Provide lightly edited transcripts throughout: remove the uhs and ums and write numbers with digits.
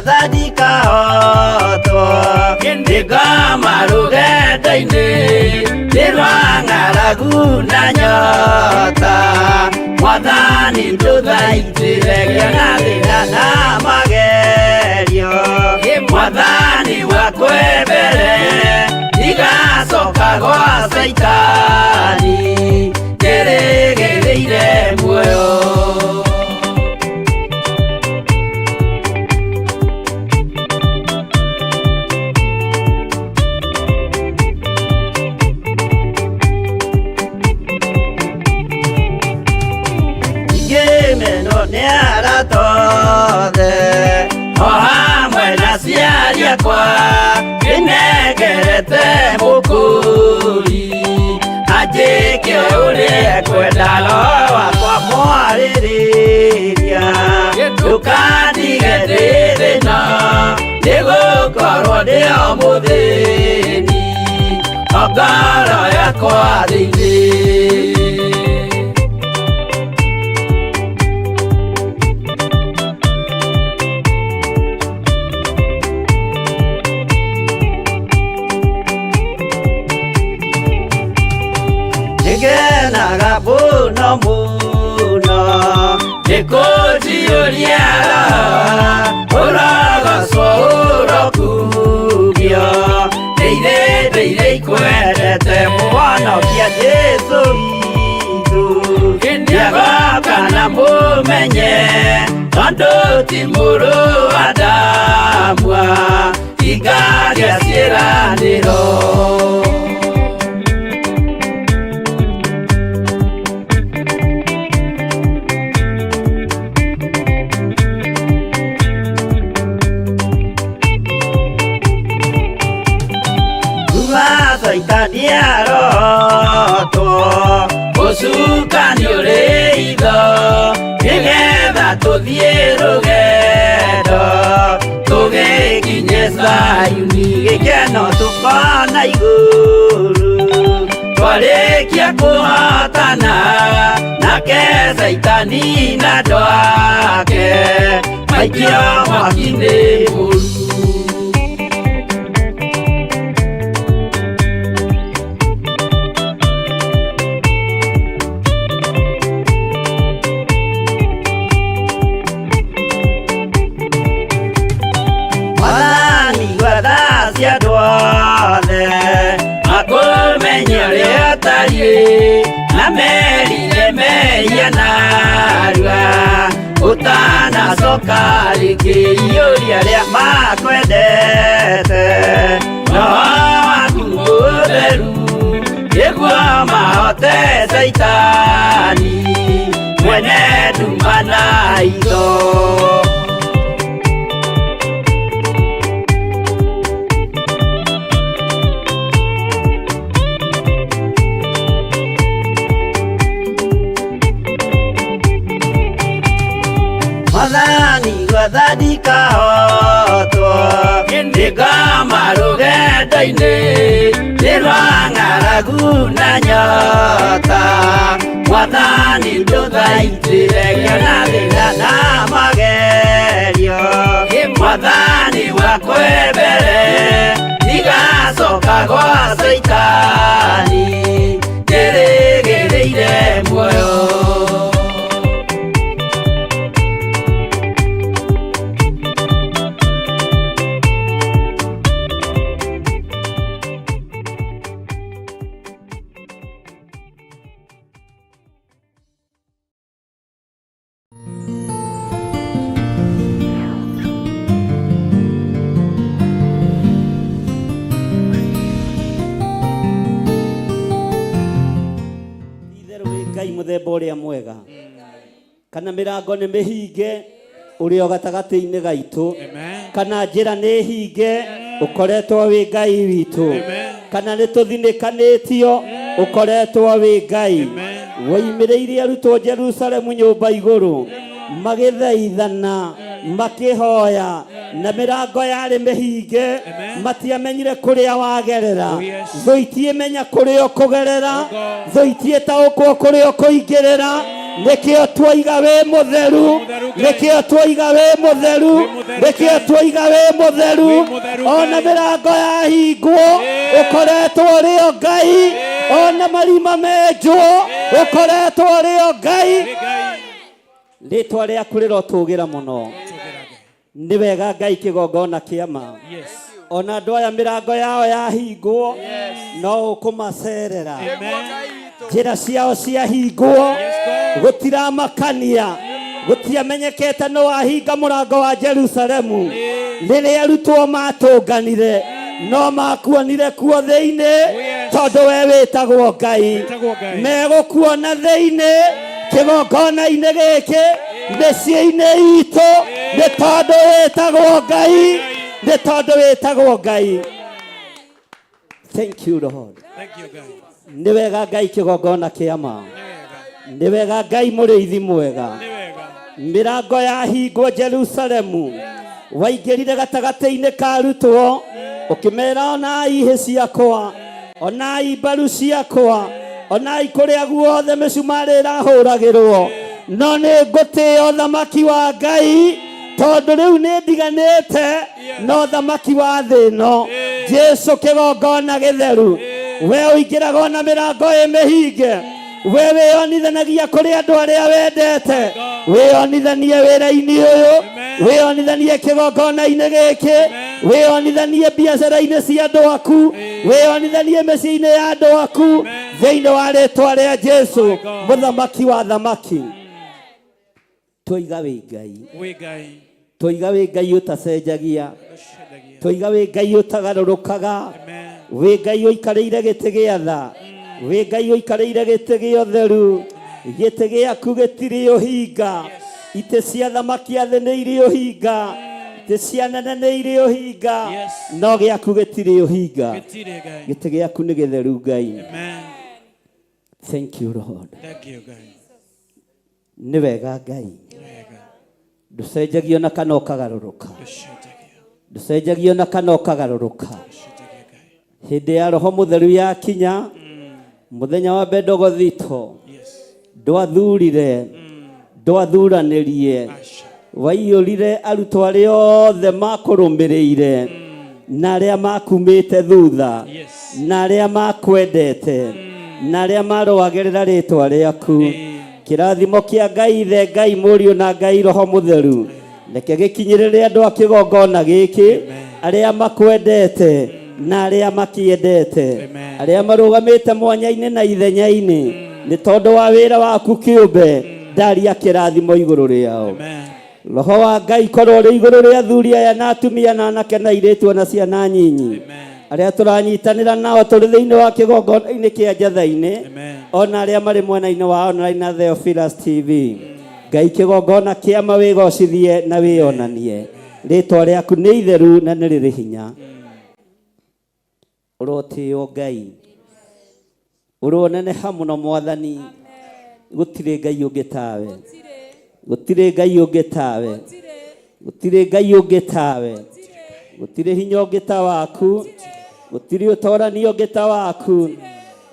wathani kahotwo ndingama rũgendo-inĩ nĩrwa ng'aragu na nyota Mwathani ndũthaitĩre gĩa thĩna na magerio Mwathani wakwe mbere igacoka gwa Saitani kĩrĩgĩrĩire muoyo Tothe o hamwe na ciari akwa nĩnengerete mũkũri anjĩke ũrĩa kwenda roho wakwa mwarĩrĩria ndũkandige ndĩ thĩna nĩgũkorwo ndĩ o mũthĩni o ngoro yakwa thĩinĩ Ngenaga mũno mũno nĩkũnjiyũria ũrogocwo ũrokugio ndĩirĩ ikwendete mũhonokia Jesũ witũ nĩagoka na mũmenye tondũ ti mũrũ wa ndamwa ingagĩa ciĩranĩro Saitani arotwo gũcukani ũrĩ itho nĩgetha tũthiĩ rũgendo tũgĩkinye Zayuni gĩkeno tũkona igũrũ twarĩkia kũhotana nake Saitani na andũ ake maikio mwaki-inĩ mũru na merire mehia narua ũtanacoka rĩngĩ iyũria rĩa makwendete roho waku mũtheru nĩguo mahote Saitani mwene nduma na itho wathani kahotwo ndingama rũgendo-inĩ nĩrwa ng'aragu na nyota Mwathani ndũthaitĩre gĩa thĩna na magerio Mwathani wakwe mbere igacoka gwa Saitani kĩrĩgĩrĩire muoyo muthemba ũrĩa mwega kana mĩrango nĩ mĩhinge ũrĩa gatagatĩ-inĩ gaitũ kana njĩra nĩ hinge ũkoretwo wĩ Ngai witũ kana nĩ tũthinĩkanĩtio ũkoretwo wĩ Ngai woimĩrĩire arutwo Jerusalemu nyũmba igũrũ magĩthaithana makĩhoya na mĩrango yarĩ mĩhinge matiamenyire kũrĩa wagerera thũ itiĩmenya kũrĩa ũkũgerera thũ itiĩtaũkwo kũrĩa ũkũingĩrĩra Nikio tuiga we mutheru, nikio tuiga we mutheru, nikio tuiga we mutheru. Ona mirango ya hingwo ukoretwo rio Ngai, ona marima menjwo ukoretwo rio Ngai. Ritwa riaku rirotugira muno, ni wega Ngai kigongona kiama. Ona andu aya mirango yao yahingwo no ukumacerera, njira ciao ciahingwo gutiramakania, gutiamenyekete no wahinga murango wa Jerusalemu. Riria arutwo matunganire no makuonire kuo thiini, tondu we witagwo Ngai. Megukuona thiini kigongona-ini giki micii-ini itu, ni tondu witagwo Ngai, ni tondu witagwo Ngai. Thank you Lord. Thank you God. Ni wega Ngai kigongona kiama, ni wega Ngai muriithi mwega. Mirango yahingwo Jerusalemu, waingirire gatagati-ini ka arutwo ukimera onai hĩ ciakwa, onai mbaru ciakwa, onai kuria guothe micumari irahuragirwo, no ni ngutio thamaki wa Ngai, tondu riu ni ndiganite no thamaki wa thĩ ĩno. Jesu kigongona githeru, we uingiraga ona mirango imihinge, we wionithanagia kuri andu aria wendete, wionithanie wira-ini uyu, wionithanie kigongona-ini giki, wionithanie biacara-ini cia andu aku, wionithanie micii-ini ya andu aku, thiini wa ritwa ria Jesu muthamaki wa thamaki. Tuiga wi Ngai, tuiga wi Ngai utacenjagia, tuiga wi Ngai utagarurukaga, wi Ngai uikarĩire gĩtĩ gĩa tha, wi Ngai uikarĩire gĩtĩ gĩa ũtheru, gĩtĩ gĩaku gĩtirĩ ũhinga, itĩ cia thamaki a thĩ nĩ irĩ ũhinga, itĩ cia nene nĩ irĩ ũhinga, no gĩaku gĩtirĩ ũhinga. Gĩtĩ gĩaku nĩ gĩtheru Ngai. Thank you Lord. Nĩ wega Ngai, nducenjagio na kana ũkagaruruka, nducenjagio na kana ũkagaruruka. Hĩndĩ ya Roho Mũtheru yakinya, muthenya wa Bendogothito, ndwathurire, ndwathuranĩrie, waiyũrire arutwo arĩa othe makũrũmĩrĩire, na arĩa makumĩte thutha, na arĩa makwendete, na arĩa marũagĩrĩra rĩtwa rĩaku. Kĩrathimo kĩa Ngai Ithe, Ngai Mũriũ na Ngai Roho Mũtheru reke gĩkinyĩrĩre andũ a kĩgongona gĩkĩ, arĩa makwendete na arĩa makĩendete, arĩa marũgamĩte mwanya-inĩ na ithenya-inĩ, nĩ tondũ wa wĩra waku kĩũmbe, ndaria kĩrathimo igũrũ rĩao. Roho wa Ngai korwo ũrĩ igũrũ rĩa athuri aya na atumia na anake na airĩtu na ciana nyinyi, arĩa tũranyitanĩra nao tũrĩ thĩinĩ wa kĩgongona-inĩ kĩa Njatha-inĩ, ona arĩa marĩ mwena-inĩ wa online na Theophilus TV. Ngai kĩgongona kĩama wĩgocithie na wĩonanie, rĩtwa rĩaku nĩ itheru na nĩ rĩrĩ hinya. Ũrotĩo Ngai, ũroneneha mũno Mwathani, gũtirĩ Ngai ũngĩ tawe, gũtirĩ Ngai ũngĩ tawe, gũtirĩ Ngai ũngĩ tawe, gũtirĩ hinya ũngĩ ta waku, gũtirĩ ũtoranio ũngĩ ta waku,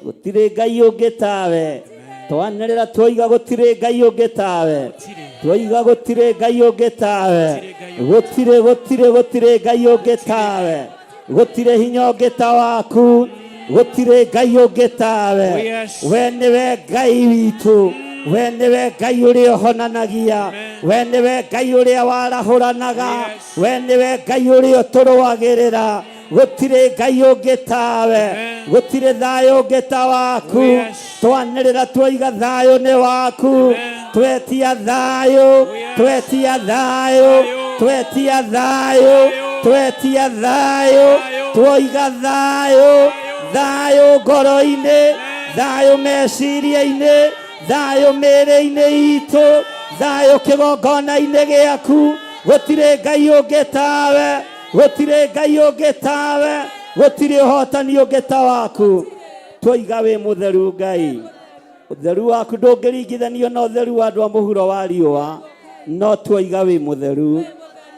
gũtirĩ Ngai ũngĩ tawe. Twanĩrĩra twoiga gũtirĩ Ngai ũngĩ tawe, twoiga gũtirĩ Ngai ũngĩ tawe, gũtirĩ Ngai ũngĩ tawe, gũtirĩ hinya ũngĩ ta waku, gũtirĩ Ngai ũngĩ tawe. We nĩwe Ngai witũ, we nĩwe Ngai ũrĩa ũhonanagia, we nĩwe Ngai ũrĩa warahũranaga, we nĩwe Ngai ũrĩa ũtũrũagĩrĩra, gũtirĩ Ngai ũngĩ tawe, gũtirĩ thayũ ũngĩ ta waku. Twanĩrĩra twoiga thayũ nĩ waku, twetia thayũ, twetia thayũ, twetia thayũ, twetia thayũ, twoiga thayũ, thayũ ngoro-inĩ, thayũ meciria-inĩ, thayũ mĩĩrĩ-inĩ itũ, thayũ kĩgongona-inĩ gĩaku. Gũtirĩ Ngai ũngĩ tawe, gũtirĩ Ngai ũngĩ tawe, gũtirĩ ũhotani ũngĩ ta waku. Twoiga wĩ mũtheru Ngai, ũtheru waku ndũngĩringithanio na ũtheru wa andũ a mũhuro wa riũa, no twoiga wĩ mũtheru,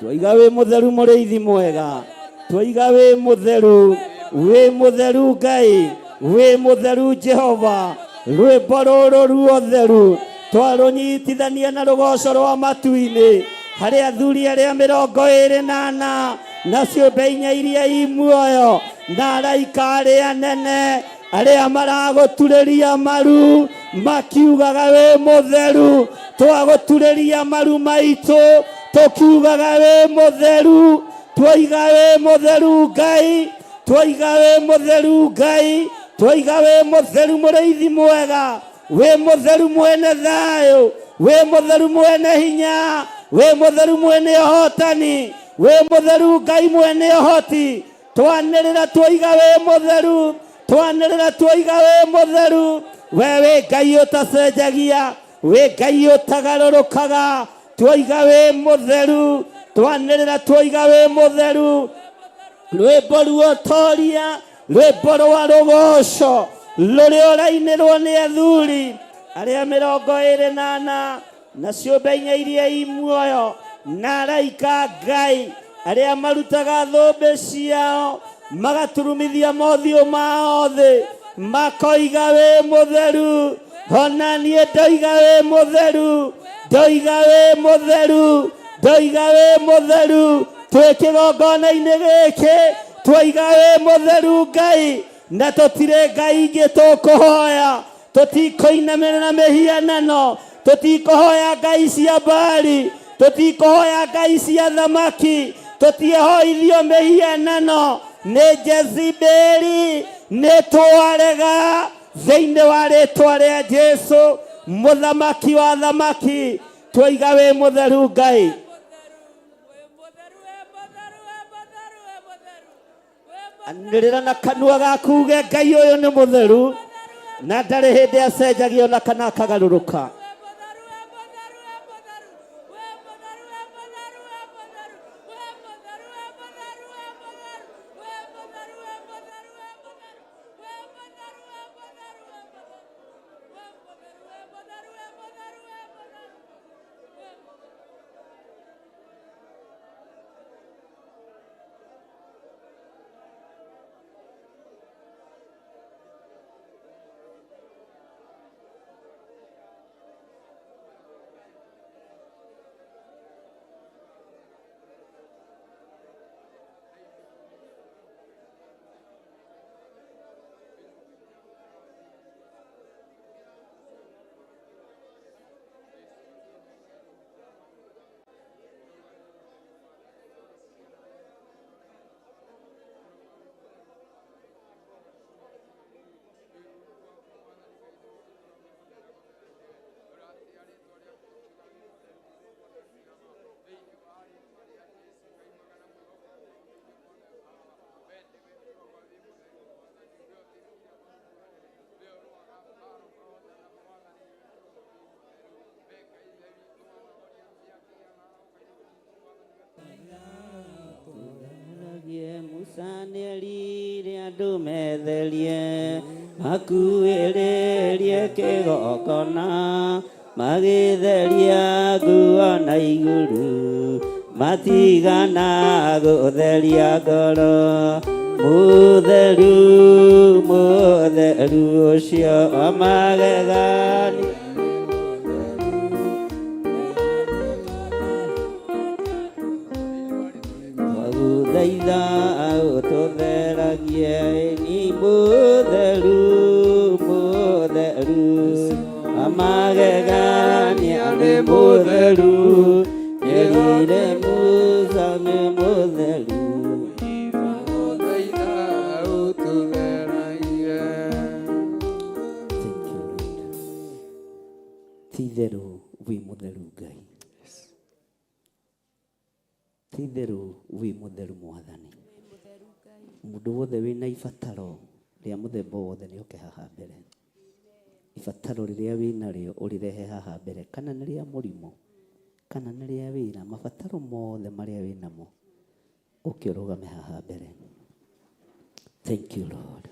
twoiga wĩ mũtheru mũrĩithi mwega, twoiga wĩ mũtheru, wĩ mũtheru Ngai, wĩ mũtheru Jehova. Rwĩmbo rũrũ ruo theru twarunyitithania na rugoco rwa matu-ini hari athuri aria 24 na ciũmbe inya iria imuoyo na araika aria anene aria maraguturĩria maru makiugaga we mutheru. Twaguturĩria maru maitu tukiugaga we mutheru. Twoiga we mutheru Ngai, twoiga we mutheru Ngai, twoiga we mutheru mũrĩithi mwega, we mutheru mwene thayo, we mutheru mwene hinya, we mutheru mwene ũhotani, we mutheru Ngai mwene ũhoti. Twanĩrĩra twoiga we mutheru, twanĩrĩra twoiga we mutheru. Wewe Ngai ũtacenjagia, we Ngai ũtagarũrũkaga, twoiga we mutheru, twanĩrĩra twoiga we mutheru. Rwĩmbo ruotoria, rwĩmbo rwa rũgoco rũrĩa ũrainĩrwo nĩ athuri arĩa 24 na ciũmbe inya iria imuoyo na araika Ngai arĩa marutaga thũmbĩ ciao magaturumithia mothiũ mao thĩ makoiga we mutheru. Ona niĩ ndoiga we mutheru, ndoiga we mutheru, ndoiga we mutheru. Twĩ kĩgongona-inĩ gĩkĩ twoiga we mutheru Ngai, na tũtirĩ Ngai ingĩ tũkũhoya. Tũtikũinamĩrĩra mĩhianano, tũtikũhoya ngai cia Baali, tũtikũhoya ngai cia thamaki, tũtiĩhoithio mĩhianano nĩ Jezebeli. Nĩ twarega thĩinĩ wa rĩĩtwa rĩa Jesũ mũthamaki wa thamaki. Twoiga we mutheru Ngai. Anĩrĩra na kanua gaku uge Ngai ũyũ nĩ mutheru na ndarĩ hĩndĩ acenjagio na kana akagarũrũka. Musanĩerire andũ metherie makuĩrĩrie kĩgongona magĩtheria nguo na igũrũ matigana gũtheria ngoro. Mutheru mutheru ũcio wa magegania wagũthaitha ũtũtheragie. Ni mutheru mutheru wa magegania nĩ mutheru nyerire Musa nĩ mutheru. Ti-itherũ wĩ mutheru Ngai, ti-itherũ wĩ mutheru Mwathani. Mũndũ wothe wĩna ibataro rĩa mũthemba wothe nĩoke haha mbere. Ibataro rĩrĩa wĩnarĩo ũrĩrehe haha mbere, kana nĩ rĩa mũrimũ kana nĩ rĩa wĩra, mabataro mothe marĩa wĩnamo ũke ũrũgame haha mbere. Thank you Lord.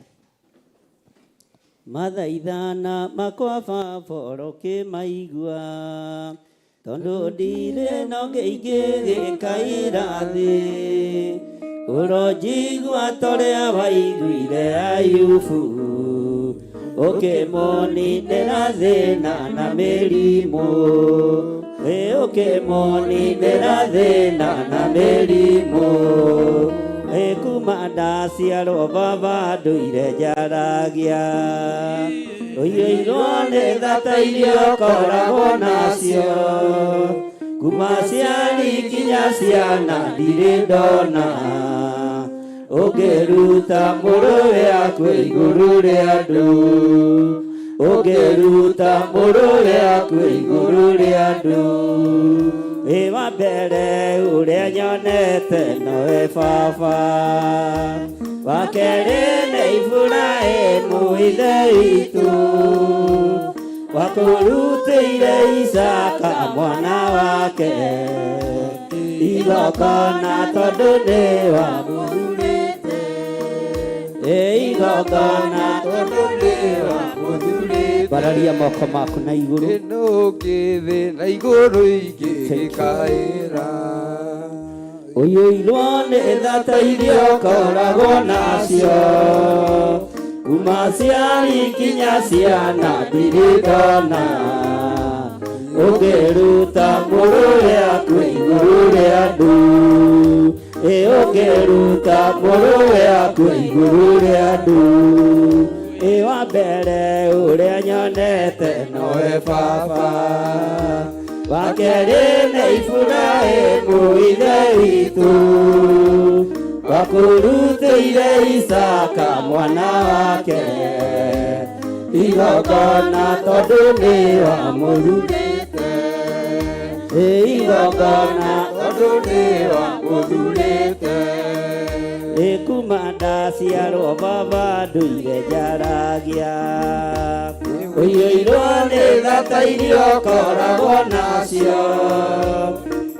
Mathaithana makwa Baba ũrokĩmaigua, tondũ ndirĩ na ũngĩ ingĩgĩkaĩra thĩ. Ũronjigua torĩa waiguire Ayubu, ũkĩmũnindĩra thĩna na mĩrimũ, ũkĩmũnindĩra thĩna na mĩrimũ, kuma ndaciarwo baba ndũire njaragia, ũiyũirwo nĩ thata iria ũkoragwo nacio, kuma ciari nginya ciana ndirĩ ndona, ũngĩruta mũrũwe akwe igũrũ rĩa andũ, ũngĩruta mũrũwe akwe igũrũ rĩa andũ, wa mbere ũrĩa nyonete nowe baba, wa kerĩ nĩ Iburahĩmu ithe witũ, wakũrutĩire Isaka mwana wake igongona tondũ nĩ wamũthurĩte, igongona tondũ nĩ wamũthurĩte. Bararia moko maku na igũrũ, ĩno ngĩthĩ na igũrũ ingĩkaĩra, ũiyũirwo nĩ thata iria ũkoragwo nacio, kuma ciari nginya ciana ndirĩ ndona, ũngĩruta mũrũwe akwe igũrũ rĩa andũ, ũngĩruta mũrũwe akwe igũrũ rĩa andũ, wa mbere ũrĩa nyonete nowe baba, wa kerĩ nĩ Iburahĩmu ithe witũ, wakũrutĩire Isaka mwana wake igongona tondũ nĩ wamũthurĩte, igongona tondũ nĩ wamũthurĩte, kuma ndaciarwo baba ndũire njaragia, ũiyũirwo nĩ thata iria ũkoragwo nacio,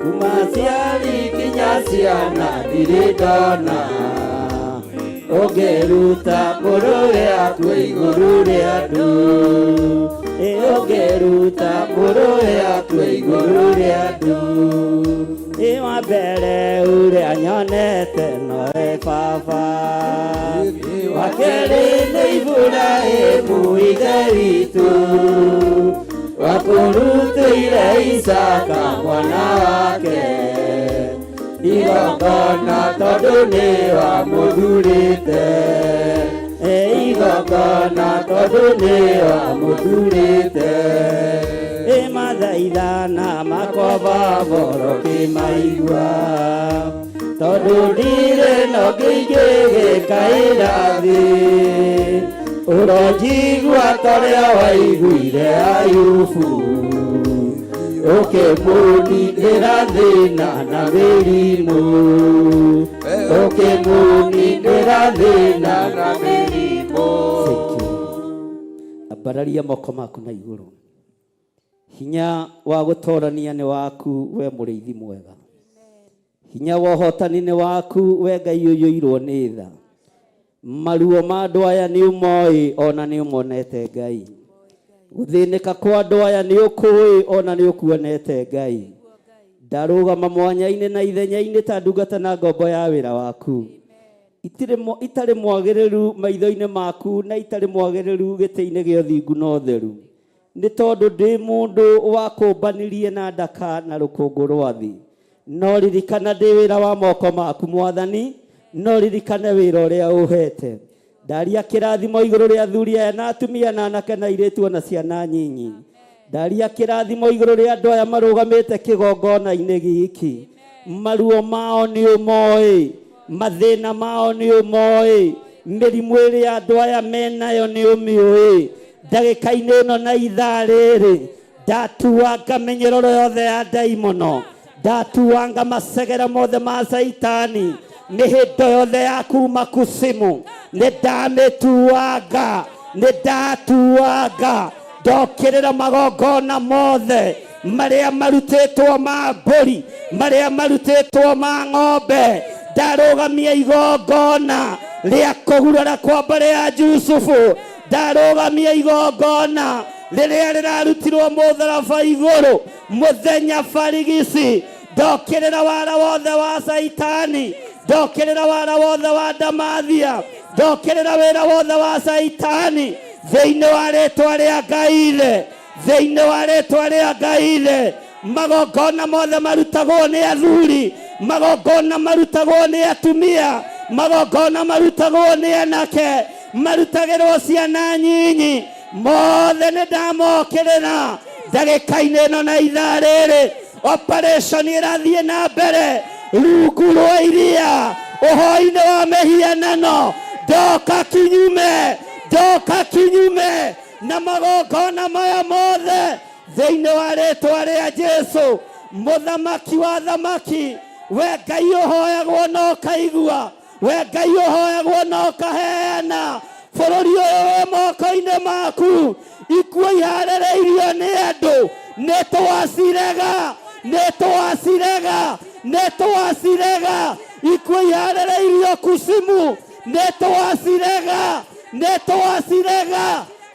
kuma ciari nginya ciana ndirĩ ndona, ũngĩruta mũrũwe akwe igũrũ rĩa andũ, ũngĩruta mũrũwe akwe igũrũ rĩa andũ, wa mbere ũrĩa nyonete nowe baba, wa kerĩ nĩ Iburahĩmu ithe witũ, wakũrutĩire Isaka mwana wake igongona tondũ nĩ wamũthurĩte, igongona tondũ nĩ wamũthurĩte, mathaithana makwa baba ũrokĩmaigua, tondũ ndirĩ no ngĩingĩgĩkaĩra thĩ, ũronjigua torĩa waiguire Ayubu, ũkĩmũnindĩra thĩna na mĩrimũ, ũkĩmũnindĩra thĩna na mĩrimũ. Ambararia moko maku na igũrũ. Hinya wa gũtorania nĩ waku we mũrĩithi mwega, hinya wa ũhotani nĩ waku we Ngai ũiyũirwo nĩ tha, maruo ma andũ aya nĩ ũmoĩ ona nĩ ũmonete Ngai, gũthĩnĩka kwa andũ aya nĩ ũkũĩ ona nĩ ũkuonete Ngai, ndarũgama mwanya-inĩ na ithenya-inĩ ta ndungata na ngombo ya wĩra waku, itarĩ mwagĩrĩru maitho-inĩ maku na itarĩ mwagĩrĩru gĩtĩ-inĩ gĩa ũthingu na ũtheru, nĩ tondũ ndĩ mũndũ wakũmbanirie na ndaka na rũkũngũ rwa thĩ, no ririkana ndĩ wĩra wa moko maku Mwathani, no ririkane wĩra ũrĩa ũhete, ndaria kĩrathimo igũrũ rĩa athuri aya na atumia na anake na airĩtu ona ciana nyinyi, ndaria kĩrathimo igũrũ rĩa andũ aya marũgamĩte kĩgongona-inĩ gĩkĩ, maruo mao nĩ ũmoĩ, mathĩna mao nĩ ũmoĩ, mĩrimũ ĩrĩa andũ aya menayo nĩ ũmĩũĩ, ndagĩka-inĩ ĩno na ithaa rĩrĩ ndatuanga mĩnyororo yothe ya ndaimono, ndatuanga macegera mothe ma Saitani, mĩhĩndo yothe ya kuma kusimu nĩ ndamĩtuanga, nĩ ndatuanga, ndokĩrĩra magongona mothe marĩa marutĩtwo ma mbũri, marĩa marutĩtwo ma ng'ombe, ndarũgamia igongona rĩa kũgurara kwa mbere ya Jusufu, ndarũgamia igongona rĩrĩa rĩrarutirwo mũtharaba igũrũ mũthenya barigici, ndokĩrĩra wara wothe wa Saitani, ndokĩrĩra wara wothe wa Damathia, ndokĩrĩra wĩra wothe wa Saitani thĩinĩ wa rĩĩtwa rĩa Ngai, thĩinĩ wa rĩĩtwa rĩa Ngai. Magongona mothe marutagwo nĩ athuri, magongona marutagwo nĩ atumia, magongona marutagwo nĩ anake, marutagĩrwo ciana nyinyi, mothe nĩ ndamokĩrĩra ndagĩka-inĩ ĩno na ithaa rĩrĩ. Operation ĩrathiĩ na mbere rungu rwa iria, ũhoi-inĩ wa mĩhianano. Ndoka kinyume na magongona maya mothe thĩinĩ wa rĩĩtwa rĩa Jesũ. Mũthamaki wa thamaki, we Ngai ũhoyagwo na ũkaigua, we Ngai ũhoyagwo na ũkaheana. Bũrũri ũyũ wĩ moko-inĩ maku, ikuũ iharĩrĩirio nĩ andũ, nĩtwacirega. Ikuũ iharĩrĩirio kusimu, nĩtwacirega.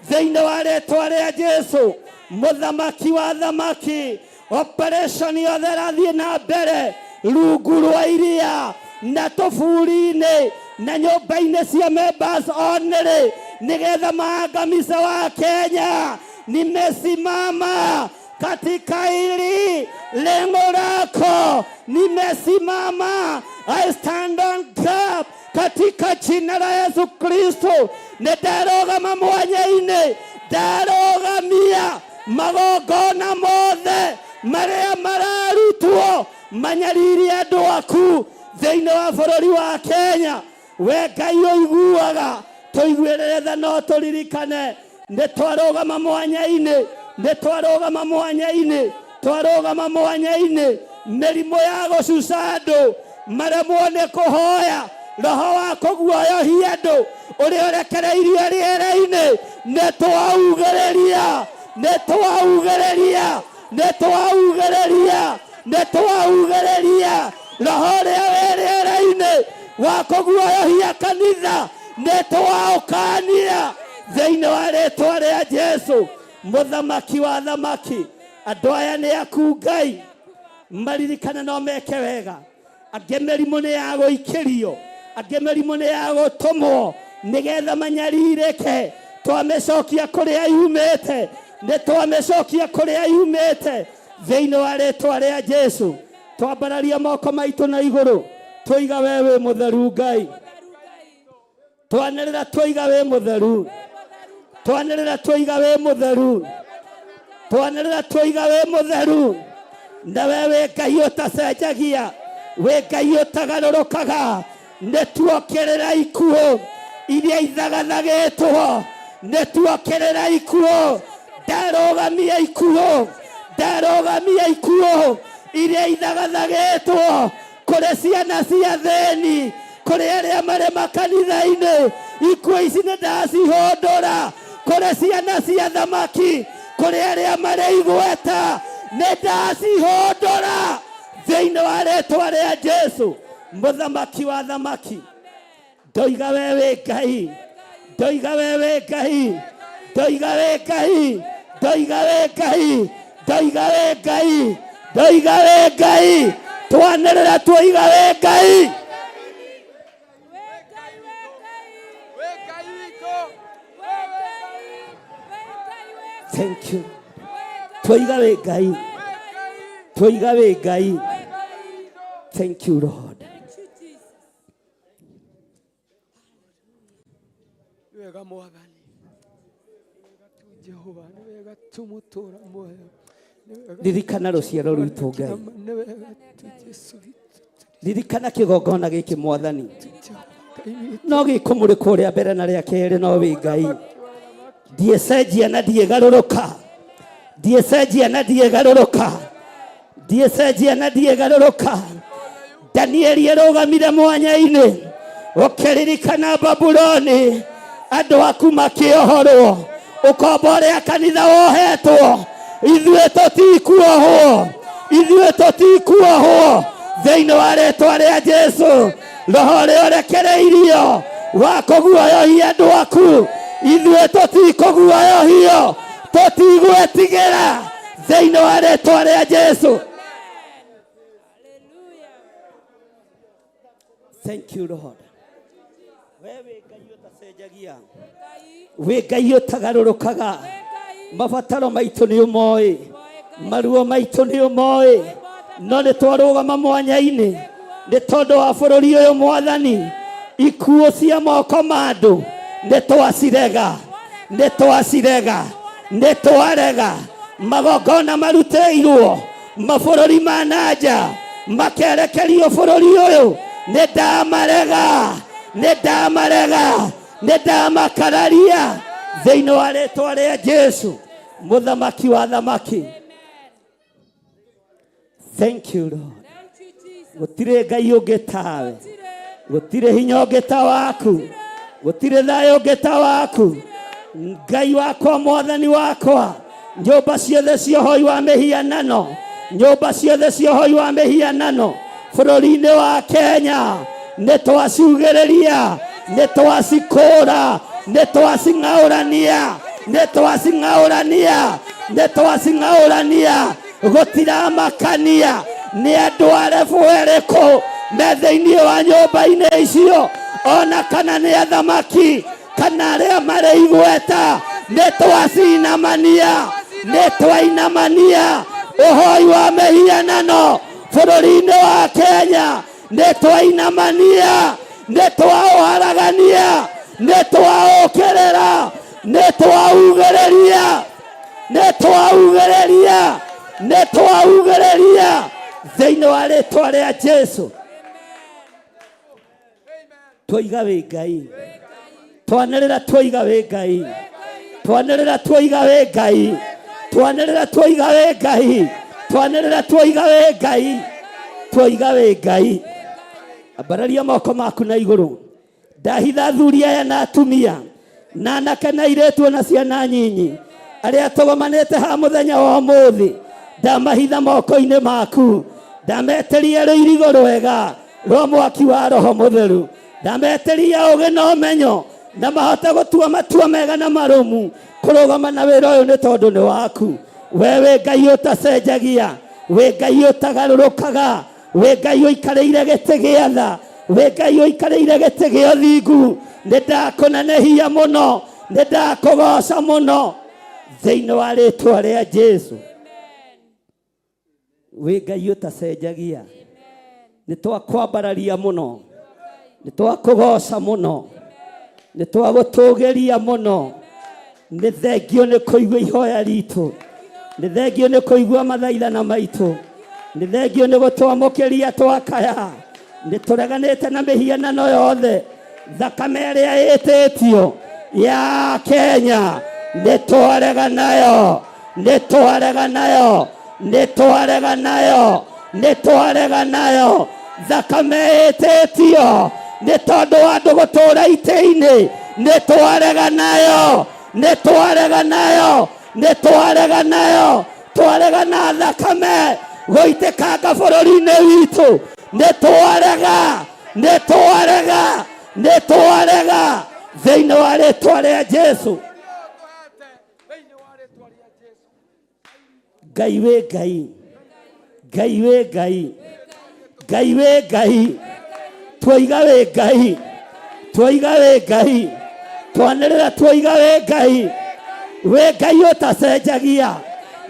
Thĩinĩ wa rĩĩtwa rĩa Jesũ, mũthamaki wa thamaki, operation yothe ĩrathiĩ na mbere rungu rwa iria na tũburi-inĩ na nyũmba-inĩ cia members only, nĩgetha maangamize wa Kenya. Nimesimama katika hili lengo lako, nimesimama. I stand on gap katika jina la Yesu Kristo. Ndarogama mwanya-inĩ, ndarogamia magongona mothe marĩa mararutwo manyaririe andũ aku thĩinĩ wa bũrũri wa Kenya. We Ngai ũiguaga, tũiguĩrĩre tha no tũririkane. Nĩtwarogama mwanya-inĩ, mĩrimũ ya gũcuca andũ, maremwo nĩ kũhoya, roho wa kũguoyohia andũ ũrĩa ũrekereirio rĩera-inĩ, nĩtwaugĩrĩria roho ũrĩa wĩ rĩera-inĩ wa kũguoyohia kanitha, nĩtwaũkania thĩinĩ wa rĩĩtwa rĩa Jesũ. Mũthamaki wa thamaki, andũ aya nĩ aku Ngai, maririkane no meke wega. Angĩ mĩrimũ nĩ ya gũikĩrio, angĩ mĩrimũ nĩ ya gũtũmwo nĩgetha manyarirĩke. Twamĩcokia kũrĩa yumĩte, nĩtwamĩcokia kũrĩa yumĩte thĩinĩ wa rĩĩtwa rĩa Jesũ. Twambararia moko maitũ na igũrũ, tũiga we wĩ mũtheru Ngai. Twanĩrĩra tũiga wĩ mũtheru, twanĩrĩra tũiga wĩ mũtheru, twanĩrĩra tũiga wĩ mũtheru. Na we wĩ Ngai ũtacenjagia, wĩ Ngai ũtagarũrũkaga. Nĩtuokĩrĩra ikuũ iria ithagathagĩtwo, nĩtuokĩrĩra ikuũ. Ndarogamia ikuũ iria ithagathagĩtwo kũrĩ ciana cia thĩni, kũrĩ arĩa marĩ makanitha-inĩ. Ikuũ ici nĩ ndacihũndũra kũrĩ ciana cia thamaki, kũrĩ arĩa marĩ igweta, nĩ ndacihũndũra thĩinĩ wa rĩĩtwa rĩa Jesũ. Mũthamaki wa thamaki, ndoiga we wĩ Ngai, ndoiga we wĩ Ngai, ndoiga wĩ Ngai, ndoiga wĩ Ngai, ndoiga wĩ Ngai, ndoiga wĩ Ngai. Twanĩrĩra twoiga wĩ Ngai. Thank you. Twoiga wĩ Ngai, twoiga wĩ Ngai. Thank you Lord. Wega Mwathani, Jehova, nĩ wega tũmũtũra muoyo. Ririkana rũciaro rwitũ Ngai, ririkana kĩgongona gĩkĩ Mwathani, no gĩkũmũrĩkwo rĩa mbere na rĩa kerĩ, no wĩ Ngai. Ndiecenjia na ndiegarũrũka, ndiecenjia na ndiegarũrũka, ndiecenjia na ndiegarũrũka. Danieli arũgamire mwanya-inĩ, ũkĩririkana Babuloni, andũ aku makĩohorwo, ũkombo ũrĩa kanitha wohetwo. Ithuĩ tũtikuohwo thĩinĩ wa rĩĩtwa rĩa Jesũ. Roho ũrĩa ũrekereirio wa kũguoyohia andũ aku, ithuĩ tũtikũguoyohio, tũtigwĩtigĩra thĩinĩ wa rĩĩtwa rĩa Jesũ. Thank you Lord. wewe Ngai utacenjagia, we Ngai utagarũrũkaga, mabataro maitũ nĩ ũmoĩ, maruo maitũ nĩ ũmoĩ, no nĩ twarũgama mwanya-inĩ nĩ tondũ wa bũrũri ũyũ Mwathani. Ikuũ cia moko ma andũ nĩ twacirega, nĩ twacirega, nĩ twarega. Magongona marutĩirwo mabũrũri ma nanja makerekerio bũrũri ũyũ, nĩ ndamarega, nĩ ndamarega, nĩ ndamakararia thĩinĩ wa rĩĩtwa rĩa Jesũ, mũthamaki wa thamaki. Thank you Lord. Gũtirĩ Ngai ũngĩ tawe, gũtirĩ hinya ũngĩ ta waku, gũtirĩ thayũ ũngĩ ta waku. Ngai wakwa, Mwathani wakwa, nyũmba ciothe cia ũhoi wa mĩhianano, nyũmba ciothe cia ũhoi wa mĩhianano bũrũri-inĩ wa Kenya nĩ twacugĩrĩria, nĩ twacikũra, nĩ twacing'aũrania, nĩ twacing'aũrania, nĩ twacing'aũrania. Gũtiramakania nĩ andũ arebu erĩkũ me thĩinĩ wa nyũmba-inĩ icio, ona kana nĩ athamaki kana arĩa marĩ igweta. Nĩ twacinamania, nĩ twainamania ũhoi wa mĩhianano bũrũri-inĩ wa Kenya, nĩ twainamania, nĩ twaũharagania, nĩ twaũkĩrĩra, nĩ twaugĩrĩria, nĩ twaugĩrĩria, nĩ twaugĩrĩria thĩinĩ wa rĩĩtwa rĩa Jesũ. Twoiga wĩ Ngai, twanĩrĩra twoiga wĩ Ngai, twanĩrĩra twoiga wĩ Ngai, twanĩrĩra twoiga wĩ Ngai, twanĩrĩra twoiga wĩ Ngai, twoiga wĩ Ngai. Ambararia moko maku na igũrũ. Ndahitha athuri aya na atumia na anake na airĩtu na ciana nyinyi arĩa tũgomanĩte ha mũthenya wa ũmũthĩ, ndamahitha moko-inĩ maku, ndameteria rũirigo rwega rwa mwaki wa Roho Mũtheru, ndameteria ũgĩ na ũmenyo na mahote gũtua matua mega na marũmu kũrũgama na wĩra ũyũ nĩ tondũ nĩ waku. Wewe Ngai ũtacenjagia, we Ngai ũtagarũrũkaga, we Ngai ũikarĩire gĩtĩ gĩa tha, we Ngai ũikarĩire gĩtĩ gĩa ũthingu. Nĩ ndakũnenehia mũno, nĩ ndakũgoca mũno thĩinĩ wa rĩĩtwa rĩa Jesũ. We Ngai ũtacenjagia, nĩ twakwambararia mũno, nĩ twakũgoca mũno, nĩ twagũtũgĩria mũno. Nĩ thengio nĩ kũigua ihoya ritũ, nĩ thengio nĩ kũigua mathaithana maitũ, nĩ thengio nĩ gũtwamũkĩria twakaya. Nĩ tũreganĩte na mĩhianano yothe, thakame ĩrĩa ĩtĩtio ya Kenya nĩ twarega nayo, nĩ twarega nayo, nĩ twarega nayo, nĩ twarega nayo. Thakame ĩtĩtio nĩ tondũ wa andũ gũtũũra itĩ-inĩ, nĩ twarega nayo, nĩ twarega nayo, nĩ twarega nayo. Twarega na thakame gũitĩkanga bũrũri-inĩ witũ, nĩ twarega, nĩ twarega, nĩ twarega thĩinĩ wa rĩĩtwa rĩa Jesũ. Ngai wĩ Ngai, Ngai wĩ Ngai, Ngai wĩ Ngai, twoiga wĩ Ngai, twoiga wĩ Ngai, twanĩrĩra twoiga wĩ Ngai. We Ngai ũtacenjagia,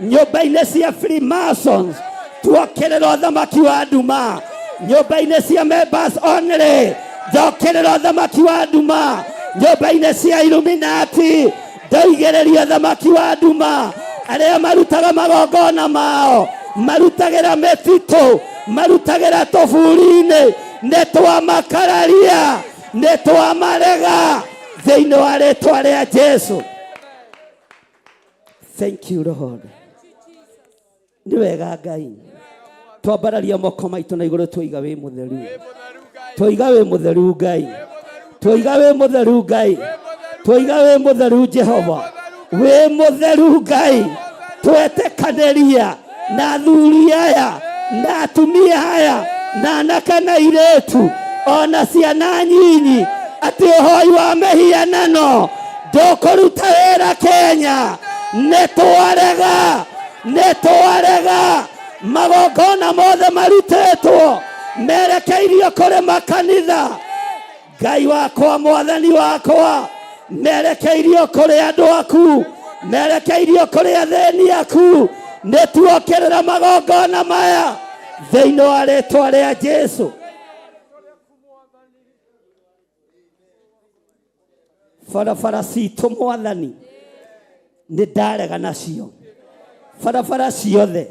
nyũmba-inĩ cia Freemasons tuokĩrĩra ũthamaki wa nduma, nyũmba-inĩ cia members only ndokerera ũthamaki wa nduma, nyũmba-inĩ cia Illuminati ndoigĩrĩria ũthamaki wa nduma. Arĩa marutaga magongona mao marutagĩra mĩtitũ, marutagĩra tũburi-inĩ, nĩ twamakararia, nĩ twamarega thĩinĩ wa rĩĩtwa rĩa Jesũ. Thank you Lord. Nĩ wega Ngai, twambararia moko maitũ na igũrũ twoiga wĩ mũtheru, twoiga wĩ mũtheru Ngai, twoiga wĩ mũtheru Ngai, twoiga wĩ mũtheru Jehova, wĩ mũtheru Ngai. Twetĩkanĩria na athuri aya na atumia aya na anake na airĩtu ona ciana nyinyi atĩ ũhoi wa mĩhianano ndũkũruta wĩra Kenya. Nĩ twarega, nĩ twarega. Magongona mothe marutĩtwo merekeirio kũrĩ makanitha. Ngai wakwa mwathani wakwa merekeirio kuri andu aku merekeirio kuri atheni aku nituokerera magongona maya thiini wa ritwa ria Jesu. Barabara ciitũ mwathani nĩ ndarega nacio. Barabara ciothe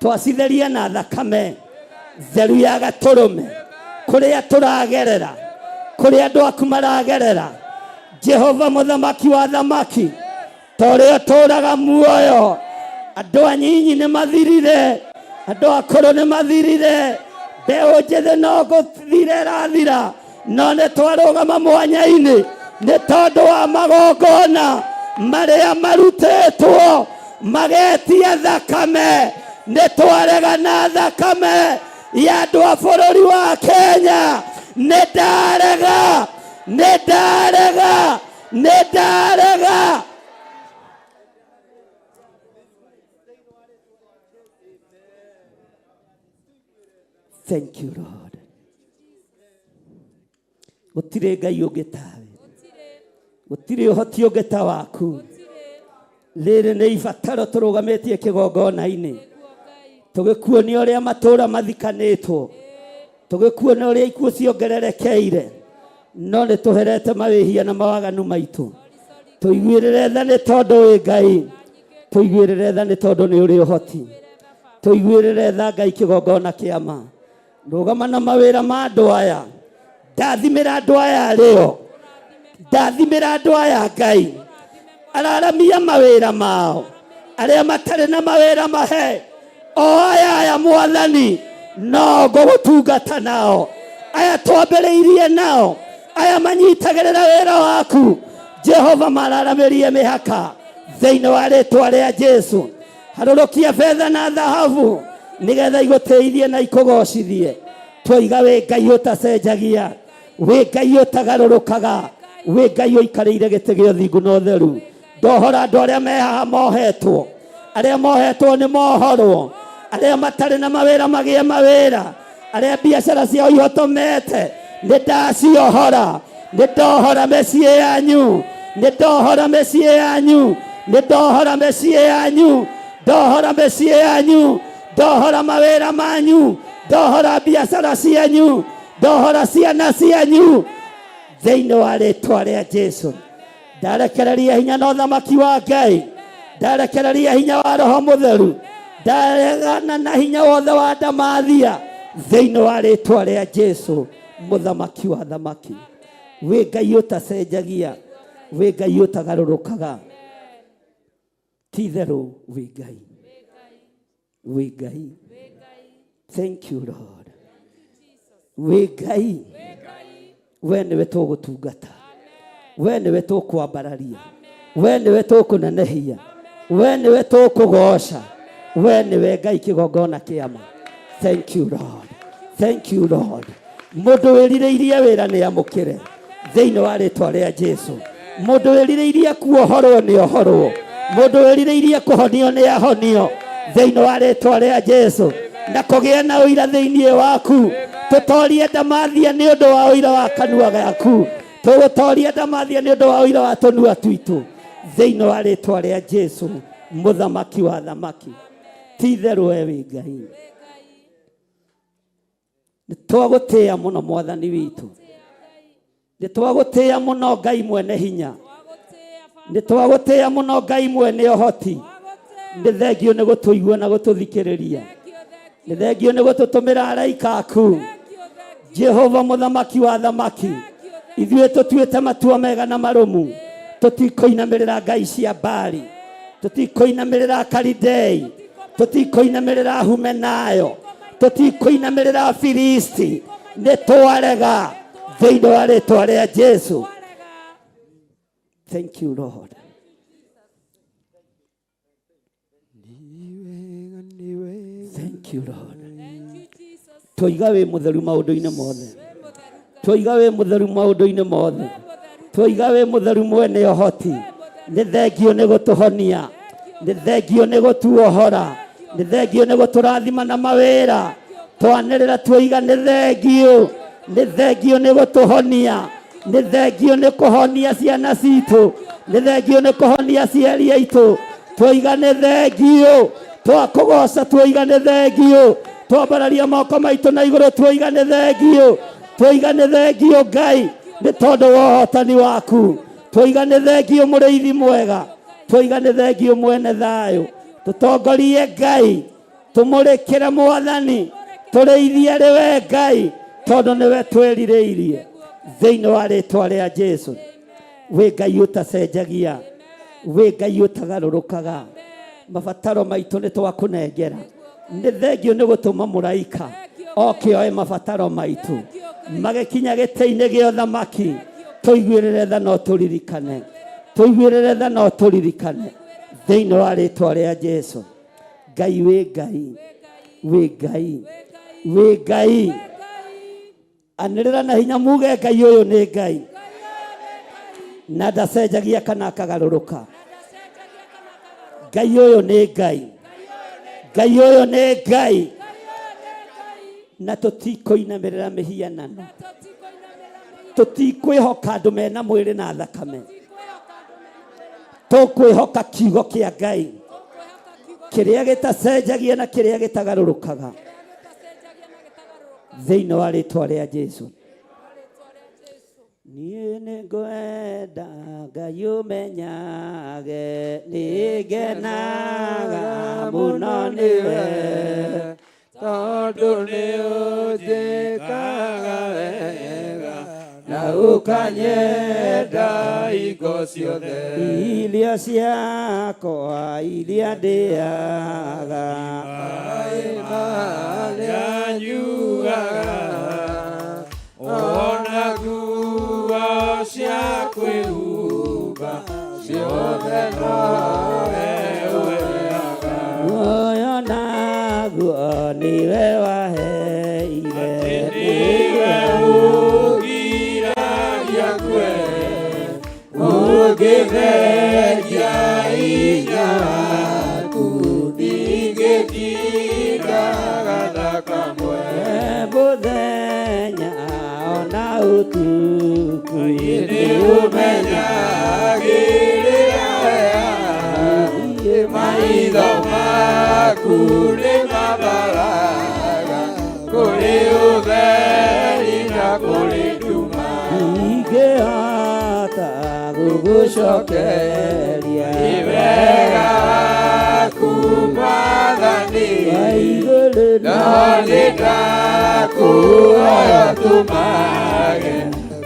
twacitheria na thakame theru ya gatũrũme kũrĩa tũragerera kũrĩa andũ aku maragerera. Jehova mũthamaki wa thamaki torĩa tũraga muoyo andũ anyinyi nĩ mathirire andũ akũrũ nĩ mathirire mbeũ njĩthĩ no gũthira ĩrathira no nĩ twarũgama mwanya-inĩ nĩ tondũ wa magongona marĩa marutĩtwo magetia thakame. Nĩ twarega na thakame ya andũ a bũrũri wa Kenya. Nĩ ndarega nĩ ndarega nĩ ndarega. Thank you Lord. Gũtirĩ Ngai ũngĩ tawe, gũtirĩ ũhoti ũngĩ ta waku. Rĩrĩ nĩ ibataro tũrũgamĩtie kĩgongona-inĩ tũgĩkuonia ũrĩa matũũra mathikanĩtwo, tũgĩkuonia ũrĩa ikuũ ciongererekeire, no nĩ tũherete mawĩhia na mawaganu maitũ. Tũiguĩrĩre tha nĩ tondũ wĩ Ngai, tũiguĩrĩre tha nĩ tondũ nĩ ũrĩ ũhoti, tũiguĩrĩre tha Ngai kĩgongona kĩa ma. Rũgama na mawĩra ma andũ aya, ndathimĩra andũ aya arĩo, ndathimĩra andũ aya Ngai araramia mawĩra mao, arĩa matarĩ na mawĩra mahe o aya mwathani no gũtungata nao, aya twambĩrĩirie nao, aya manyitagĩrĩra wĩra waku Jehova mararamĩrie mĩhaka thĩinĩ wa rĩtwa rĩa Jesu. Harũrũkia betha na thahabu nĩgetha igũteithie na ikũgocithie. Twoiga wĩ Ngai ũtacenjagia, wĩ Ngai ũtagarũrũkaga, wĩ Ngai ũikarĩire gĩtĩ gĩa ũthingu na ũtheru. Ndohora andũ arĩa me haha mohetwo, arĩa mohetwo nĩ mohorwo, arĩa matarĩ na mawĩra magĩe mawĩra, arĩa biacara ciao ihotomete nĩ ndaciohora. Nĩ ndohora mĩciĩ yanyu, nĩ ndohora mĩciĩ yanyu, nĩ ndohora mĩciĩ yanyu, ndohora mĩciĩ yanyu, ndohora mawĩra manyu, ndohora biacara cianyu, ndohora ciana cianyu thĩinĩ wa rĩtwa rĩa Jesu. Ndarekereria hinya na ũthamaki wa Ngai, ndarekereria hinya wa Roho Mũtheru, ndaregana na hinya wothe wa ndamathia thĩinĩ wa rĩtwa rĩa Jesu mũthamaki wa thamaki. Wĩ Ngai ũtacenjagia, wĩ Ngai ũtagarũrũkaga, ti itherũ wĩ Ngai, wĩ Ngai. Thank you Lord. Wĩ Ngai, we nĩwe tũgũtungata, we nĩwe tũkwambararia, we nĩwe tũkũnenehia, we nĩwe tũkũgoca, we nĩwe Ngai kĩgongona kĩa ma. Thank you Lord, thank you Lord. Mũndũ wĩrirĩirie wĩra nĩ amũkĩre thĩinĩ wa rĩtwa rĩa Jesu. Mũndũ wĩrirĩirie kuohorwo nĩ ohorwo, mũndũ wĩrirĩirie kũhonio nĩ ahonio thĩinĩ wa rĩtwa rĩa Jesu. Na kũgĩe na ũira thĩinĩ waku, tũtorie ndamathia nĩ ũndũ wa ũira wa kanua gaku, tũgũtoria ndamathia nĩ ũndũ wa ũira wa tũnua twitũ thĩinĩ wa rĩtwa rĩa Jesu mũthamaki wa thamaki. Ti itherũ we wĩ Ngai. Nĩ twagũtĩĩa mũno mwathani witũ, nĩ twagũtĩĩa mũno Ngai mwene hinya, nĩ twagũtĩĩa mũno Ngai mwene ũhoti. Nĩ thengio nĩ gũtũigua na gũtũthikĩrĩria, nĩ thengio nĩ gũtũtũmĩra araika aku Jehova mũthamaki wa thamaki. Ithuĩ tũtuĩte matua mega na marũmu, tũtikũinamĩrĩra ngai cia Baali, tũtikũinamĩrĩra Kalidei, tũtikũinamĩrĩra Humenayo, tũtikũinamĩrĩra Filisti. Nĩ twarega thĩinĩ wa rĩtwa rĩa Jesu. Thank you Lord. Thank you Lord. Twoiga wĩ mũtheru maũndũ-inĩ mothe, twoiga wĩ mũtheru maũndũ-inĩ mothe, twoiga wĩ mũtheru mwene ũhoti. Nĩ thengio nĩ gũtũhonia, nĩ thengio nĩ gũtuohora, nĩ thengio nĩ gũtũrathima na mawĩra. Twanĩrĩra twoiga nĩ thengio, nĩ thengio nĩ gũtũhonia, nĩ thengio nĩ kũhonia ciana citũ, nĩ thengio nĩ kũhonia aciari aitũ. Twoiga nĩ thengio, twakũgoca twoiga nĩ thengio, twambararia moko maitũ na igũrũ twoiga nĩ thengio, twoiga nĩ thengio Ngai nĩ tondũ wa ũhotani waku, twoiga nĩ thengio mũrĩithi mwega, twoiga nĩ thengio mwene thayũ. Tũtongorie Ngai, tũmũrĩkĩre Mwathani, tũrĩithie rĩwe Ngai tondũ nĩwe twĩrirĩirie thĩinĩ wa rĩĩtwa rĩa Jesũ. Wĩ Ngai ũtacenjagia, wĩ Ngai ũtagarũrũkaga, mabataro maitũ nĩ twakũnengera. Nĩ thengio nĩ gũtũma mũraika oke oe mabataro maitũ, magĩkinya gĩtĩ-inĩ gĩa ũthamaki. Tũiguĩrĩre tha no tũririkane, tũiguĩrĩre tha no tũririkane thĩinĩ wa rĩĩtwa rĩa Jesũ. Ngai wĩ Ngai, wĩ Ngai, wĩ Ngai. Anĩrĩra na hinya muge Ngai ũyũ nĩ Ngai na ndacenjagia kana akagarũrũka. Ngai ũyũ nĩ Ngai, Ngai ũyũ nĩ Ngai, na tũtikũinamĩrĩra mĩhianano, tũtikwĩhoka andũ mena mwĩrĩ na thakame, tũkwĩhoka kiugo kĩa Ngai kĩrĩa gĩtacenjagia na kĩrĩa gĩtagarũrũkaga thĩinĩ wa rĩĩtwa rĩa Jesũ. Niĩ nĩngwenda Ngai ũmenyage, nĩngenaga mũno nĩwe tondũ nĩũnjĩkaga wega na ũkanyenda hingo ciothe. Irio ciakwa iria ndĩaga, maĩ marĩa nyuaga, ona nguo cia kwĩhumba ciothe nowe ũheaga. Muoyo naguo nĩwe waheire, nĩwe ũgiragia kwe, ũngĩtheria hinya waku ndingĩtindaga thakamwe. Mũthenya ona ũtukũ nĩũmenyagĩrĩra maitho maku nĩ mabaraga kũrĩ ũtheri na kũrĩ nduma. Ingĩhota gũgũcokeria nĩ wega waku Mwathani, no nĩndakũhoya tũmage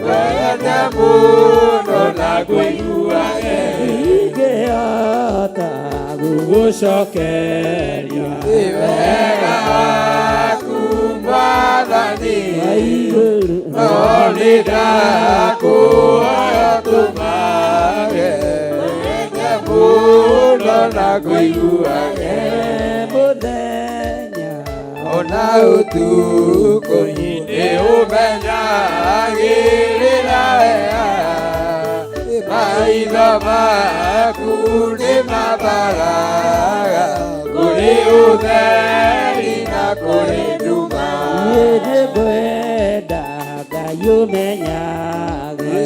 wende mũno na ngũiguage. Ingĩhota gũgũcokeria nĩ wega waku Mwathani, no nĩndakũhoya tũmage wende mũno na ngũiguage. Mũthenya ona ũtukũ nĩũmenyagĩrĩra wega maitho maku nĩ mabaraga kũrĩ ũtheri na kũrĩ nduma. Niĩ nĩngwenda Ngai ũmenyage,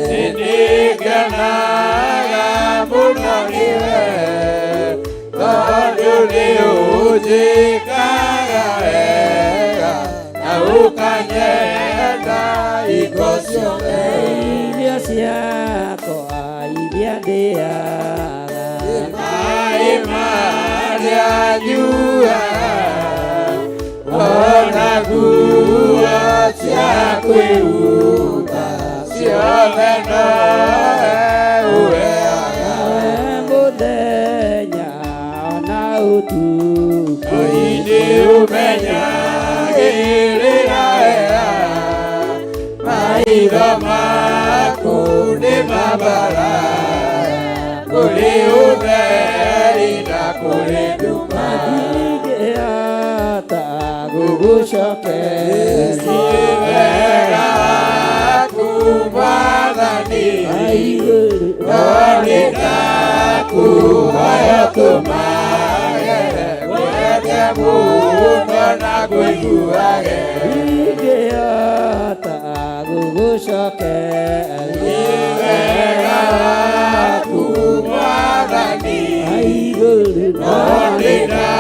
nĩngenaga mũno nĩwe tondũ nĩũnjĩkaga wega na ũkanyenda hingo ciothe. Irio ciakwa iria ndĩaga, maĩ marĩa nyuaga, ona nguo cia kwĩhumba ciothe nowe ũheaga. Mũthenya ona ũtukũ nĩũmenyagĩrĩra wega maitho maku nĩ mabaraga kũrĩ ũtheri na kũrĩ nduma. Ndingĩhota gũgũcokeria nĩ wega waku Mwathani, no nĩndakũhoya tũmage wende mũno na ngũiguage. Ingĩhota gugushoke wega waku Mwathani aiguru nondĩra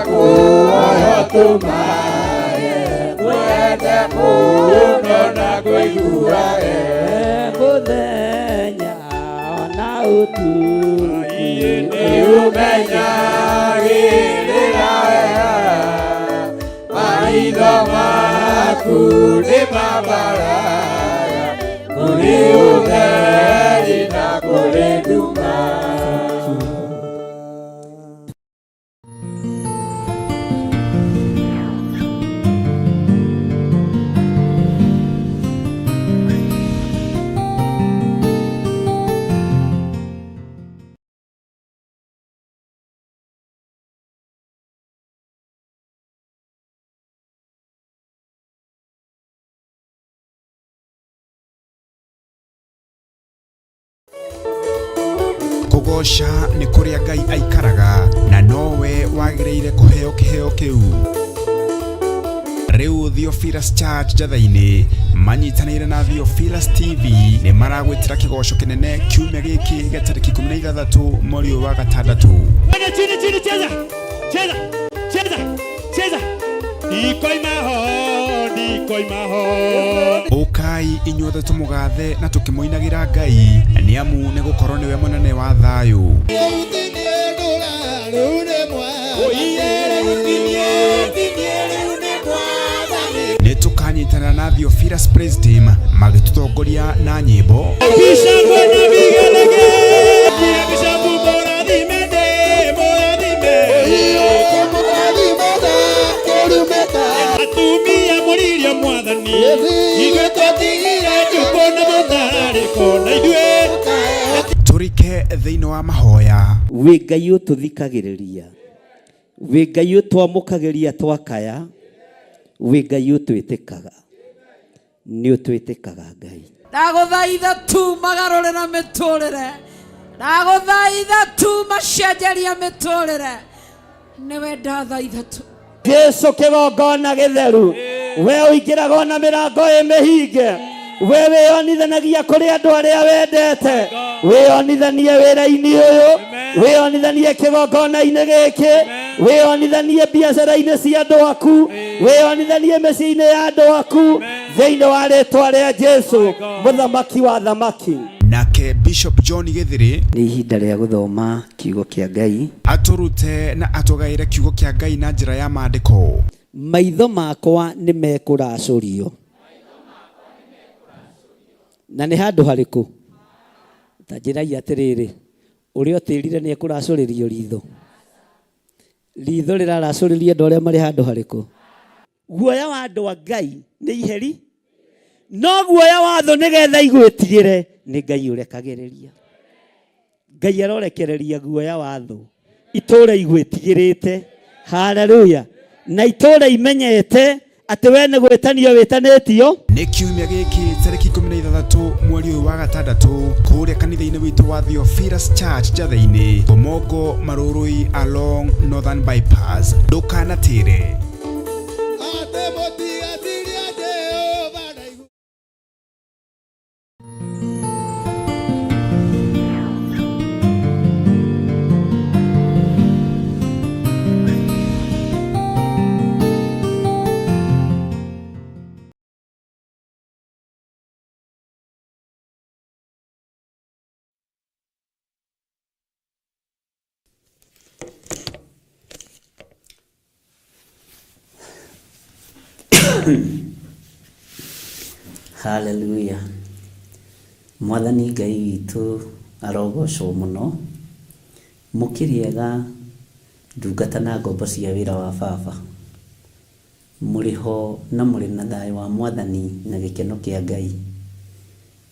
kuoyo tũmaye kwende mũno na kũigua mũthenya ona ũtukũ nĩũmenyagĩrĩra wega maitho maku nĩmabaraga kũrĩ ũtheri na kũrĩ nduma. Kũgoca nĩ kũrĩa Ngai aikaraga na nowe wagĩrĩire kũheo kĩheo kĩu. Rĩu Theophilus Church Njatha-inĩ manyitanĩire na Theophilus TV nĩ maragwĩtĩra kĩgoco kĩnene kiumia gĩkĩ gĩa tarĩki 16 mweri wa gatandatũ. Ũkai inyuothe tũmũgathe na tũkĩmũinagĩra Ngai nĩ amu nĩ gũkorwo nĩwe mũnene wa thayũ. Nĩ tũkanyitanĩra na Theophilus Praise Team magĩtũtongoria na nyĩmbo. Tũrike thĩinĩ wa mahoya. wĩ Ngai ũtũthikagĩrĩria, wĩ Ngai ũtwamũkagĩria twakaya, wĩ Ngai ũtwĩtĩkaga, nĩ ũtwĩtĩkaga Ngai. Ndagũthaitha tu magarũrĩra mĩtũrĩre, ndagũthaitha tu macenjeria mĩtũrĩre, nĩwe ndathaitha tu. Jesu kĩgongona gĩtheru, we ũingĩraga ona mĩrango ĩmĩhinge, we wĩonithanagia kũrĩ andũ arĩa wendete, wĩonithanie wĩra-inĩ ũyũ, wĩonithanie kĩgongona-inĩ gĩkĩ, wĩonithanie biacara-inĩ cia andũ aku, wĩonithanie mĩciĩ-inĩ ya andũ aku, thĩinĩ wa rĩĩtwa rĩa Jesu mũthamaki wa thamaki. Nake Bishop John Gĩthĩrĩ nĩ ihinda rĩa gũthoma kiugo kĩa Ngai, atũrute na atũgaĩre kiugo kĩa Ngai na njĩra ya maandĩko. Maitho makwa nĩ mekũracũrio. Na nĩ handũ harĩkũ? Ta njĩrai atĩrĩrĩ, ũrĩa ũtĩrire nĩ ekũracũrĩrio ritho. Ritho rĩraracũrĩria andũ arĩa marĩ handũ harĩkũ? Guoya wa andũ a Ngai nĩ iheri, no guoya wa thũ nĩgetha igwĩtigĩre nĩ Ngai ũrekagĩrĩria. Ngai arorekereria guoya wa thũ itũũra igwĩtigĩrĩte. Haleluya. Na itũũra imenyete atĩ we nĩ gwĩtanio wĩtanĩtio. Nĩ kiumia gĩkĩ tarĩki 16 mweri ũyũ wa gatandatũ kũrĩa kanitha-inĩ witũ wa Theophilus Church Njatha-inĩ, Bomongo Marũrũi along Northern Bypass. Ndũkanatĩre. Haleluya. Mwathani Ngai witũ arogocwo mũno, mũkĩrĩega ndungata na ngombo cia wĩra wa Baba. Mũrĩ ho na mũrĩ na thayũ wa Mwathani na gĩkeno kĩa Ngai.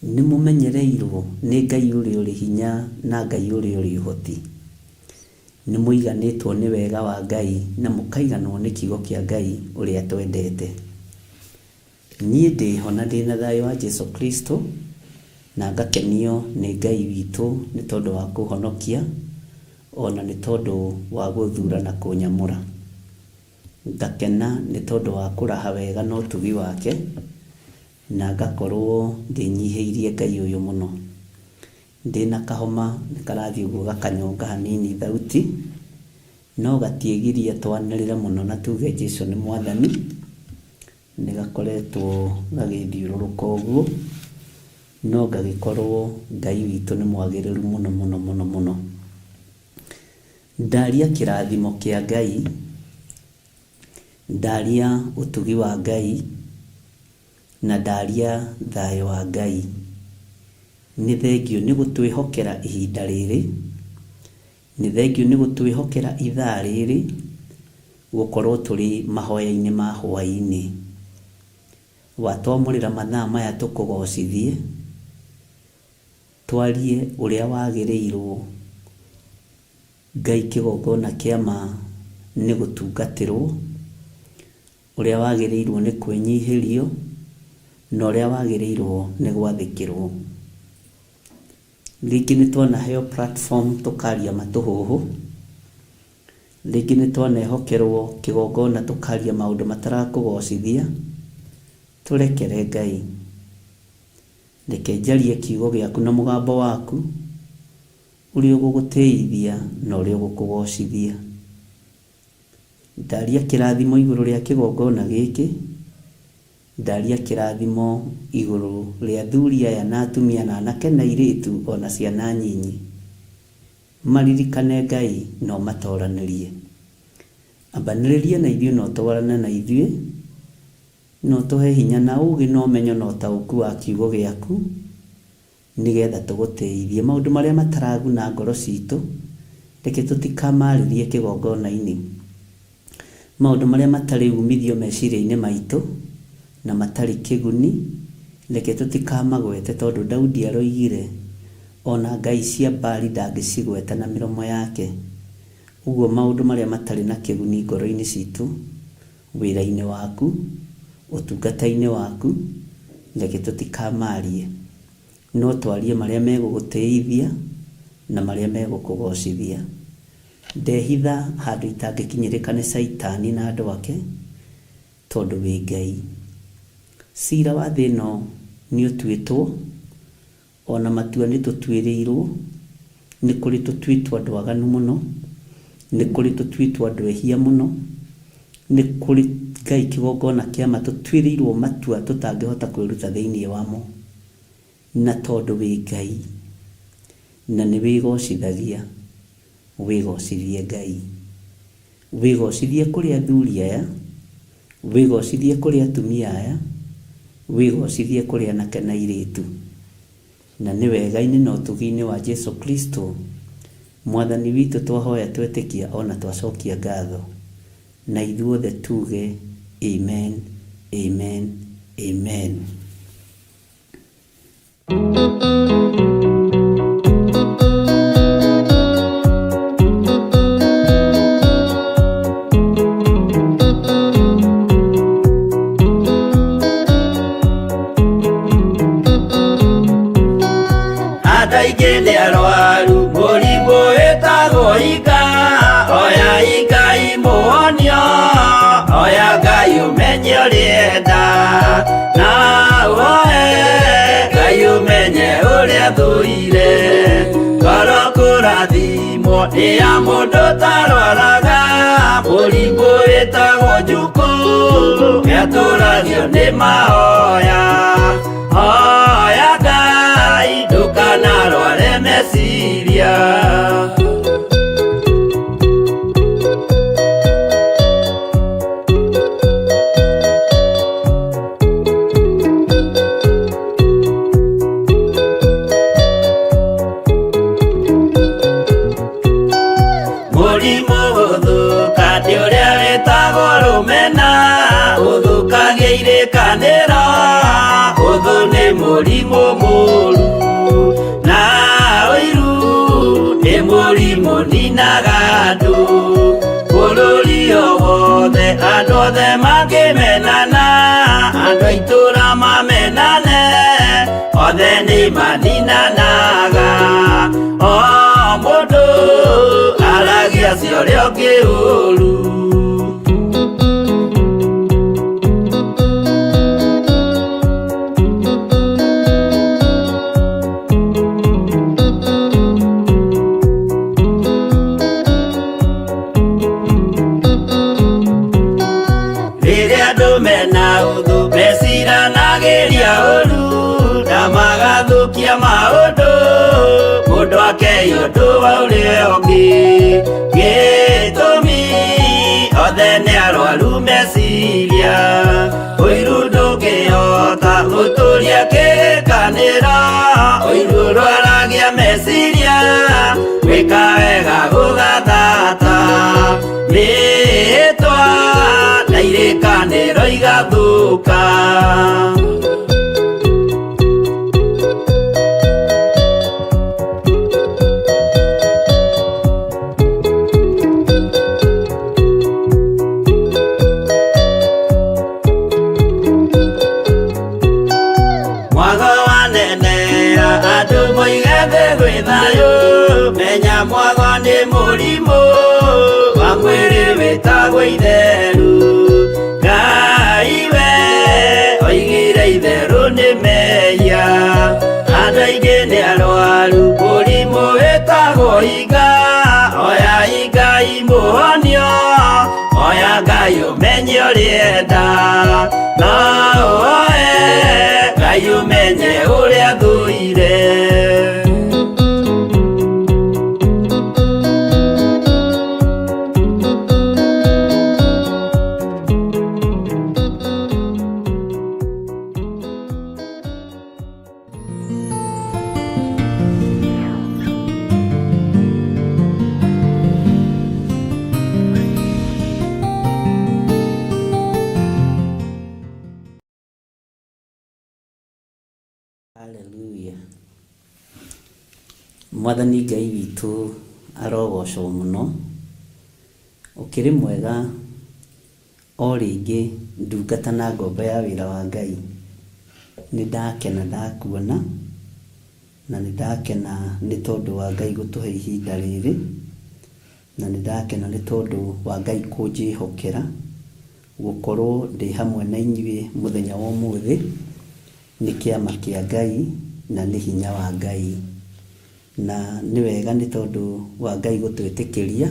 Nĩ mũmenyereirwo nĩ Ngai ũrĩa ũrĩ hinya na Ngai ũrĩa ũrĩ ũhoti. Nĩ mũiganĩtwo nĩ wega wa Ngai na mũkaiganwo nĩ kiugo kĩa Ngai ũrĩa twendete. Niĩ ndĩ ho na ndĩ na thayũ wa Jesu Kristo na ngakenio nĩ Ngai witũ nĩ tondũ wa kũhonokia, ona nĩ tondũ wa gũthura na kũnyamũra. Ngakena nĩ tondũ wa kũraha wega na ũtugi wake, na ngakorwo ngĩnyihĩirie Ngai ũyũ mũno. Ndĩna kahoma nĩ karathiĩ ũguo gakanyonga hanini thauti, no gatiĩgiria twanĩrĩre mũno na tuge Jesũ nĩ Mwathani. Nĩ gakoretwo gagĩthiũrũrũka ũguo, no ngagĩkorwo Ngai witũ nĩ mwagĩrĩru mũno mũno mũno mũno. Ndaria kĩrathimo kĩa Ngai, ndaria ũtugi wa Ngai, na ndaria thayũ wa Ngai. Nĩ thengio nĩ gũtwĩhokera ihinda rĩrĩ, nĩ thengio nĩ gũtwĩhokera ithaa rĩrĩ, gũkorwo tũrĩ mahoya-inĩ ma hwaĩ-inĩ. Watwamũrĩra mathaa maya tũkũgocithie, twarie ũrĩa wagĩrĩirwo Ngai kĩgongona kĩama nĩ gũtungatĩrwo, ũrĩa wagĩrĩirwo nĩ kwĩnyihĩrio, na ũrĩa wagĩrĩirwo nĩ gwathĩkĩrwo. Rĩngĩ nĩ twanaheo platform tũkaria matũhũhũ, rĩngĩ nĩ twanehokerwo kĩgongona tũkaria maũndũ matarakũgocithia. Tũrekere Ngai, reke njarie kiugo gĩaku na mũgambo waku, ũrĩa ũgũgũteithia na ũrĩa ũgũkũgocithia. Ndaria kĩrathimo igũrũ rĩa kĩgongona gĩkĩ, ndaria kĩrathimo igũrũ rĩa athuri aya na atumia na anake na airĩtu ona ciana nyinyi. Maririkane Ngai na ũmatoranĩrie. Ambanĩrĩrie na ithuĩ na ũtwarane na ithuĩ, na ũtũhe hinya na ũũgĩ na ũmenyo na ũtaũku wa kiugo gĩaku, nĩgetha tũgũteithie maũndũ marĩa mataraguna ngoro citũ. Reke tũtikamarĩrie kĩgongona-inĩ maũndũ marĩa matarĩ umithio meciria-inĩ maitũ na matarĩ kĩguni. Reke tũtikamagwete, tondũ Daudi aroigire ona ngai cia Baali ndangĩcigweta na mĩromo yake. Ũguo maũndũ marĩa matarĩ na kĩguni ngoro-inĩ citũ, wĩra-inĩ waku, ũtungata-inĩ waku, reke tũtikamarie, no twarie marĩa megũgũteithia na marĩa megũkũgocithia. Ndehitha handũ itangĩkinyĩrĩka nĩ Saitani na andũ ake, tondũ wĩ Ngai. Cira wa thĩ ĩno nĩ ũtuĩtwo, ona matua nĩ tũtuĩrĩirwo. Nĩ kũrĩ tũtuĩtwo andũ aganu mũno, nĩ kũrĩ tũtuĩtwo andũ ehia mũno, nĩ kũrĩ Ngai kĩgongona kĩama tũtuĩrĩirwo matua tũtangĩhota kwĩruta thĩinĩ wamo. Na tondũ wĩ Ngai na nĩ wĩgocithagia, wĩgocithie Ngai. Wĩgocithie kũrĩ athuri aya, wĩgocithie kũrĩ atumia aya, wĩgocithie kũrĩ anake na airĩtu. Na nĩ wega-inĩ na ũtugi-inĩ wa Jesũ Kristo Mwathani witũ twahoya twetĩkia ona twacokia ngatho. Na ithuothe tuge amen, amen, amen. Adaigende arwaru mũrimũ wĩtagwo ika, oya ika imuonio, oya Ngai ũmenye ũrĩenda, na woe Ngai ũmenye ũrĩa thũire. Ngoro kũrathimwo nĩ ya mũndũ tarwaraga, mũrimũ wĩtagwo njukũ, gĩatũragio nĩ mahoya. Oya Ngai ndũkanarware meciria. Mũrimũ gũthũkania ũrĩa wĩtagwo rũmena, ũthũkagia irĩkanĩro, ũthũ nĩ mũrimũ mũru, na ũiru nĩ mũrimũ ninaga andũ. Bũrũri o wothe andũ othe mangĩmenana, andũ a itũũra mamenane, othe nĩ maninanaga. O mũndũ aragia cia ũrĩa ũngĩ ũũru. andũ mena ũthũ meciranagĩria ũru na magathukia maũndũ mũndũ akei ũndũ wa ũrĩa ũngĩ gĩtũmi othe nĩ arwaru meciria ũiru ndũngĩhota gũtũria kĩrĩkanĩro ũiru rwaragia meciria gwĩka wega gũgathata rĩtwa na irĩkanĩro igathũka. Menya mwago nĩ mũrimũ wa mwĩrĩ wĩtagwo itherũ. Ngai we oigire itherũ nĩ mehia. Andũ aingĩ nĩ arwaru mũrimũ wĩtagwo inga. Oya Ngai mũhonio, oya Ngai ũmenye ũrĩa enda. No oe Ngai ũmenye ũrĩa thũire. Haleluya. Mwathani Ngai witũ arogocwo mũno. Ũkĩrĩ mwega o rĩngĩ ndungata na ngombo ya wĩra wa Ngai. Nĩ ndakena ndakuona na nĩ ndakena nĩ tondũ wa Ngai gũtũhe ihinda rĩrĩ, na nĩ ndakena nĩ tondũ wa Ngai kũnjĩhokera gũkorwo ndĩ hamwe na inyuĩ mũthenya wa ũmũthĩ. Nĩ kĩama kĩa Ngai na nĩ hinya wa Ngai, na nĩ wega nĩ tondũ wa Ngai gũtwĩtĩkĩria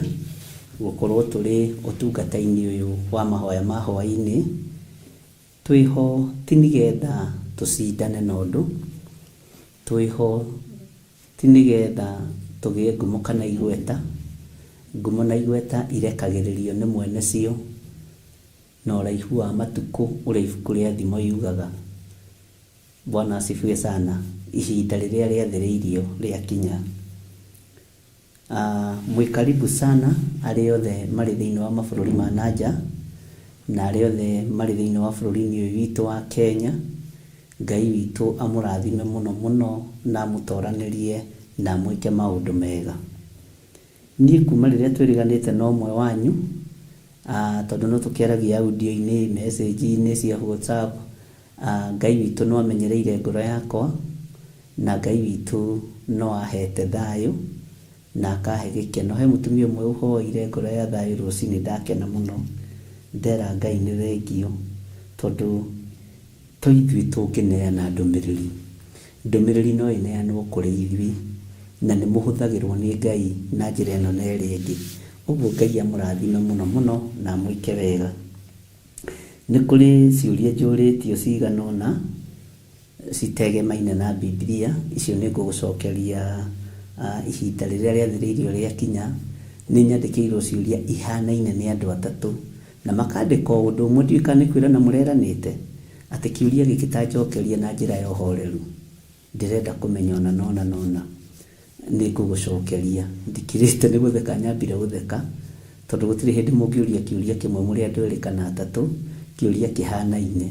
gũkorwo tũrĩ ũtungata-inĩ ũyũ wa mahoya ma hwaĩ-inĩ. Twĩho ti nĩgetha tũcindane na ũndũ, twĩho ti nĩgetha tũgĩe ngumo kana igweta. Ngumo na igweta irekagĩrĩrio nĩ mwene cio na ũraihu wa matukũ ũrĩa ibuku rĩa thimo yugaga. Bwana asifiwe sana. Ihinda rĩrĩa rĩathĩrĩirio rĩakinya. Mwĩ karibu sana arĩ othe marĩ thĩinĩ wa mabũrũri ma nanja na arĩ othe marĩ thĩinĩ wa bũrũri-inĩ ũyũ witũ wa Kenya. Ngai witũ amũrathime mũno mũno na amũtoranĩrie na amwĩke maũndũ mega. Niĩ kuma rĩrĩa twĩriganĩte na ũmwe wanyu, tondũ no tũkĩaragia audio-inĩ, message-inĩ cia WhatsApp, Ngai witũ no amenyereire ngoro yakwa na Ngai witũ no ahete thayũ na akahe gĩkeno. He mũtumia ũmwe ũhoire ngoro ya thayũ rũcinĩ, ndakena mũno. Ndera Ngai nĩ thengio tondũ tũithuĩ tũngĩneana ndũmĩrĩri no ĩneanwo kũrĩ ithuĩ na nĩ mũhũthagĩrwo nĩ Ngai na njĩra ĩno na ĩrĩa ĩngĩ. Ũguo Ngai amũrathime mũno mũno na amwĩke wega. Nĩ kũrĩ ciũria njũrĩtio cigana ũna citegemaine na Biblia. Icio nĩ ngũgũcokeria ihinda rĩrĩa rĩathĩrĩirio rĩakinya. Nĩ nyandĩkĩirwo ciũria ihanaine nĩ andũ atatũ na makandĩka ũndũ ũmwe, ndiũĩ kana nĩ kwĩrana mũreranĩte atĩ kĩũria gĩkĩ ta njokeria na njĩra ya ũhoreru. Ndĩrenda kũmenya ona nona nĩ ngũgũcokeria. Ndikirĩte nĩ gũtheka nyambire gũtheka tondũ gũtirĩ hĩndĩ mũngĩũria kĩũria kĩmwe mũrĩ andũ erĩ kana atatũ, kĩũria kĩhanaine.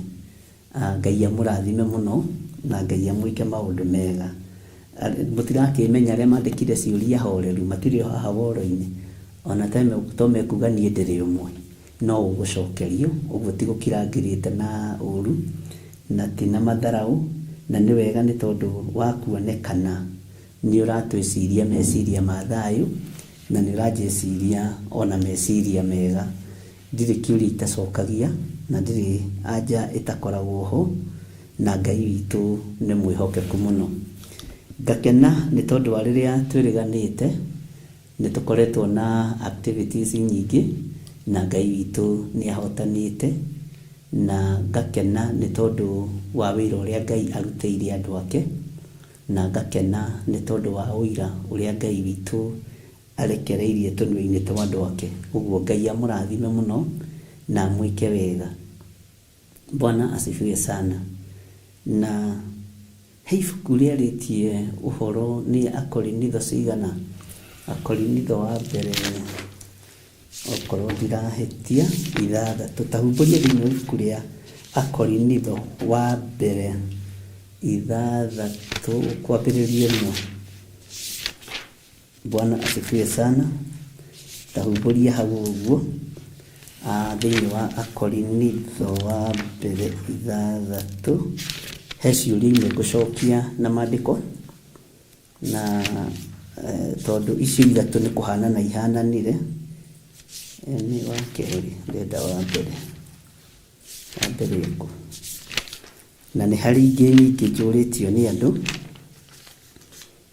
Ngai amũrathime mũno na Ngai amwĩke maũndũ mega. Mũtirakĩmenya arĩa mandĩkire ciũria horeru matirĩ haha woro-inĩ, ona to mekuga niĩ ndĩrĩ ũmwe, no ũgũcokerio. Ũguo ti gũkirangĩrĩte na ũru na ti na matharaũ, na nĩ wega nĩ tondũ wa kuonekana nĩ ũratwĩciria meciria ma thayũ na nĩ ũranjĩciria ona meciria mega. Ndirĩ kĩũria itacokagia na ndirĩ anja ĩtakoragwo ho, na Ngai witũ nĩ mwĩhokeku mũno. Ngakena nĩ tondũ wa rĩrĩa twĩrĩganĩte nĩ tũkoretwo na activities nyingĩ na Ngai witũ nĩ ahotanĩte na ngakena nĩ tondũ wa wĩra ũrĩa Ngai arutĩire andũ ake, na ngakena nĩ tondũ wa ũira ũrĩa Ngai witũ arekereirie tũnua-inĩ twa andũ ake. Ũguo Ngai amũrathime mũno na amwĩke wega. Bwana asifiwe sana. Na he ibuku rĩarĩtie ũhoro nĩ Akorinitho cigana, Akorinitho wa mbere, okorwo ndirahĩtia 6, tũtahumbũrie thĩinĩ wa ibuku rĩa Akorinitho wa mbere 6 kwambĩrĩria ĩmwe. Bwana asifiwe sana. Tahumbũria hau ũguo thĩinĩ wa Akorinitho wa mbere 6. He ciũria imwe ngũcokia na maandĩko, na tondũ icio 3 nĩ kũhanana ihananire. Nĩ wa kerĩ, ndenda wa mbere ĩkũ, na nĩ harĩ ingĩ nyingĩ njũrĩtio nĩ andũ,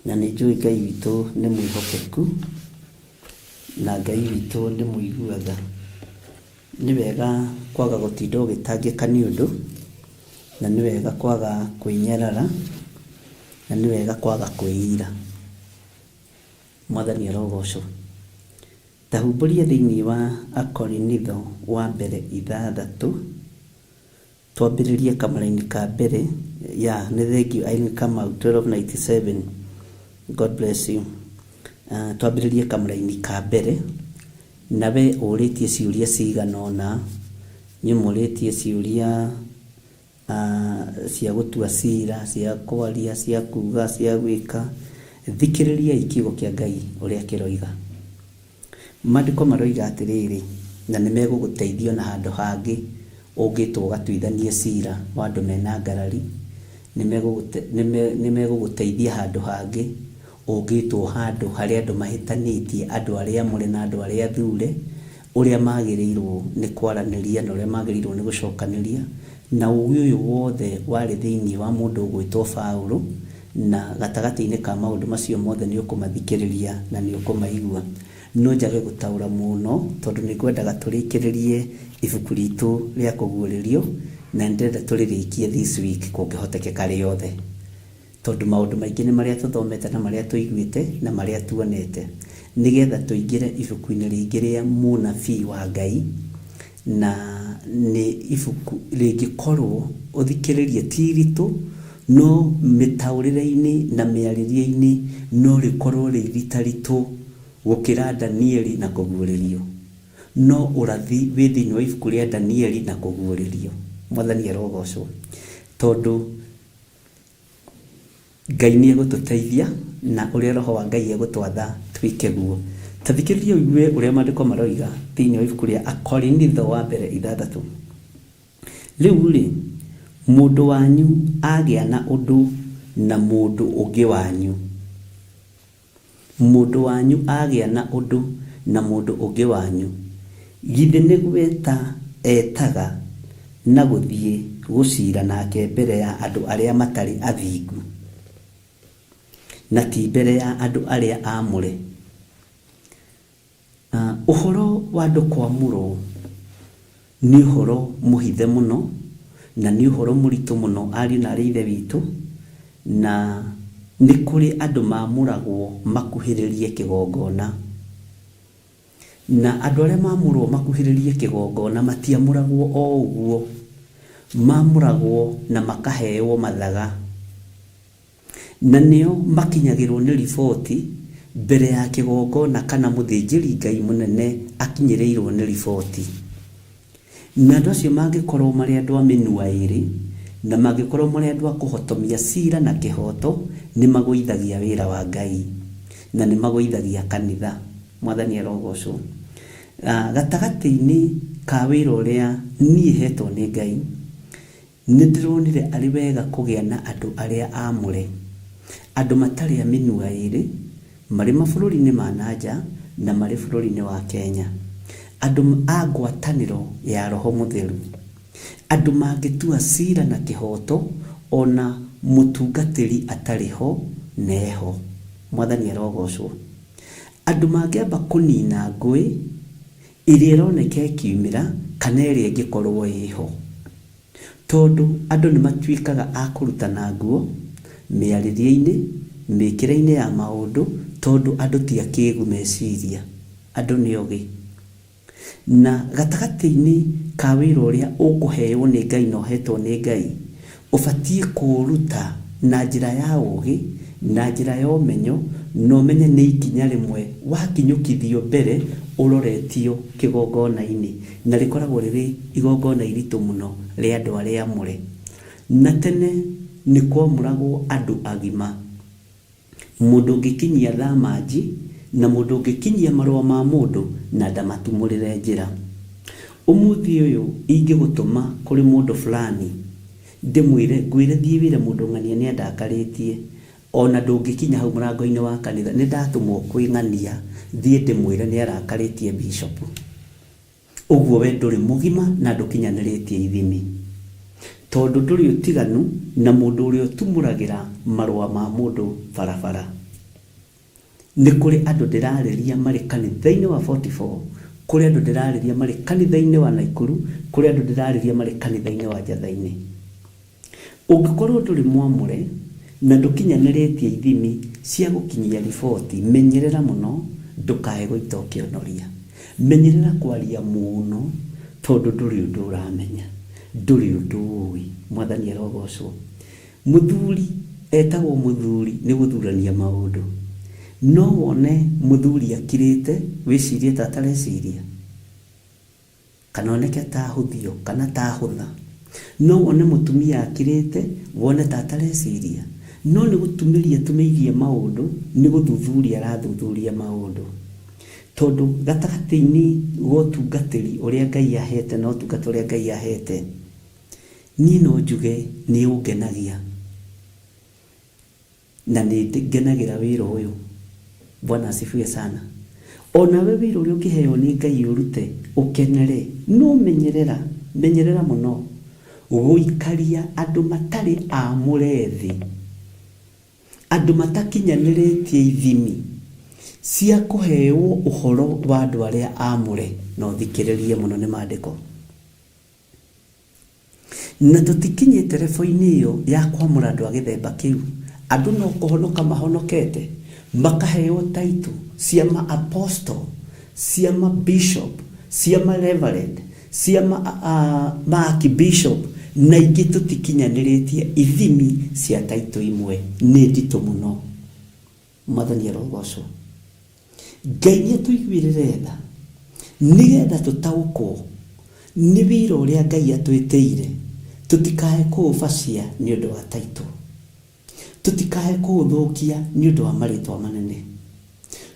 na nĩ njũĩ Ngai witũ nĩ mwĩhokeku, na Ngai witũ nĩ mũiguaga. Nĩ wega kwaga gũtinda ũgĩtangĩka nĩ ũndũ, na nĩ wega kwaga kwĩnyarara, na nĩ wega kwaga kwĩira. Mwathani arogocwo. Tahumbũria thĩinĩ wa Akorinitho wa mbere 6, twambĩrĩrie kamara-inĩ ka mbere. Nĩ thengio Irene Kamau 1297. God bless you. Twambĩrĩrie kamara-inĩ ka mbere. Nawe ũrĩtie ciũria cigana ũna. Nyũmũrĩtie ciũria cia gũtua cira, cia kwaria, cia kuga, cia gwĩka. Thikĩrĩria kiugo kĩa Ngai ũrĩa kĩroiga. Maandĩko maroiga atĩrĩrĩ, na nĩ megũgũteithia na handũ hangĩ ũngĩtwo ũgatuithanie cira wa andũ mena ngarari. Nĩ megũgũteithia handũ hangĩ ũngĩtwo handũ harĩa andũ mahĩtanĩtie, andũ arĩa amũre na andũ arĩa athure, ũrĩa magĩrĩirwo nĩ kwaranĩria na ũrĩa magĩrĩirwo nĩ gũcokanĩria. Na ũgĩ ũyũ wothe warĩ thĩinĩ wa mũndũ ũgwĩtwo Paũlũ, na gatagatĩ-inĩ ka maũndũ macio mothe nĩ ũkũmathikĩrĩria na nĩ ũkũmaigua. No njage gũtaũra mũno tondũ nĩ ngwendaga tũrĩkĩrĩrie ibuku ritũ rĩa kũguũrĩrio, na ndĩrenda tũrĩrĩkie this week kũngĩhotekeka rĩothe, tondũ maũndũ maingĩ nĩ marĩa tũthomete na marĩa tũiguĩte na marĩa tuonete, nĩgetha tũingĩre ibuku-inĩ rĩngĩ rĩa mũnabii wa Ngai. Na nĩ ibuku rĩngĩkorwo ũthikĩrĩrie ti ritũ, no mĩtaũrĩre-inĩ na mĩarĩrie-inĩ no rĩkorwo rĩ ritaritũ gũkĩra Danieli na kũguũrĩrio. No ũrathi wĩ thĩinĩ wa ibuku rĩa Danieli na kũguũrĩrio. Mwathani arogocwo. Tondũ Ngai nĩ egũtũteithia na ũrĩa Roho wa Ngai egũtwatha twĩke guo. Tathikĩrĩria ũigue ũrĩa maandĩko maroiga thĩinĩ wa ibuku rĩa Akorinitho wa mbere 6. Rĩu rĩ, mũndũ wanyu agĩa na ũndũ na mũndũ ũngĩ wanyu. Mũndũ wanyu agĩa na ũndũ na mũndũ ũngĩ wanyu. Githĩ nĩguo etaga na gũthiĩ gũcira nake mbere ya andũ arĩa matarĩ athingu, na ti mbere ya andũ arĩa aamũre. Ũhoro wa andũ kwamũrwo nĩ ũhoro mũhithe mũno, na nĩ ũhoro mũritũ mũno ariũ na aarĩ a Ithe witũ, na nĩ kũrĩ andũ maamũragwo makuhĩrĩrie kĩgongona, na andũ arĩa maamũrwo makuhĩrĩrie kĩgongona matiamũragwo o ũguo, maamũragwo na makaheo mathaga, na nĩo makinyagĩrwo nĩ riboti mbere ya kĩgongona kana mũthĩnjĩri Ngai mũnene akinyĩrĩirwo nĩ riboti. Na andũ acio mangĩkorwo marĩ andũ a mĩnua ĩrĩ, na mangĩkorwo marĩ andũ a kũhotomia cira na kĩhoto, nĩ magũithagia wĩra wa Ngai na nĩ magũithagia kanitha. Mwathani arogocwo. Gatagatĩ-inĩ ka wĩra ũrĩa niĩ hetwo nĩ Ngai, nĩ ndĩronire arĩ wega kũgĩa na andũ arĩa aamũre, andũ matarĩ a mĩnua ĩrĩ, marĩ mabũrũri-inĩ ma nanja na marĩ bũrũri-inĩ wa Kenya, andũ a ngwatanĩro ya Roho Mũtheru, andũ mangĩtua cira na kĩhoto ona mũtungatĩri atarĩ ho neho. Mwathani arogocwo. Andũ mangĩamba kũnina ngũĩ ĩrĩa ĩroneka ĩkiumĩra kana ĩrĩa ĩngĩkorwo ĩho. tondu andu ni matuikaga a kurutana nguo miarithia-ini mikira-ini ya maundu tondu andu ti akigu meciria andu ni ogi na gatagati-ini ka wira uria ukuheo ni Ngai no hetwo ni Ngai ubatie kuruta na njira ya ugi na njira ya umenyo no menye ni ikinya rimwe wakinyukithio mbere uroretio kigongona-ini na rikoragwo riri igongona iritu muno ri andu aria amure na tene ni kwamuragwo andu agima mundu ngikinyia thamaji na mundu ngikinyia marua ma mundu na ndamatumurire njira umuthi uyu ingigutuma kuri mundu fulani ndimwire ngwire thie wire mundu ng'ania ni andakaritie ona ndungikinya hau murango-ini wa kanitha ni ndatumwo kwing'ania thie ndimwire ni arakaritie bishop uguo we nduri mugima na ndukinyaniritie ithimi tondu nduri utiganu na mundu uria utumuragira marua ma mundu barabara ni kuri andu ndirariria mari kanitha-ini wa 44 kuri andu ndirariria mari kanitha-ini wa Naikuru kuri andu ndirariria mari kanitha-ini wa Njatha-ini ungikorwo nduri mwamure na ndukinyaniritie ithimi cia gukinyia riboti menyerera muno ndukae guita ukionoria menyerera kwaria muno tondu nduri undu uramenya nduri undu ui mwathani arogocwo muthuri etagwo muthuri ni guthurania maundu no wone muthuri akirite wicirie tatareciria kana oneke ta huthio kana ta hutha no wone mutumia akirite wone tatareciria no ni gutumiria tumeirie maundu ni guthuthuria arathuthuria maundu tondu gatagati-ini gotungatiri uria Ngai ahete no tungata uria Ngai ahete ni no njuge ni ungenagia na ni ngenagira wira uyu Bwana asifiwe sana ona we wira uria ukiheo ni Ngai urute ukenere no menyerera muno guikaria andu matari amurethi andu matakinyaniretie ithimi cia kuheo uhoro wa andu aria amure no thikiririe muno ni maandiko na tutikinye telefoni iyo ya kwamura andu agithemba kiu andu no kuhonoka mahonokete makaheo title cia ma apostle cia ma bishop cia ma reverend cia ma archbishop na ingi tutikinyaniretie ithimi cia title imwe ni ndito muno mwathani arogocwo Ngai ni atuiguirire tha nigetha tutaukwo ni wira uria Ngai atwiteire tutikae kuubacia ni undu wa title tutikae kuuthukia ni undu wa maritwa manene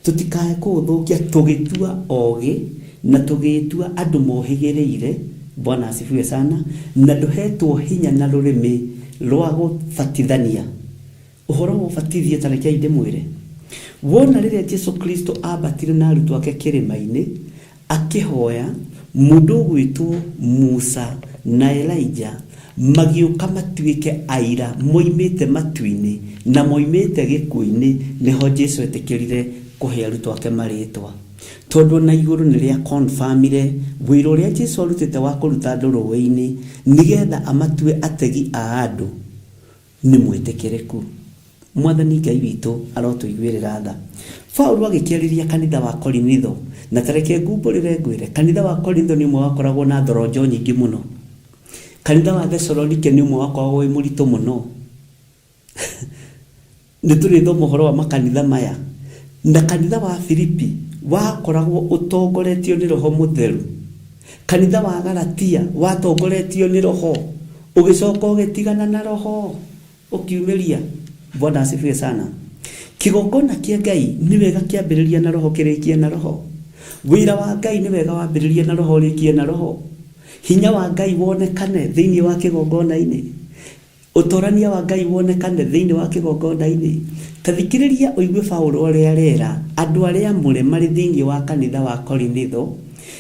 tutikae kuuthukia tugitua ogi na tugitua andu mohigireire Bwana asifiwe sana na nduhetwo hinya na rurimi rwa gubatithania uhoro wa ubatithia tareke inde mwire wona riria Jesu Kristo abatire na arutu ake kirima-ini akihoya mundu gwitwo Musa na Elijah magiuka matuike aira moimite matu-ini na moimite gikuini niho Jesu etikirire kuhe arutu ake maritwa tondu na iguru ni ria confirmire wira uria Jesu arutite wa kuruta andu ruwi-ini nigetha amatue ategi a andu ni mwitikireku mwathani Ngai witu arotuiguirira tha Paulo agikiariria kanitha wa Korintho na tareke ngumburire ngwire kanitha wa Korintho ni mwe wakoragwo na thorojo nyingi muno kanitha wa Thessalonike ni mwe wakoragwo wi murito muno ni turi thoma uhoro wa makanitha maya na kanitha wa Filipi wakoragwo utongoretio ni Roho Mutheru kanitha wa Galatia watongoretio ni Roho ugicoka ugitigana na Roho ukiumiria Bwana asifiwe sana kigongona kia Ngai ni wega kiambiriria na Roho kirikie na Roho wira wa Ngai ni wega wambiririe na Roho rikie na Roho hinya wa Ngai wonekane thiini wa kigongona-ini utorania wa Ngai wonekane thiini wa kigongona-ini tathikiriria uigue Paulo uria rera andu aria amure mari thiini wa kanitha wa Korintho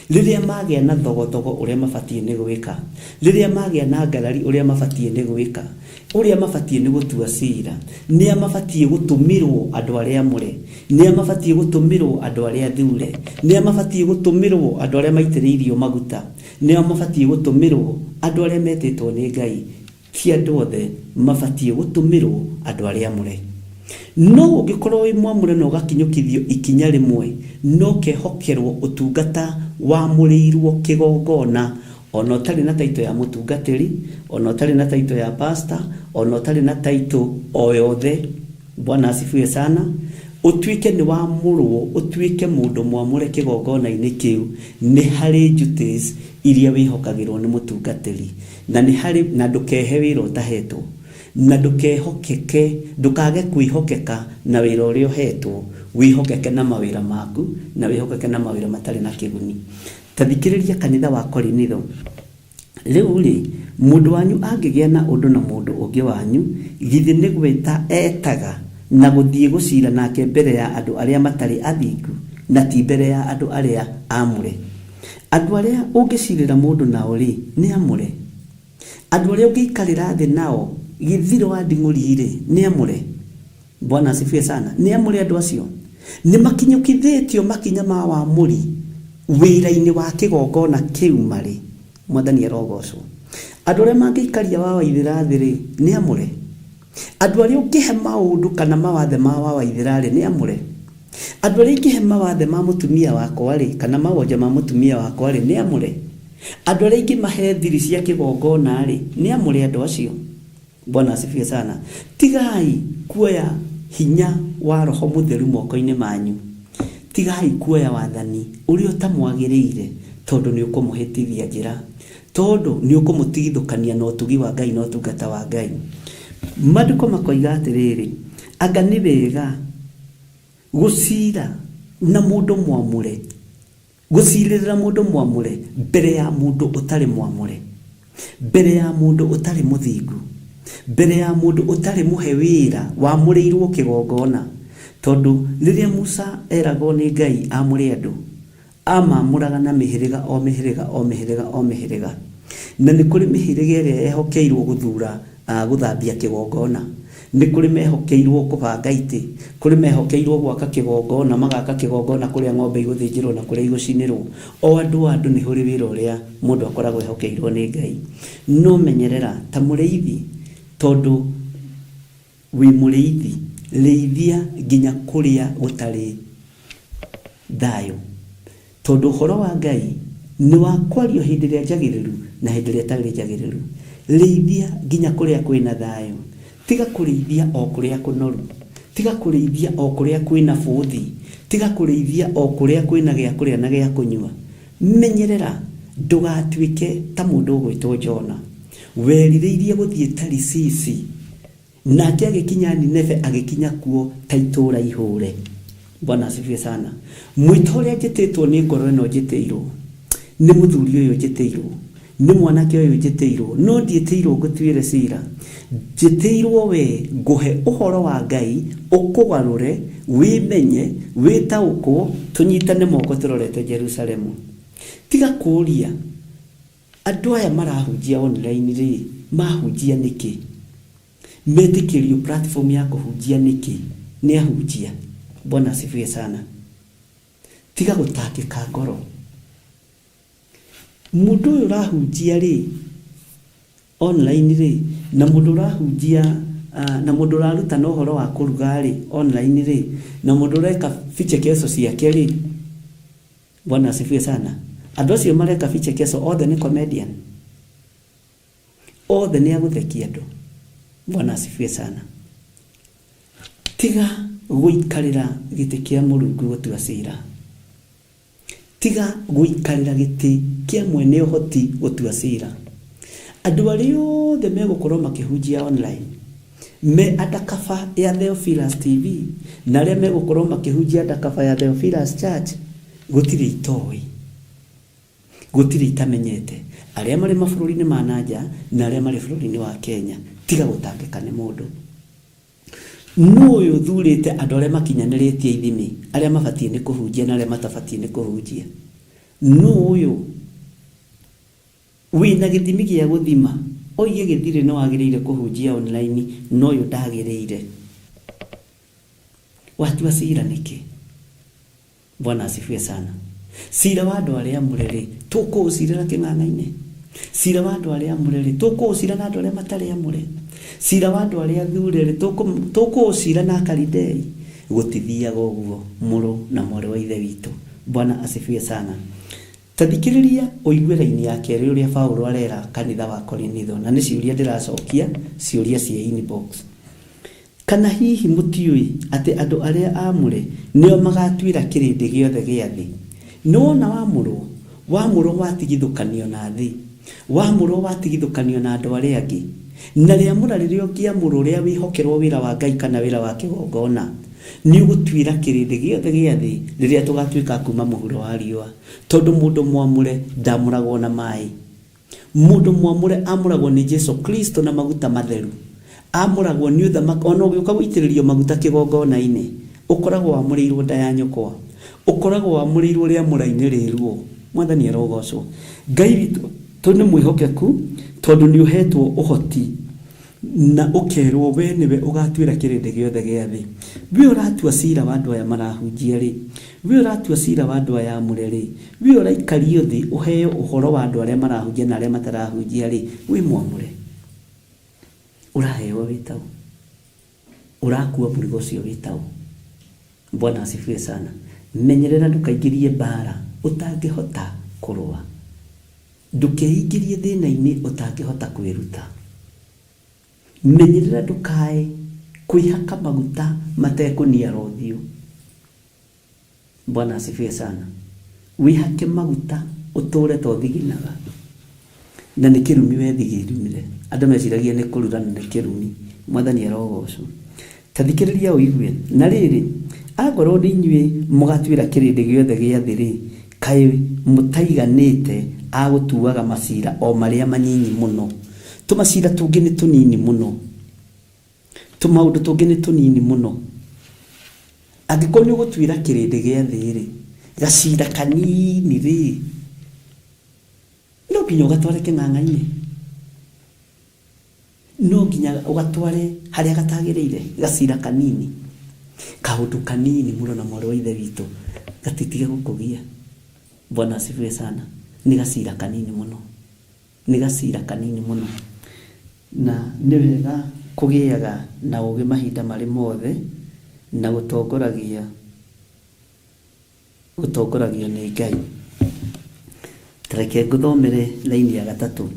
riria magia na thogotogo uria mabatie ni gwika riria magia na ngarari uria mabatie ni gwika uria mabatie ni gutua cira ni mabatie gutumirwo andu aria amure ni mabatie gutumirwo andu aria thure ni mabatie gutumirwo andu aria maitiriirio maguta ni mabatie gutumirwo andũ arĩa metĩtwo nĩ Ngai ti andũ othe mabatie gũtũmĩrwo andũ arĩa amũre. No ũngĩkorwo wĩ mwamũre na ũgakinyũkithio ikinya rĩmwe, no kehokerwo ũtungata wamũrĩirwo kĩgongona, ona ũtarĩ na taito ya mũtungatĩri, ona ũtarĩ na taito ya pastor, ona ũtarĩ na taito o yothe. Bwana asifiwe sana. Utuike ni wamũrwo, utuike mũndũ mwamũre kĩgongona-inĩ kĩu, nĩ harĩ duties iria wĩhokagĩrwo nĩ mũtungatĩri, na nĩ harĩ na ndũkehe wĩra ũtahetwo, na ndũkehokeke, ndũkage kwĩhokeka na wĩra ũrĩa ũhetwo, wĩhokeke na mawĩra maku, na wĩhokeke na mawĩra matarĩ na kĩguni. Tathikĩrĩria kanitha wa Korinitho. Rĩu rĩ, mũndũ wanyu angĩgĩa na ũndũ na mũndũ ũngĩ wanyu, githĩ nĩ gwĩta etaga na gũthiĩ gũcira nake mbere ya andũ arĩa matarĩ athingu, na ti mbere ya andũ arĩa amũre. Andũ arĩa ũngĩcirĩra mũndũ nao rĩ, nĩ amũre. Andũ arĩa ũngĩikarĩra thĩ nao, gĩthiro wa nding'ũri rĩ, nĩ amũre. Bwana asifiwe sana. Nĩ amũre andũ acio. Nĩ makinyũkithĩtio makinya ma wamũri wĩra-inĩ wa kĩgongona kĩu marĩ. Mwathani arogocwo. Andũ arĩa mangĩikaria wa waithĩra thĩ rĩ, nĩ amũre. Andũ arĩa ũngĩhe maũndũ kana mawathe ma wa waithĩra rĩ, nĩ amũre. Andũ arĩa ingĩhe mawathe ma mũtumia wakwa rĩ, kana mawonja ma mũtumia wakwa rĩ, nĩ amũre. Andũ arĩa ingĩmahe thiri cia kĩgongona rĩ, nĩ amũre andũ acio. Bwana asifiwe sana. Tigai kuoya hinya wa Roho Mũtheru moko-inĩ manyu. Tigai kuoya wathani ũrĩa ũtamwagĩrĩire, tondũ nĩ ũkũmũhĩtithia njĩra, tondũ nĩ ũkũmũtigithũkania na ũtugi wa Ngai na ũtungata wa Ngai. Maandĩko makoiga atĩrĩrĩ, anga nĩ wega gũcira na mũndũ mwamũre, gũcirĩra mũndũ mwamũre mbere ya mũndũ ũtarĩ mwamũre, mbere ya mũndũ ũtarĩ mũthingu, mbere ya mũndũ ũtarĩ mũhe wĩra wamũrĩirwo kĩgongona. Tondũ rĩrĩa Musa eragwo nĩ Ngai amũre andũ, amamũraga na mĩhĩrĩga o mĩhĩrĩga o mĩhĩrĩga o mĩhĩrĩga, na nĩ kũrĩ mĩhĩrĩga ĩrĩa yehokeirwo gũthura gũthambia kĩgongona, nĩ kũrĩ mehokeirwo kũbanga itĩ, kũrĩ mehokeirwo gwaka kĩgongona, magaka kĩgongona kũrĩa ng'ombe igũthĩnjĩrwo na kũrĩa igũcinĩrwo. O andũ nĩ hũrĩ wĩra ũrĩa mũndũ akoragwo ehokeirwo nĩ Ngai. No menyerera ta mũrĩithi, tondũ wĩ mũrĩithi, rĩithia nginya kũrĩa gũtarĩ thayũ, tondũ ũhoro wa Ngai nĩ wa kwario hĩndĩ ĩrĩa njagĩrĩru na hĩndĩ ĩrĩa ĩtarĩ njagĩrĩru. Rĩithia nginya kũrĩa kwĩna thayũ, tiga kũrĩithia o kũrĩa kũnoru, tiga kũrĩithia o kũrĩa kwĩna bũthi, tiga kũrĩithia o kũrĩa kwĩna gĩa kũrĩa na gĩa kũnyua. Menyerera ndũgatuĩke ta mũndũ ũgwĩtwo Jona, werirĩirie gũthiĩ Tarisisi, nake agĩkinya Nineve agĩkinya kuo ta itũũra ihũre. Bwana asifiwe sana. Mwĩto ũrĩa njĩtĩtwo nĩ ngoro ĩno njĩtĩirwo, nĩ mũthuri ũyũ njĩtĩirwo, nĩ mwanake ũyũ njĩtĩirwo, no ndiĩtĩirwo ngũtuĩre cira. Njĩtĩirwo we ngũhe ũhoro wa Ngai, ũkũgarũre, wĩmenye, wĩtaũkwo, tũnyitane moko tũrorete Jerusalemu. Tiga kũũria andũ aya marahunjia online rĩ, mahunjia nĩkĩ? Metĩkĩrio platform ya kũhunjia nĩkĩ? Nĩ ahunjia. Bwana asifiwe sana. Tiga gũtangĩka ngoro. Mũndũ ũyũ ũrahunjia rĩ online rĩ, na mũndũ ũrahunjia na mũndũ ũraruta na ũhoro wa kũruga rĩ online rĩ, na mũndũ ũreka vichekesho ciake rĩ, Bwana asifiwe sana. Andũ acio mareka vichekesho othe nĩ comedian, othe nĩ agũthekia andũ. Bwana asifiwe sana. Tiga gũikarĩra gĩtĩ kĩa Mũrungu gũtua cira. Tiga gũikarĩra gĩtĩ kĩa mwene ũhoti gũtua cira. Andũ arĩa othe megũkorwo makĩhunjia online, me andakaba ya Theophilus TV, na arĩa megũkorwo makĩhunjia andakaba ya Theophilus Church, gũtirĩ itoĩ, gũtirĩ itamenyete. Arĩa marĩ mabũrũri-inĩ ma nanja na arĩa marĩ bũrũri-inĩ wa Kenya, tiga gũtangĩka nĩ mũndũ. No ũyũ thurĩte andũ arĩa makinyanĩrĩtie ithimi, arĩa mabatiĩ nĩ kũhunjia na arĩa matabatiĩ nĩ kũhunjia. No ũyũ wĩna gĩthimi gĩa gũthima, oige gĩthirĩ no wagĩrĩire kũhunjia online, no ũyũ ndagĩrĩire. Watua cira nĩkĩ? Bwana asifiwe sana. Cira wa andũ arĩa amũre rĩ, tũkũũcirĩra kĩng'ang'a-inĩ. cira wa andu aria amure ri tukucira na andu aria matari amure cira wa andu aria athure ri tukucira na Akalidei gutithiaga uguo muru na mwari wa ithe witu. Bwana asifiwe sana. Tathikiriria uigue raini ya keri uria Paulo arera kanitha wa Korintho, na ni ciuria ndiracokia ciuria cia inbox. Kana hihi mutiui ati andu aria amure nio magatwira kirindi giothe gia thi? No na wamuro watigithukanio na thi, wamuro watigithukanio na andu aria angi, na ria muraririo ngiamuro ria wihokerwo wira wa Ngai kana wira wa kigongona, ni ugutwira kirindi giothe gia thi riria tugatwika kuma muhuro wa riua. Tondu mundu mwamure ndamuragwo na mai, mundu mwamure amuragwo ni Jesu Kristo na maguta matheru, amuragwo ni uthamaki. Ona ugiuka guitiririo maguta kigongona-ini ukoragwo wamurirwo nda ya nyukwa, ukoragwo wamurirwo ria muraini riruo. Mwathani arogocwo. Ngai witu tuni mwihokeku tondu ni uhetwo uhoti na ukerwo we niwe ugatwira kirindi giothe gia thi. We uratua cira wa andu aya marahunjia ri, we uratua cira wa andu aya amure ri, we uraikario thi uheo uhoro wa andu aria marahunjia na aria matarahunjia ri. We mwamure uraheo witau, urakua murigo ucio witau. Bwana asifiwe sana. Menyerera ndukaingirie mbara utangihota kurua, ndukeingĩrie thĩna-inĩ utangihota kwiruta. Menyerera ndukae kwihaka maguta matekũniara ũthiũ. Bwana asifiwe sana. Wihake maguta ũtũre tothiginaga, na nĩ kĩrumi wethigĩrumire. Andũ meciragia nĩ kũrura na nĩ kĩrumi. Mwathani arogocwo. Tathikĩrĩria ũigue. Na rĩrĩ, agorwo nĩ inyuĩ mũgatwĩra kĩrĩndĩ gĩothe gĩa thĩ rĩ, kaĩ mũtaiganĩte agũtuaga macira o marĩa manyinyi mũno? Tumacira tũngĩ nĩ tũnini mũno, tũmaũndũ tũngĩ nĩ tũnini mũno. Angĩkorwo nĩ ũgũtuĩra kĩrĩndĩ gĩa thĩ rĩ, gacira kanini rĩ, no nginya ũgatware kĩng'ang'a-inĩ, no nginya ũgatware harĩa gatagĩrĩire. Gacira kanini, kaũndũ kanini mũno na mwari wa ithe witũ gatitige gũkũgia. Bwana asifiwe sana. Ni gacira kanini mũno, ni gacira kanini mũno. Na nĩ wega kũgĩaga na ũgĩ mahinda marĩ mothe na gũtongoragio nĩ Ngai. Tareke ngũthomere laini ya 3.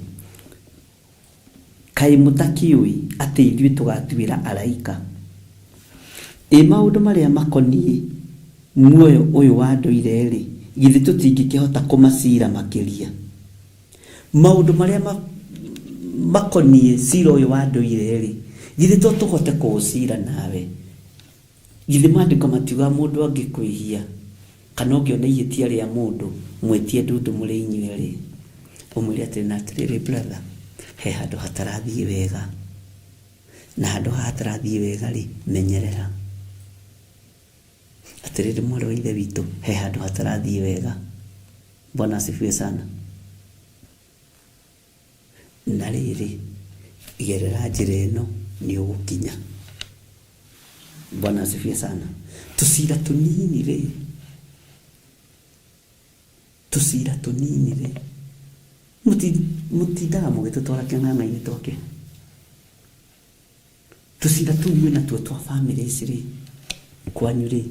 Kaĩ mũtakiũĩ atĩ ithuĩ tũgatuĩra araika? Maũndũ marĩa makoniĩ muoyo ũyũ wa ndũire rĩ, githĩ tũtingĩkĩhota kũmacira makĩria? Maũndũ marĩa makoniĩ cira ũyũ wa ndũire rĩ, githĩ tũhote kũũcira nawe? Githĩ maandĩko matiuga mũndũ angĩkwĩhia kana ũngĩona ihĩtia rĩa mũndũ mwĩtie ndundu mũrĩ inyuĩ rĩ, ũmwĩre atĩrĩ na atĩrĩrĩ brother, he handũ hatarathiĩ wega, na handũ hatarathiĩ wega rĩ, menyerera. Atĩrĩrĩ mwari wa ithe witũ, he handũ hatarathiĩ wega. Bwana asifiwe sana. Na rĩrĩ, gerera njĩra ĩno nĩ ũgũkinya. Bwana asifiwe sana. Tũcira tũnini rĩ, tũcira tũnini rĩ, mũtindaga mũgĩtũtwara kĩng'ang'a-inĩ twake. Tũcira tũu mwĩ natuo twa family ici rĩ, kwanyu rĩ,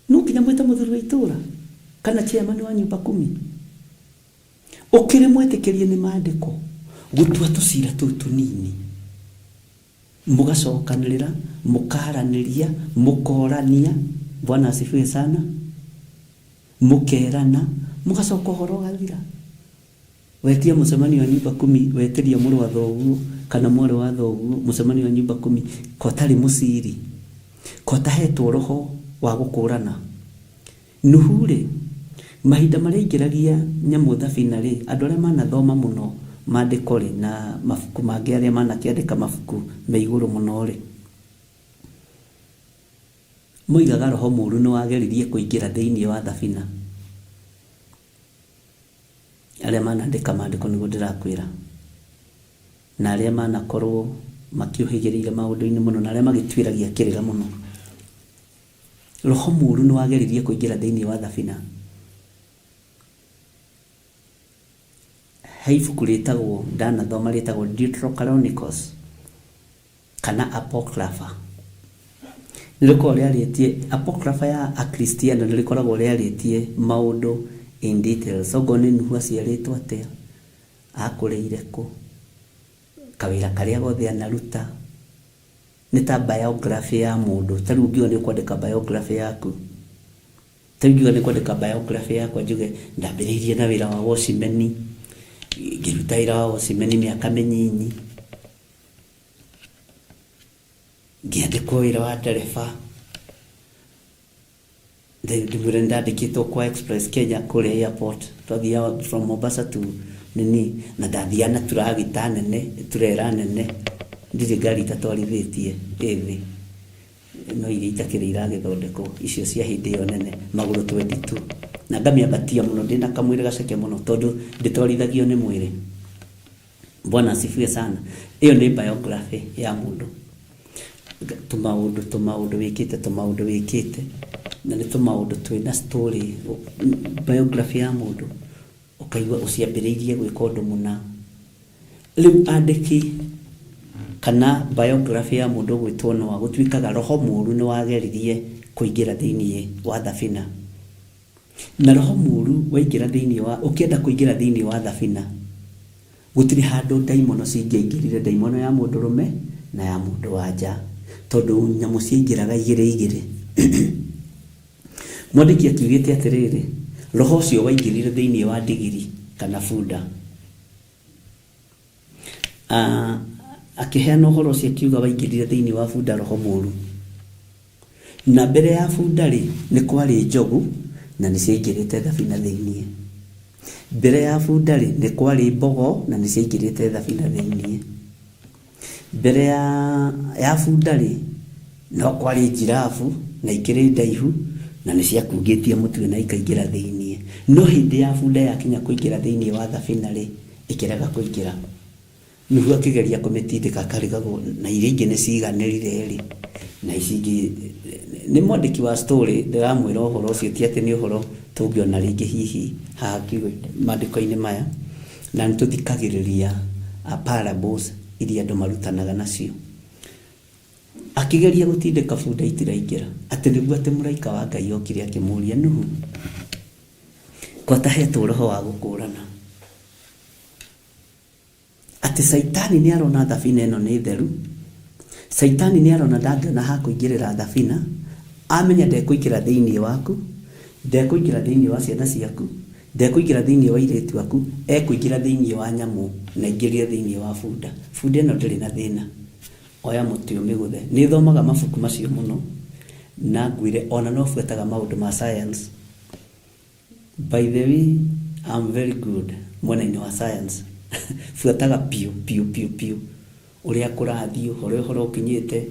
no nginya mwĩta mũthuri wa itũra kana chairman wa nyumba 10 ũkĩrĩ mwetĩkĩrie nĩ maandĩko gũtua tũcira tũu tũnini, mũgacokanĩrĩra, mũkaranĩria, mũkorania. Bwana asifiwe sana. Mũkerana, mũgacoka ũhoro ũgathira. Wetia mũcemanio wa nyumba 10, wetĩria mũrũ wa thoguo kana mwarĩ wa thoguo mũcemanio wa nyumba 10, kotarĩ mũciri, kotahetwo roho wa gũkũrana. Nuhu rĩ, mahinda marĩa ingĩragia nyamũ thabina rĩ, andũ arĩa manathoma mũno maandĩko rĩ na mabuku mangĩ arĩa manakĩandĩka mabuku me igũrũ mũno rĩ, moigaga roho mũũru nĩ wageririe kũingĩra thĩinĩ wa thabina. Arĩa manandĩka maandĩko nĩguo ndĩrakwĩra, na arĩa manakorwo makiũhĩgĩrĩire maũndũ-inĩ mũno, na arĩa magĩtuĩragia kĩrĩra mũno, roho mũũru nĩ wageririe kũingĩra thĩinĩ wa thabina. haifu kuletagwo dana thoma letagwo Deuterocanonical kana Apocrypha. Nilikuwa reality Apocrypha ya Akristiano nilikuwa reality maundu in detail. So gone nuhu aciaritwo atia, akureire ku, kawira karia gothe anaruta, ni ta biography ya mundu. Tari ungiwa ni kwandika biography yaku, tari ungiwa ni kwandika biography yakwa njuge ndambiriirie na wira wa Wosimeni, ngiruta wira wa Wosimeni miaka minyinyi, ngiandikwo wira wa ndereba, ndimure ndandikitwo kwa Express Kenya kule airport, twathia from Mombasa to nini, na ndathia na turagita nene, turera nene, ndiri ngari tatwarithitie ithi no iria itakire iragithondekwo icio cia hindi yo nene, maguru 22, na ngamiambatia muno ndina kamwire gaceke muno tondu nditwarithagio ni mwire. Bwana asifiwe sana. Iyo ni biography ya mundu, tumaudu wikite na ni tumaudu twina story. Biography ya mundu ukaigwa uciambiriirie gwika undu muna. Riu andiki kana biography ya mundu gwitwo no wa gutwikaga roho muru ni wageririe kuingira thiini wa thabina, na roho muru waingira thiini wa ukienda kuingira thiini wa thabina gutiri handu daimono cingeingirire, daimono ya mundu rume na ya mundu wanja, tondu nyamu ciingiraga igire. Mwandiki akiugite atiriri, roho cio waingirire thiini wa digiri kana funda. Akiheana uhoro cio kiuga waingirire thiini wa funda roho muru, na mbere ya funda ri ni kwari njogu na ni ciingirite thabina thiini. Mbere ya funda ri ni kwari mbogo na ni ciingirite thabina thiini. Mbere ya funda ri no kwari jirafu na ikiri ndaihu na ni ciakungitie mutwe na ikaingira thiini. No hindi ya funda yakinya kuingira thiini wa thabina ri ikiraga kuingira, nuhu akigeria kumitindika karigagwo na iria ingi ni ciganirire ri, na icingi ni mwandiki wa story ndiramwira uhoro ucio ti ati ni uhoro tungiona ringi hihi hakiwe mandiko-ini maya, na nituthikagiriria parables iria andu marutanaga nacio. Akigeria gutindika funda itiraingira, ati niguo ati muraika wa Ngai okire akimuria Nuhu, kwatahetwo roho wa gukurana, ati Saitani ni arona thabina ino ni theru, Saitani ni arona ndangĩona ha kuingirira thabina, amenya ndekuingira thiini waku, ndekuingira thiini wa ciana ciaku, ndekuingira thiini wa iritu waku, ekuingira thiini wa nyamu na ingirire thiini wa funda. Funda ino ndiri na thina, oya muti umiguthe. Ni thomaga mabuku macio muno na ngwire ona no fuetaga maundu ma science. By the way, I'm very good mwena-ini wa science. Fuetaga piu uria kurathio horo ukinyite,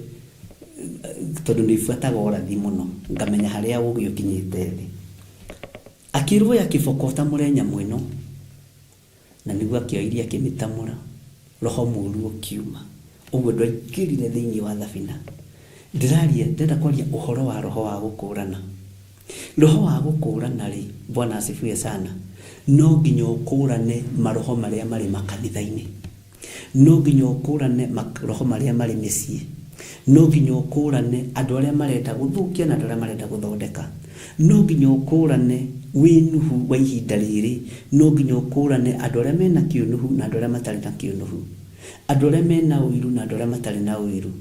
tondu ni fuetaga urathi muno, ngamenya haria ugi ukinyite thi. Akirwo ya kifokota murenya mwino na niguo akioiria kimitamura, roho muru ukiuma uguo ndwaingirire thiini wa thabina. Ndenda kwaria uhoro wa roho wa gukurana. Roho wa gukurana ri, Bwana asifiwe sana, no nginya ukurane maroho maria mari makanitha-ini, no nginya ukurane roho maria mari micii, no nginya ukurane andu aria marenda guthukia na andu aria marenda guthondeka, no nginya ukurane wi Nuhu wa ihinda riri, no nginya ukurane andu aria mena kiunuhu na andu aria matari na kiunuhu, andu aria mena uiru na andu aria matari na uiru,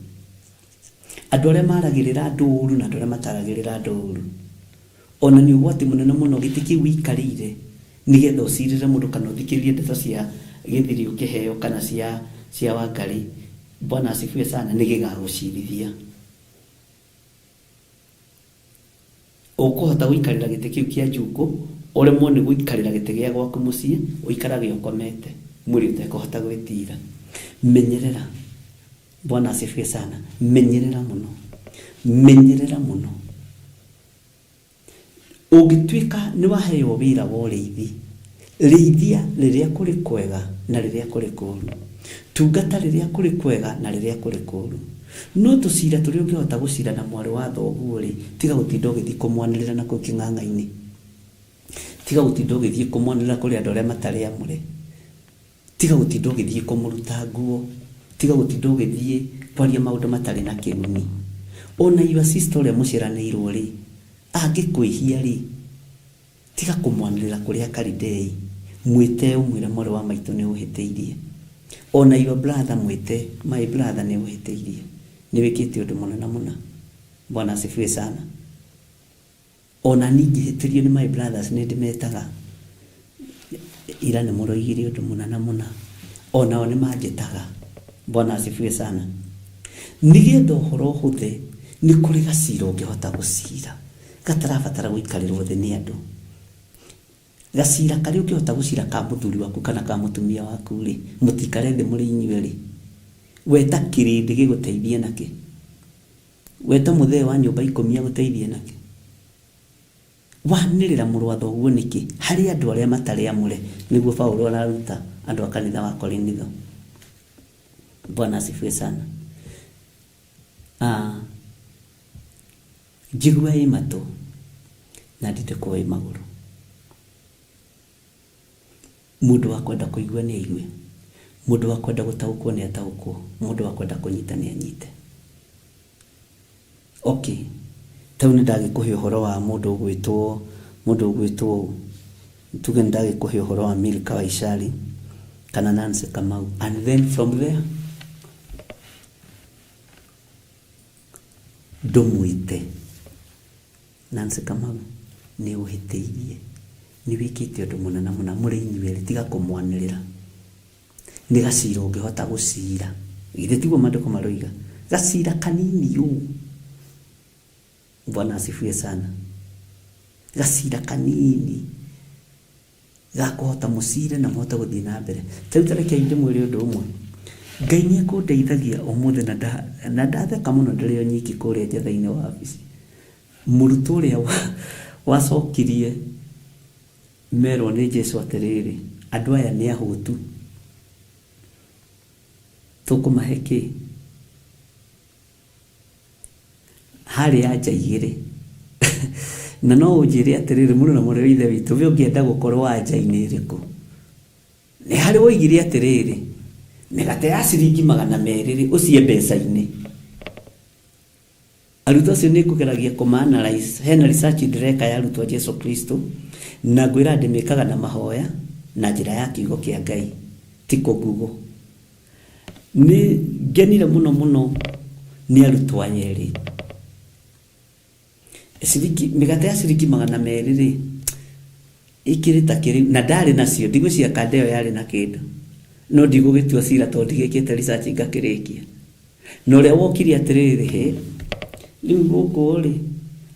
andu aria maragirira andu uru na andu aria mataragirira andu uru. Ona ni ugwati munene muno gitiki wikarire nigetha ucirire mundu kana uthikirie ndeto cia githiri ukiheo kana cia Wangari. Bwana asifiwe sana, nigigagucirithia. Ukuhota guikarira giti kiu kia njungu, uremwo ni guikarira giti gia gwaku mucii, uikarage ukomete, mwiri utekuhota gwitira. Menyerera. Bwana asifiwe sana, menyerera muno. Ugitwika ni waheo wira wa uriithi, riithia riria kuri kwega na riria kuri kuru, tungata riria kuri kwega na riria kuri kuru. No tucira turi ungihota gucira na mwari wa thoguo ri, tiga gutinda ugithi kumwanirira na ku king'ang'a-ini, tiga gutinda ugithi kumwanirira kuri andu aria matari amure. tiga gutindo githie kumuruta nguo, tiga gutindo githie kwaria maundu matari na kĩguni. Ona your sister ũrĩa mũciaranĩirwo rĩ, angĩkwĩhia rĩ, tiga kũmwanĩrĩra kũrĩa karidei, mwĩte ũmwĩre mwarĩ wa maitũ nĩ ũhĩtĩirie. Ona your brother mwĩte, my brother nĩ ũhĩtĩirie, nĩ wĩkĩte ũndũ mũnene mũno. Bwana asifiwe sana. Ona ningĩ hĩtĩrio nĩ my brothers nĩ ndĩmetaga, ira nĩ mũroigire ũndũ mũnene mũno, onao nĩ manjĩtaga. Bwana asifiwe sana. Nĩgetha ũhoro hũthe, nĩ kũrĩ gacira ũngĩhota gũcira gatarabatara gũikarĩrwo thĩ nĩ andũ. Gacira karĩa ũngĩhota gũcira ka mũthuri waku kana ka mũtumia waku rĩ, mũtikare thĩ mũrĩ inyuĩ rĩ, weta kĩrĩndĩ gĩgũteithie nakĩ, weta mũthee wa nyũmba ikũmi agũteithie nakĩ, wanĩrĩra mũrũ wa thoguo nĩkĩ harĩ andũ arĩa matarĩ amũre, nĩguo Paulo araruta andũ a kanitha wa Korintho. Bwana asifiwe sana. Njigua ĩ matũ na ndĩtĩkwo ĩ magũrũ. Mũndũ wa kwenda kũigua nĩ aigue, mũndũ wa kwenda gũtaũkwo nĩ ataũkwo, mũndũ wa kwenda kũnyita nĩ anyite. Okay, tau nĩ ndagĩkũhe ũhoro wa mũndũ ũgwĩtwo tuge nĩ ndagĩkũhe ũhoro wa Milka Waishari kana Nancy Kamau, and then from there ndũmwĩte Nancy Kamau nĩ ũhĩtĩirie, nĩ wĩkĩte ũndũ mũnene mũno, mũrĩ inyuĩ tiga kũmwanĩrĩra. Nĩ gacira ũngĩhota gũcira, githĩ tiguo maandĩko maroiga, gacira kanini ũũ. Bwana asifiwe sana. Gacira kanini gakũhota mũcire na mũhota gũthiĩ na mbere. Tareke ndĩmwĩre ũndũ ũmwe, Ngai nĩ ekũndeithagia ũmũthĩ na ndatheka mũno ndĩrĩ o nyiki kũrĩa nja thĩinĩ wa wabici. Mũrutwo ũrĩa wacokirie merwo nĩ Jesũ atĩrĩrĩ, andũ aya nĩ ahũtu, tũkũmahe kĩ? Harĩ anja igĩrĩ. Na no ũnjĩre atĩrĩrĩ, mũrũ na mũrũ wa ithe witũ, we ũngĩenda gũkorwo anja-inĩ ĩrĩkũ? Nĩ harĩ woigire atĩrĩrĩ, mĩgate ya ciringi 200 ũcie mbeca-inĩ. Arutwo acio nĩ kũgeragia kũma-analyze, hena research ndĩreka ya arutwo a Jesũ Kristo, na ngwĩra ndĩmĩkaga na mahoya na njĩra ya kiugo kĩa Ngai, ti kũgugũ. Nĩ ngenire mũno nĩ arutwo aya erĩ. Mĩgate ya ciringi 200 rĩ, ikĩrĩ ta kĩrĩ, na ndarĩ nacio, ndigũcia kanda ĩyo yarĩ na kĩndũ, no ndigũgĩtua cira tondũ ndigĩkĩte research ngakĩrĩkia. Na ũrĩa wokire atĩrĩrĩ, he rĩu gũkũ rĩ,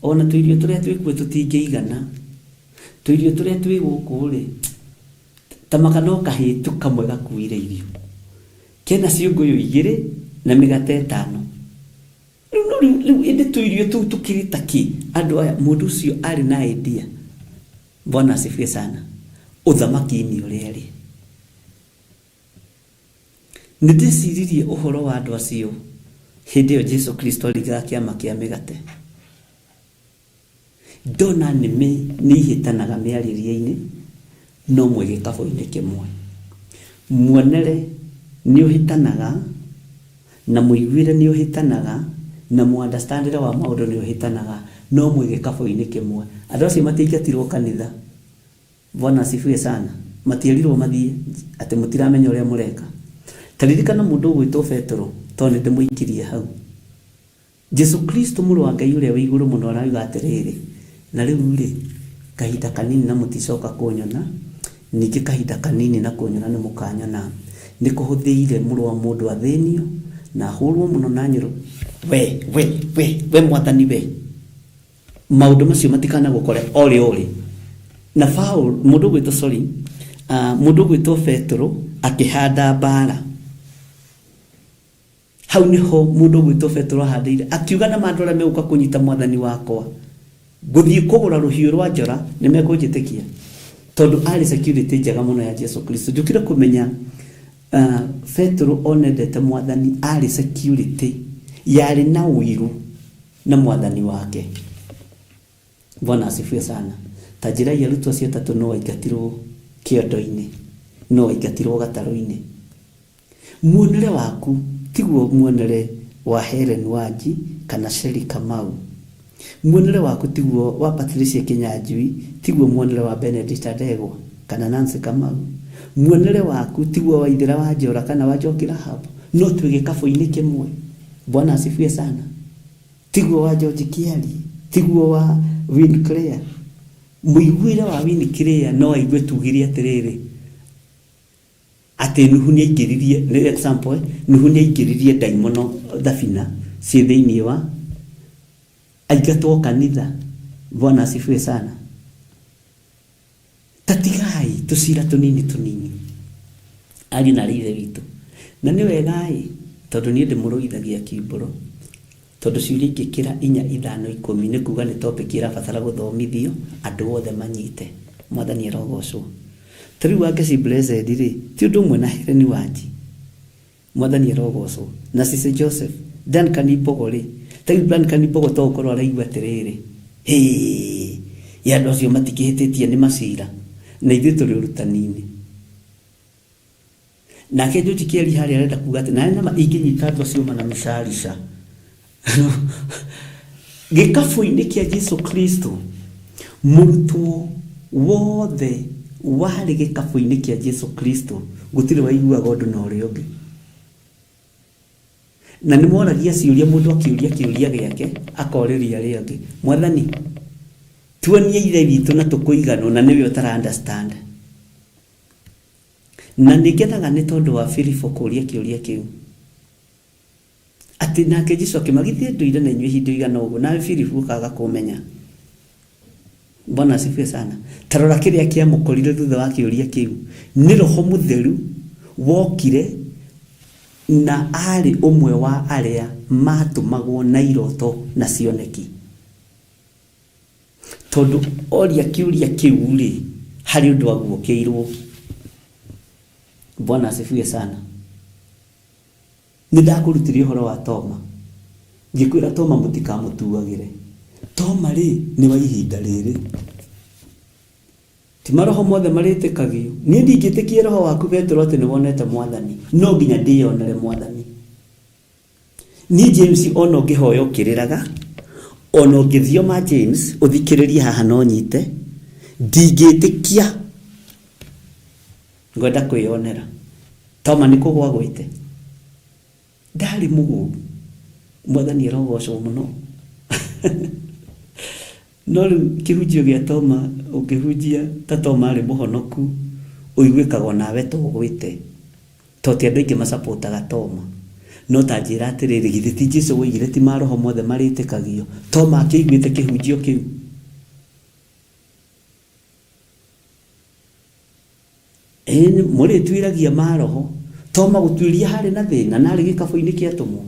ona tũirio tũrĩa twĩkuo tũtingĩigana, tũirio tũrĩa twĩ gũkũ rĩ, ta makano kahĩtu kamwe gakuire irio, kena ciũngũyũ 2 na mĩgate 5. Rĩu ĩndĩ tũirio tũu tũkĩrĩ ta kĩ? Andũ aya, mũndũ ũcio arĩ na idea. Bwana asifiwe sana. Ũthamaki-inĩ ũrĩa rĩ, nĩ ndĩciririe ũhoro wa andũ acio hĩndĩ ĩyo Jesũ Kristo arigaga kĩama kĩa mĩgate. Ndona nĩmĩ nĩ ihĩtanaga mĩarĩrie-inĩ, no mwĩ gĩkabũ-inĩ kĩmwe. Muonere nĩ ũhĩtanaga, na mũiguĩre nĩ ũhĩtanaga, na mũandastandĩre wa maũndũ nĩ ũhĩtanaga, no mwĩ gĩkabũ-inĩ kĩmwe. Andũ acio matiingatirwo kanitha. Bwana asifiwe sana. Matiĩrirwo mathiĩ atĩ mũtiramenya ũrĩa mũreka. Taririkana mũndũ ũgwĩtwo Petro, tondũ nĩ ndĩmũikirie hau. Jesũ Kristo mũrũ wa Ngai ũrĩa wĩ igũrũ mũno arauga atĩrĩrĩ, na rĩu rĩ, kahinda kanini na mũticoka kũnyona, ningĩ kahinda kanini na kũnyona nĩ mũkanyona. Nĩ kũhũthĩire mũrũ wa mũndũ athĩnio na hũrwo mũno na nyũrũ. We mwathani we, maũndũ macio matikana gũkore ore. Na mũndũ ũgwĩtwo Petro akĩhanda mbara. Hau niho mũndũ ũgwĩtwo Petro ahandĩire, akiuga na mandũ arĩa megũka kũnyita mwathani wakwa, gũthiĩ kũgũra rũhiũ rwa njora nĩ mekũnjĩtĩkia, tondũ arĩ security njega mũno ya Jesũ Kristo. Njũkire kũmenya Petro onendete mwathani, arĩ security yarĩ na ũiru na mwathani wake. Bwana asifiwe sana. Ta njĩra ya arutwo acio 3 no aingatirwo kĩondo-inĩ, no aingatirwo gataro-inĩ. Muonere waku tiguo muonere wa Helen Wanji kana Sheri Kamau. Muonere waku tiguo wa Patricia Kinyanjui, tiguo muonere wa Benedict Adegwa kana Nancy Kamau. Muonere waku tiguo wa Ithira wa Njora kana wa Njoki Rahab. No twĩ gĩkabũ-inĩ kĩmwe. Bwana asifiwe sana. Tiguo wa George Kiari, tiguo wa Win Claire. Mũiguire wa Win Claire no aigue tugire atĩrĩrĩ, atĩ Nuhu nĩ aingĩririe, nĩ example, Nuhu nĩ aingĩririe ndaimono thabina ciĩ thĩinĩ wa aingatwo kanitha. Bwana asifiwe sana. Tatigai tũcira tũnini tũnini ari na rithe witũ, na nĩ wegai tondũ niĩ ndĩmũrũithagia kiumbũro, tondũ ciũria ingĩkĩra 4, 5, 10 nĩ kuga nĩ topic ĩrabatara gũthomithio andũ othe manyite. Mwathani arogocwo. Tariu wake si blessed rĩ, ti ũndũ ũmwe na Helen Wanji. Mwathani arogocwo. Na Sisi Joseph, Duncan Ipogo rĩ, tariu Duncan Ipogo to ũkorwo araigua atĩrĩrĩ, ya andũ acio matikĩhĩtĩtie nĩ macira na ithuĩ tũrĩ ũrutani-inĩ. Nake George Kiari harĩa arenda kuga atĩ na nama ingĩnyita andũ acio mana mĩcarica gĩkabũ-inĩ kĩa Jesu Kristo. Mũrutwo wothe warĩ gĩkabũ-inĩ kĩa Jesu Kristo gũtirĩ waiguaga ũndũ na ũrĩa ũngĩ. Na nĩ moragia ciũria, mũndũ akĩũria kĩũria gĩake akorĩria arĩa angĩ, Mwathani tuonie ithe witũ na tũkũiganwo, na nĩwe ũtara understand. Na nĩngenaga nĩ tondũ wa Philip kũũria kĩũria kĩu atĩ nake Jesũ akĩmagithia ndũire na inyuĩ ihinda igana ũguo, nawe Philip ũkaga kũmenya. Bwana asifiwe sana. Tarora kĩrĩa kĩamũkorire thutha wa kĩũria kĩu. Nĩ Roho Mũtheru wokire na arĩ ũmwe wa arĩa matũmagwo na iroto na cioneki. Tondũ oria kĩũria kĩu rĩ, harĩ ũndũ waguokĩirwo. Bwana asifiwe sana. Nĩndakũrutire ũhoro wa Toma. Ngĩkwĩra Toma mũtikamũtuagĩre. Toma rĩ, nĩ wa ihinda rĩrĩ. Ti maroho mothe marĩtĩkagio. Niĩ ndingĩtĩkia roho waku Petro atĩ nĩwonete Mwathani. No nginya ndĩonere Mwathani. Niĩ James ona ũngĩhoya ũkĩrĩraga, ona ũngĩthioma James ũthikĩrĩrie haha no nyite, ndingĩtĩkia. Ngwenda kwĩyonera. Toma nĩ kũgwa gwĩte. Ndarĩ mũgũru. Mwathani arogocwo mũno. No rĩu kĩhunjio gĩa Toma ũkĩhunjia ta Toma arĩ mũhonoku, ũiguĩkaga nawe to gwĩte. Toti andũ aingĩ macapotaga Toma. No ta njĩra atĩrĩrĩ, githĩ ti Jesũ woigire ti maroho mothe marĩtĩkagio. Toma akĩiguĩte kĩhunjio kĩu. Mũrĩtuĩragia maroho. Toma gũtuĩria harĩ na thĩna na arĩ gĩkabũ-inĩ kĩa tũmwo.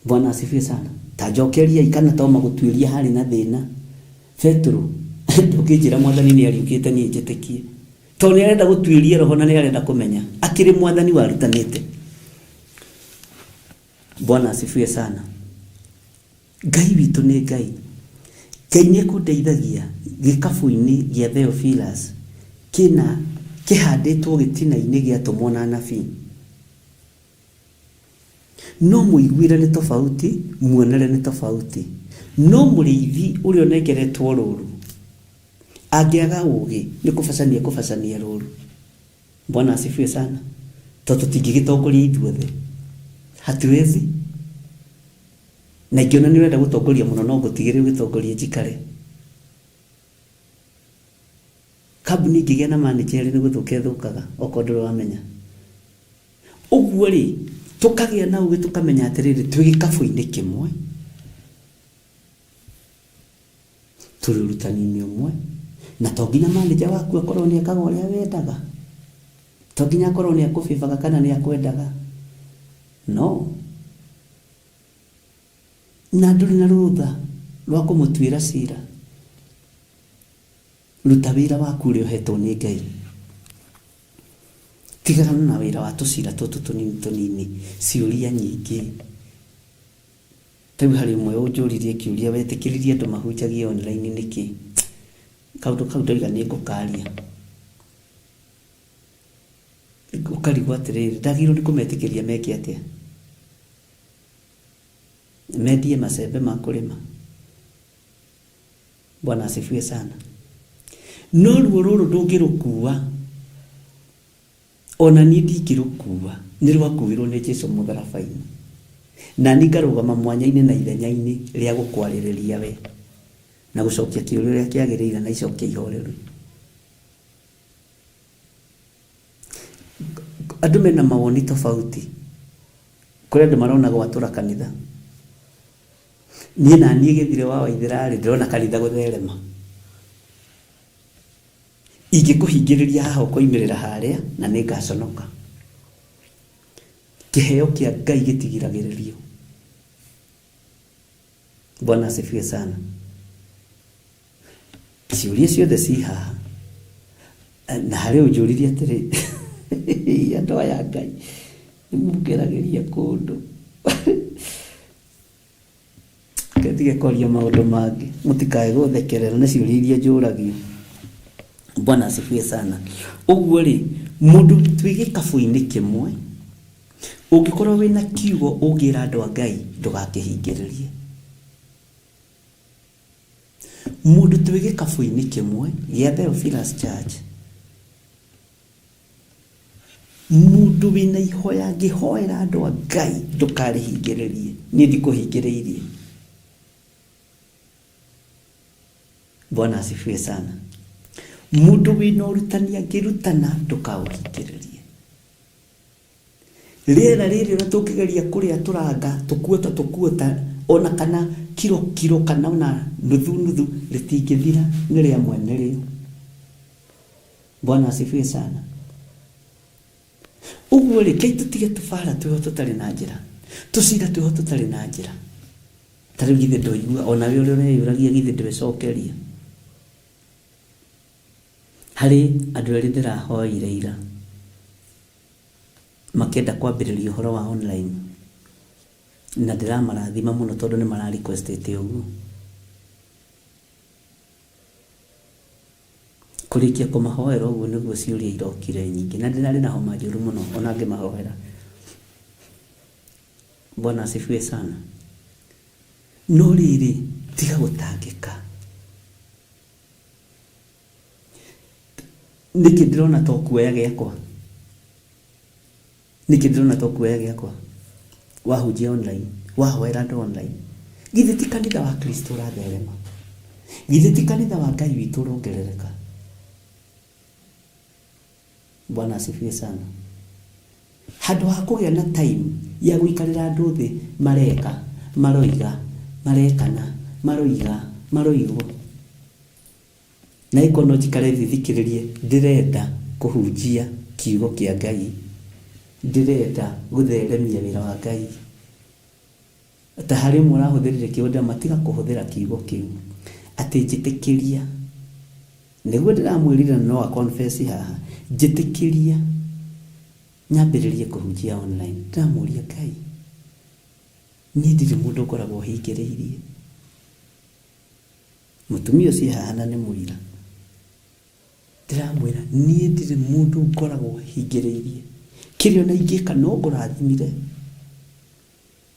Bwana asifiwe sana. Ta njokeria ikana Toma gũtuĩria harĩ na thĩna. Petro ndũkĩnjĩra Mwathani nĩ ariũkĩte niĩ njĩtĩkie. Tondũ nĩ arenda gũtuĩria roho na nĩ arenda kũmenya akĩrĩ Mwathani warutanĩte. Bwana asifiwe sana. Ngai witũ nĩ Ngai. Ngai nĩ ekũndeithagia gĩkabũ-inĩ gĩa Theophilus kĩna kĩhandĩtwo gĩtina-inĩ gĩatũmwo na anabii. No mũiguire nĩ tofauti, muonere nĩ tofauti. No mũrĩithi ũrĩa ũnengeretwo rũũru angĩaga ũũgĩ nĩ kũbacania rũũru. Bwana asifiwe sana. Tondũ tũtingĩgĩtongoria ithuothe. Hatuwezi. Na ingĩona nĩ ũrenda gũtongoria mũno no ngũtigĩrĩre gũtongoria njikare. Kambuni ingĩgĩa na manager nĩ gũthũka thũkaga okorwo ndũrĩ wamenya. Ũguo rĩ, tũkagĩa na ũgĩ tũkamenya atĩrĩrĩ twĩ gĩkabũ-inĩ kĩmwe. Tũrĩ ũrutani-inĩ ũmwe. Na to nginya manager waku akorwo nĩ ekaga ũrĩa wendaga. To nginya akorwo nĩ akũbibaga kana nĩ akwendaga. No. Na ndũrĩ na rũtha rwa kũmũtuĩra cira. Ruta wĩra waku ũrĩa ũhetwo nĩ Ngai. Tigana na wĩra wa tũcira tũtũ tũnini ciũria nyingĩ. Rĩu harĩ ũmwe ũnjũririe kĩũria wetĩkĩririe andũ mahunjagie online nĩkĩ. Kaũndũ kau ndoiga nĩ ngũkaria. ukarigwo atiriri ndagirwo ni kumetĩkĩria meke atia mendie macembe ma kurima. Bwana asifiwe sana. No ruo rũrũ ndũngĩrũkua, ona niĩ ndingĩrũkua, nĩ rwakuirwo nĩ Jesũ mũtharaba-inĩ, na nĩ ngarũgama mwanya-inĩ na ithenya-inĩ rĩa gũkwarĩrĩria we na gũcokia kĩũria ũrĩa kĩagĩrĩire na icokia ihoreru. Andũ mena mawoni tofauti. Kũrĩ andũ marona gwatũra kanitha. Niĩ na niĩ gĩthire wa Waithĩra ndĩrona kanitha gũtherema. Ingĩkũhingĩrĩria haha ũkoimĩrĩra harĩa na nĩ ngaconoka. Kĩheo kĩa Ngai gĩtigiragĩrĩrio. Bwana asifiwe sana. Ciũria ciothe ci haha na harĩ ũnjũririe atĩrĩ andũ aya Ngai nĩmũgeragĩria kũndũ ketige kwaria maũndũ mangĩ mũtikae gũthekerera nĩ ciũria iria njũragio. Bwana asifiwe sana. Ũguo rĩ, mũndũ twĩ gĩkabũ-inĩ kĩmwe, ũngĩkorwo wĩna kiugo ũngĩra andũ a Ngai ndũgakĩhingĩrĩrie. Mũndũ twĩ gĩkabũ-inĩ kĩmwe gĩa Theophilus Church, mũndũ wĩna ihoya ngĩhoera andũ a Ngai ndũkarĩhingĩrĩrie. Niĩ ndikũhingĩrĩirie. Bwana asifiwe sana. Mũndũ wĩna ũrutani angĩrutana ndũkaũhingĩrĩrie. Rĩera rĩrĩ ũrĩa tũngĩgeria kũrĩa tũranga tũkuota ona kana kiro kana ona nuthu rĩtingĩthira nĩ rĩa mwene rĩo. Bwana asifiwe sana. Ũguo rĩ, kei tũtige tũbara twĩho tũtarĩ na njĩra, tũcira twĩho tũtarĩ na njĩra. Ta rĩu githĩ ndũigua ona we ũrĩa ũreyũragia githĩ ndwĩcokeria. Harĩ andũ erĩ ndĩrahoire ira makĩenda kwambĩrĩria ũhoro wa online, na ndĩramarathima mũno tondũ nĩ mara requestete ũguo. Kũrĩkia kũmahoera ũguo nĩguo ciũria irokire nyingĩ, na ndĩrarĩ na homa njũru mũno ona ngĩmahoera. Bwana asifiwe sana. No rĩrĩ, tiga gũtangĩka. Nĩkĩ ndĩrona to kuoya gĩakwa? Nĩkĩ ndĩrona to kuoya gĩakwa? Wahunjia online, wahoera andũ online. Githĩ ti kanitha wa Kristo ũratherema? Githĩ ti kanitha wa Ngai witũ ũrongerereka? Bwana asifiwe sana. Handũ ha kũgĩa na time ya gũikarĩra andũ thĩ mareka, maroiga, marekana, maroigwo. Na ikono njikare thithikĩrĩrie, ndĩrenda kũhunjia kiugo kĩa Ngai. Ndĩrenda gũtheremia wĩra wa Ngai. Ta harĩ mũrahũthĩrire kĩonda matiga kũhũthĩra kiugo kĩu. Atĩ njĩtĩkĩria. Nĩguo ndĩramwĩrire no a confess haha. Njĩtĩkĩria nyambĩrĩrie kũhunjia online. Ndĩramũria Ngai. Niĩ ndirĩ mũndũ ũkoragwo hingĩrĩirie. Mũtumia ũcio haha na nĩ mũira. Ndĩramwĩra niĩ ndirĩ mũndũ ũkoragwo hingĩrĩirie. Kĩrĩa ona ingĩka no ngũrathimire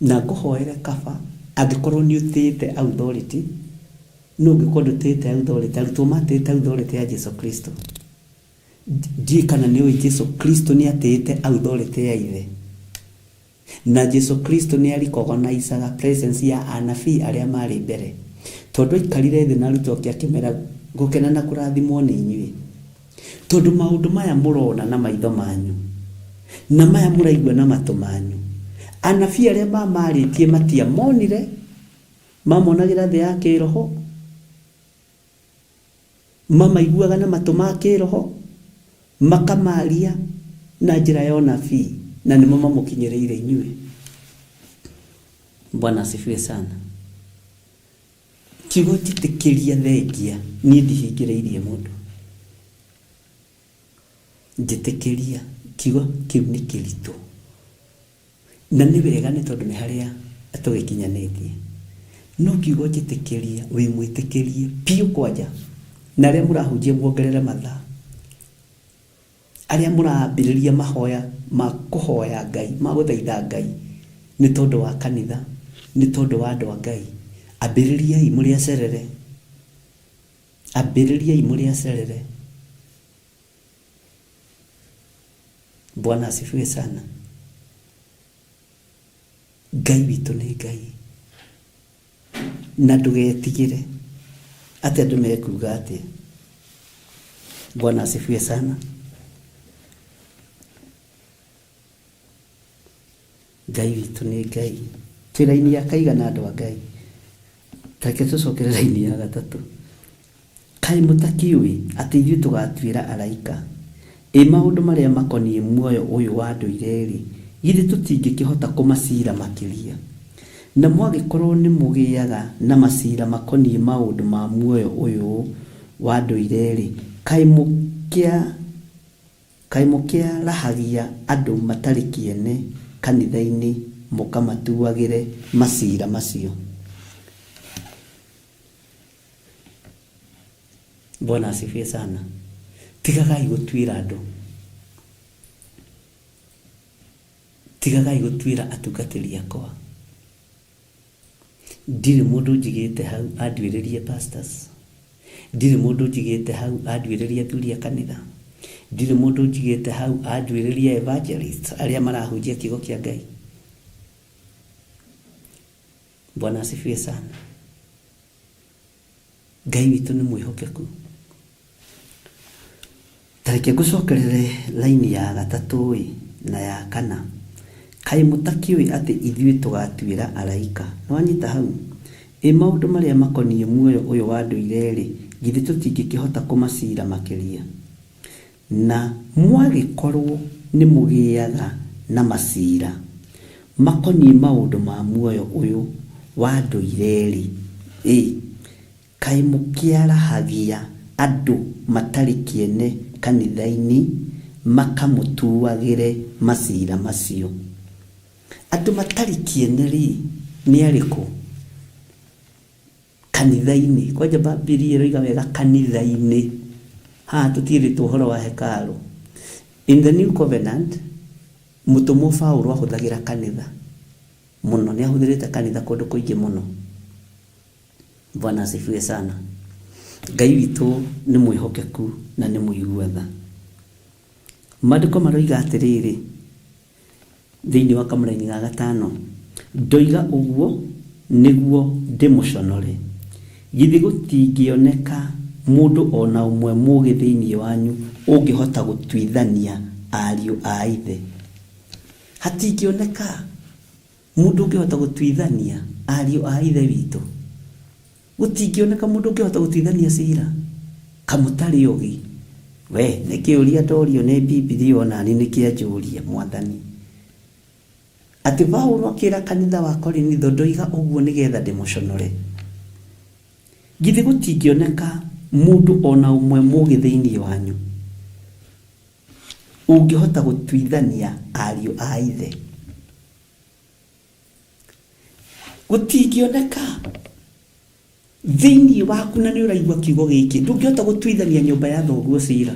na ngũhoere kaba angĩkorwo nĩ ũtĩĩte authority. No ũngĩkorwo ndũtĩĩte authority, arutwo matĩĩte authority ya Jesũ Kristo. Ndiĩ kana nĩ ũĩ Jesũ Kristo nĩ atĩĩte authority ya ithe. Na Jesũ Kristo nĩ arecognizaga presence ya anabii arĩa marĩ mbere. Tondũ aikarire thĩ na arutwo ake akĩmera gũkena na kũrathimwo nĩ inyuĩ. Tondũ maũndũ maya mũrona na maitho manyu na maya mũraigua na matũ manyu, anabii arĩa mamarĩtie matiamonire, mamonagĩra thĩ ya kĩroho, mamaiguaga na matũ ma kĩroho, makamaria na njĩra ya ũnabii, na nĩmo mamũkinyĩrĩire inyuĩ. Bwana asifiwe sana. Kiugo njĩtĩkĩria thengia, niĩ ndihingĩrĩirie mũndũ. Njĩtĩkĩria, kiugo kĩu nĩ kĩritũ. Na nĩ wega nĩ tondũ nĩ harĩa tũgĩkinyanĩtie. No kiugo njĩtĩkĩria, wĩ mwĩtĩkĩrie, piũ kwanja. Na arĩa mũrahunjia muongerere mathaa. aria murambiriria mahoya ma kuhoya Ngai ma guthaitha Ngai ni tondu wa kanitha ni tondu wa andu a Ngai ambiririai muri acerere Bwana asifiwe sana. Ngai witu ni Ngai na ndugetigire ati andu mekuga ati. Bwana asifiwe sana. Ngai witu ni Ngai. Twiraini ya kaigana andu a Ngai. Take tucokere raini ya gatatu. Kai mutakiwi ati ithuĩ tugatuĩra araika maundu maria makonie muoyo uyu wa nduire ri githĩ tũtingĩkĩhota kũmacira makĩria na mwagikorwo nĩ mũgĩaga na macira makonie maundu ma muoyo uyu wa nduire ri kai mukia rahagia andu matari kiene kanitha-inĩ mukamatuagire macira macio. Bwana asifiwe sana. Tigagai gũtuĩra andũ, tigagai gũtuĩra atungatĩri akwa. Ndirĩ mũndũ njigĩte hau anduĩrĩrie pastors, ndirĩ mũndũ njigĩte hau anduĩrĩrie athuri a kanitha, ndirĩ mũndũ njigĩte hau anduĩrĩrie evangelists arĩa marahunjia kiugo kĩa Ngai. Bwana asifiwe sana. Ngai witũ nĩ mwĩhokeku. Tareke gucokerere laini ya gatatu na ya kana. Kai mutakiwi ati ithuĩ tugatuĩra araika. Nwanyita hau. Maundu maria makonie muoyo uyu wa nduire ri githĩ tũtingĩkĩhota kũmacira makĩria. Na mwagikorwo nĩ mũgĩaga na macira makonie maundu ma muoyo uyu wa nduire ri kai mukiarahagia andu matari kiene kanitha-inĩ makamutuagire macira macio. Andu matari kiene ri ni arĩkũ kanitha-inĩ? Kwanja Biblia ĩroiga wega kanitha-inĩ. Tũtiĩrĩtwo ũhoro wa hekalu. In the New Covenant mũtũmwo Paulo ahũthagĩra kanitha muno, nĩ ahũthĩrĩte kanitha kũndũ kũingĩ muno. Bwana asifiwe sana. Ngai witũ nĩ mwĩhokeku na nĩ mũiguatha. Maandĩko maroiga atĩrĩrĩ thĩinĩ wa kamũra-inĩ ga gatano, ndoiga ũguo nĩguo ndĩmũconore, githĩ gũtingĩoneka mũndũ ona ũmwe mũũgĩ thĩinĩ wanyu ũngĩhota gũtuithania ariũ a ithe. Hatingĩoneka mũndũ ũngĩhota gũtuithania ariũ a ithe witũ. Gutingĩoneka mũndũ ũngĩhota gũtuithania cira kamũtarĩ ũgĩ. We nĩ kĩũria ndorio nĩ Biblia ona ni nĩkĩanjũria Mwathani. Ati Paulo akĩra kanitha wa Korintho, ndoiga ũguo nĩgetha ndĩmũconore, githĩ gũtingĩoneka mũndũ ona ũmwe mũũgĩ thĩinĩ wanyu ũngĩhota gũtuithania ariũ a ithe. Gũtingĩoneka thĩinĩ waku na nĩ ũraigua kiugo gĩkĩ ndũngĩhota gũtuithania nyũmba ya thoguo cira,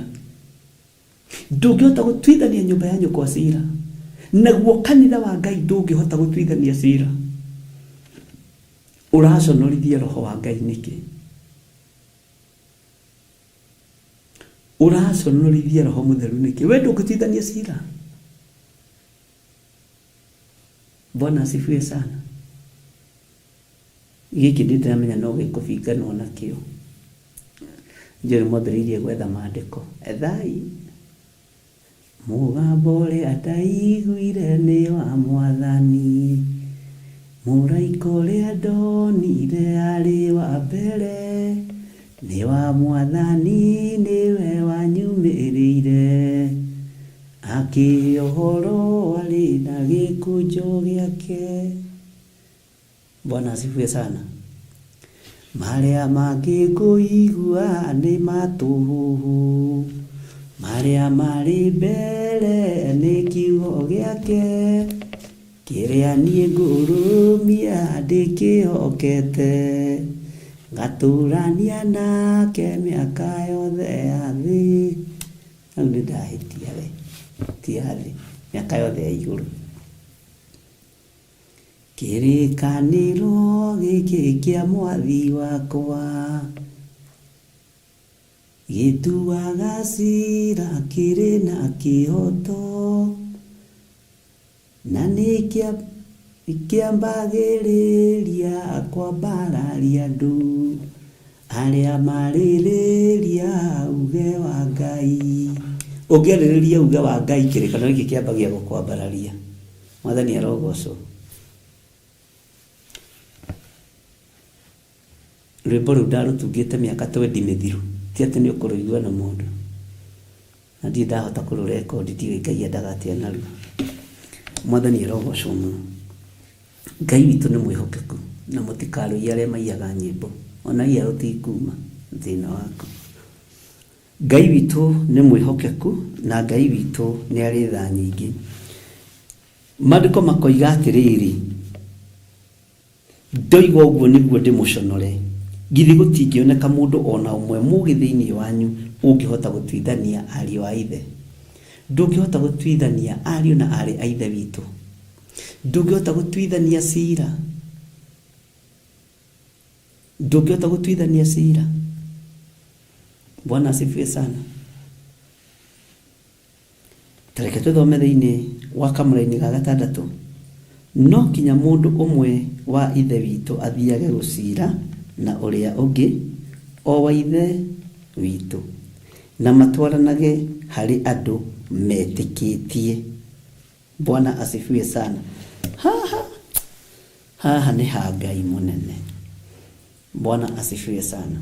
ndũngĩhota gũtuithania nyũmba ya nyũkwa cira, naguo kanitha wa Ngai ndũngĩhota gũtuithania cira. Ũraconorithia roho wa Ngai nĩkĩ? Ũraconorithia roho mũtheru nĩkĩ? We ndũngĩtuithania cira. Bwana asifiwe sana. Gĩkĩ ndĩramenya no gĩkũbinganwo nakĩo. Njĩra mwambĩrĩirie gwetha maandĩko. Ethai mũgambo ũrĩa ndaiguire nĩ wa Mwathani, mũraika ũrĩa ndonire arĩ wa mbere nĩ wa Mwathani, nĩwe wanyumĩrĩire akĩohorwo arĩ na gĩkũnjo gĩake. Bwana asifiwe sana. Marĩa mangĩ ngũigua nĩ matũhũhũ, marĩa marĩ mbere nĩ kiugo gĩake, kĩrĩa niĩ ngũrũmia ndĩkĩhokete, ngatũrania nake mĩaka yothe ya thĩ, au nĩ ndahĩtia we tiathĩ mĩaka yothe ya igũrũ. Kĩrĩkanĩro gĩkĩ kĩa mwathi wakwa gĩtuaga cira kĩrĩ na kĩhoto, na nĩkĩambagĩrĩria kwambararia andũ arĩa marĩrĩria uge wa Ngai. Ũngĩarĩrĩria uge wa Ngai kĩrĩkanĩro gĩkĩ kĩambagia gũkwambararia. Mwathani arogocwo. Rwĩmbo rũu ndarũtungĩte mĩaka 20 mĩthiru, ti atĩ nĩ ũkũrũigua na mũndũ, na ndirĩ ndahota kũrũrekondi, ndiũĩ Ngai endaga atĩa naruo. Mwathani arogocwo mũno. Ngai witũ nĩ mwĩhokeku, na mũtikarũie arĩa maiyaga nyĩmbo, ona ia rũtikuma thĩna waku. Ngai witũ nĩ mwĩhokeku, na Ngai witũ nĩ arĩ tha nyingĩ. Maandĩko makoiga atĩrĩrĩ, ndoiga ũguo nĩguo ndĩmũconore, githĩ gũtingĩoneka mũndũ ona ũmwe mũũgĩ thĩinĩ wanyu ũngĩhota gũtuithania ariũ a ithe. Ndũngĩhota gũtuithania ariũ na arĩ a ithe witũ. Ndũngĩhota gũtuithania cira. Ndũngĩhota gũtuithania cira. Bwana asifiwe sana. Tareke tũthome thĩinĩ wa Kamũra-inĩ ga 6. No kinya mũndũ ũmwe wa ithe witũ athiage gũcira na ũrĩa ũngĩ o wa ithe witũ, na matwaranage harĩ andũ metĩkĩtie. Bwana asifiwe sana. Haha nĩ ha Ngai mũnene. Bwana asifiwe sana.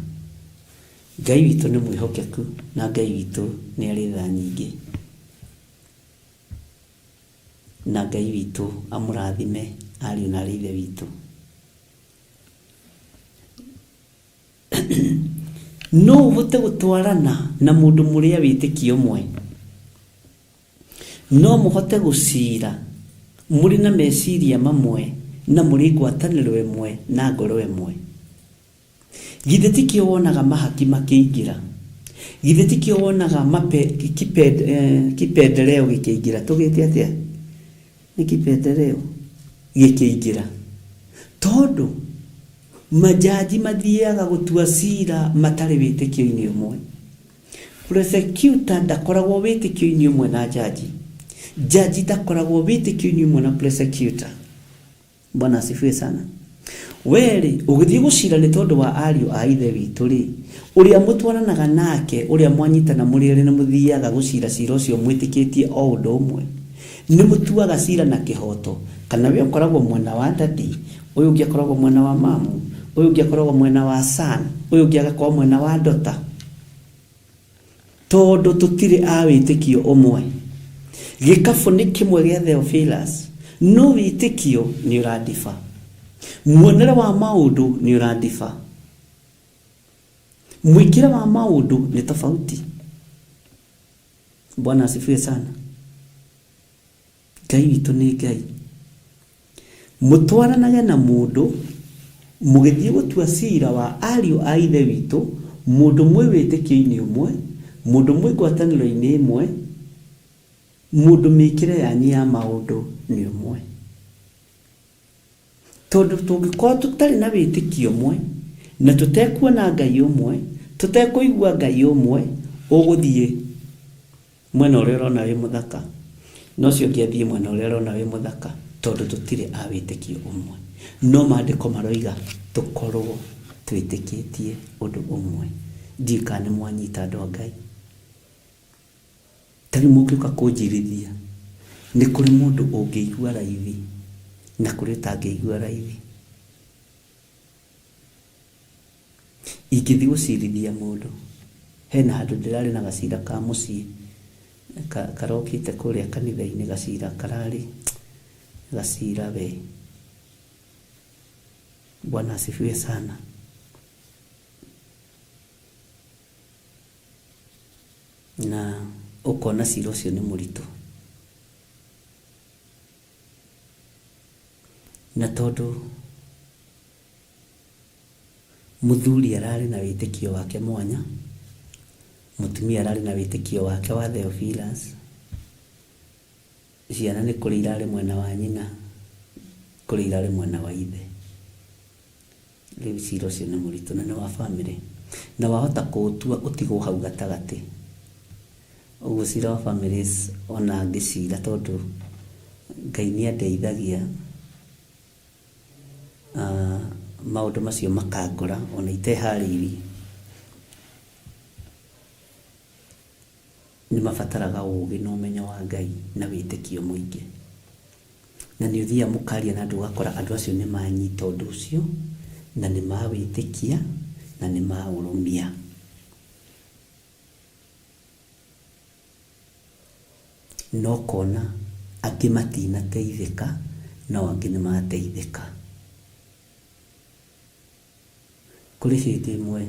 Ngai witũ nĩ mwĩhokeku, na Ngai witũ nĩ arĩ tha nyingĩ. Na Ngai witũ amũrathime ariũ na arĩ ithe witũ. No ũhote gũtwarana na mũndũ mũrĩa wĩtĩkio ũmwe. No mũhote gũcira mũrĩ na meciria mamwe, na mũrĩ ngwatanĩro ĩmwe na ngoro ĩmwe. Githĩ tikĩo wonaga mahaki makĩingĩra? Githĩ tikĩo wonaga kipendeleo gĩkĩingĩra? Tũgĩte atĩa? Nĩ kipendeleo gĩkĩingĩra. Tondũ majaji mathiaga gũtua cira matarĩ wĩtĩkio-inĩ ũmwe. Prosecutor ndakoragwo wĩtĩkio-inĩ ũmwe na jaji. Jaji ndakoragwo wĩtĩkio-inĩ ũmwe na prosecutor. Bwana asifiwe sana. Weri ũgĩthiĩ gũcira nĩ tondũ wa ariũ a ithe witũ rĩ, ũrĩa mũtwaranaga nake, ũrĩa mwanyitana mũrĩ erĩ na mũthiaga gũcira cira ũcio mwĩtĩkĩtie o ũndũ ũmwe, nĩ mũtuaga cira na kĩhoto. Kana we ũkoragwo mwena wa dadi, ũyũ ũngĩ akoragwo mwena wa mamu, ũyũ ũngĩ akoragwo mwena wa son, ũyũ ũngĩ agakorwo mwena wa daughter. Tondũ tũtirĩ a wĩtĩkio ũmwe. Gĩkabũ nĩ kĩmwe gĩa Theophilus, no wĩtĩkio nĩ ũradiba. Muonere wa maũndũ nĩ ũradiba. Mwĩkĩre wa maũndũ nĩ tofauti. Bwana asifiwe sana. Ngai witũ nĩ Ngai. Mũtwaranage na mũndũ, mũgĩthiĩ gũtua cira wa ariũ a ithe witũ, mũndũ mwe wĩtĩkio-inĩ ũmwe, mũndũ mwe ngwatanĩro-inĩ ĩmwe, mũndũ mĩkĩre yanyu ya maũndũ nĩ ũmwe. Tondũ tũngĩkorwo tũtarĩ na wĩtĩkio ũmwe, na tũtekuona Ngai ũmwe, tũtekũigua Ngai ũmwe, ũgũthiĩ mwena ũrĩa ũrona wĩ mũthaka, no ũcio ũngĩ athiĩ mwena ũrĩa ũrona wĩ mũthaka, tondũ tũtirĩ a wĩtĩkio ũmwe. No maandĩko maroiga tũkorwo twĩtĩkĩtie ũndũ ũmwe. Ndiũĩ kana nĩ mwanyita andũ a Ngai. Tarĩ mũngĩũka kũnjirithia, nĩ kũrĩ mũndũ ũngĩigua raithi na kũrĩ ũtangĩigua raithi. Ingĩthiĩ gũcirithia mũndũ, hena handũ ndĩrarĩ na gacira ka mũciĩ karokĩte kũrĩa kanitha-inĩ, gacira kararĩ gacira we. Bwana asifiwe sana. Na ũkona cira ũcio nĩ mũritũ. Na tondũ mũthuri ararĩ na wĩtĩkio wake mwanya, mutumia ararĩ na wĩtĩkio wake wa Theophilus. Ciana nĩ kũrĩ irarĩ mwena wa nyina, kũrĩ irarĩ mwena wa ithe. Rĩu cira ũcio nĩ mũritũ na nĩ wa bamĩrĩ, na wahota kũũtua ũtigwo hau gatagatĩ. Ũguo cira wa bamĩrĩ ona ngĩcira tondũ Ngai nĩ andeithagia, maũndũ macio makangora ona iteharĩirie. Nĩ mabataraga ũũgĩ na ũmenyo wa Ngai na wĩtĩkio mũingĩ, na nĩ ũthiaga mũkaria na andũ ũgakora andũ acio nĩ manyita ũndũ ũcio na nĩ mawĩtĩkia na nĩ maũrũmia. No kona angĩ matinateithĩka, no angĩ nĩ mateithĩka. Kũrĩ hĩndĩ ĩmwe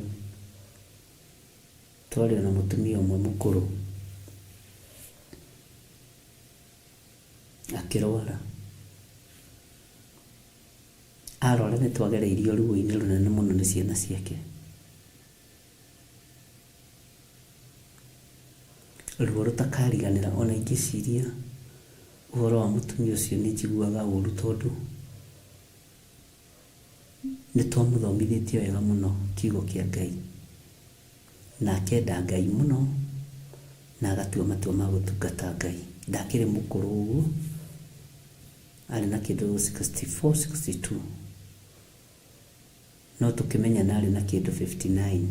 twarĩ na mũtumia ũmwe mũkũrũ akĩrwara. Arwara nĩ twagereirio ruo-inĩ rũnene mũno nĩ ciana ciake. Ruo rũtakariganĩra, ona ingĩciria ũhoro wa mũtumia ũcio nĩ njiguaga ũũru tondũ nĩ twamũthomithĩtie wega mũno kiugo kĩa Ngai na akenda Ngai mũno na agatua matua ma gũtungata Ngai. Ndakĩrĩ mũkũrũ ũguo, arĩ na kĩndũ 64, 62, no tũkĩmenya na arĩ na kĩndũ 59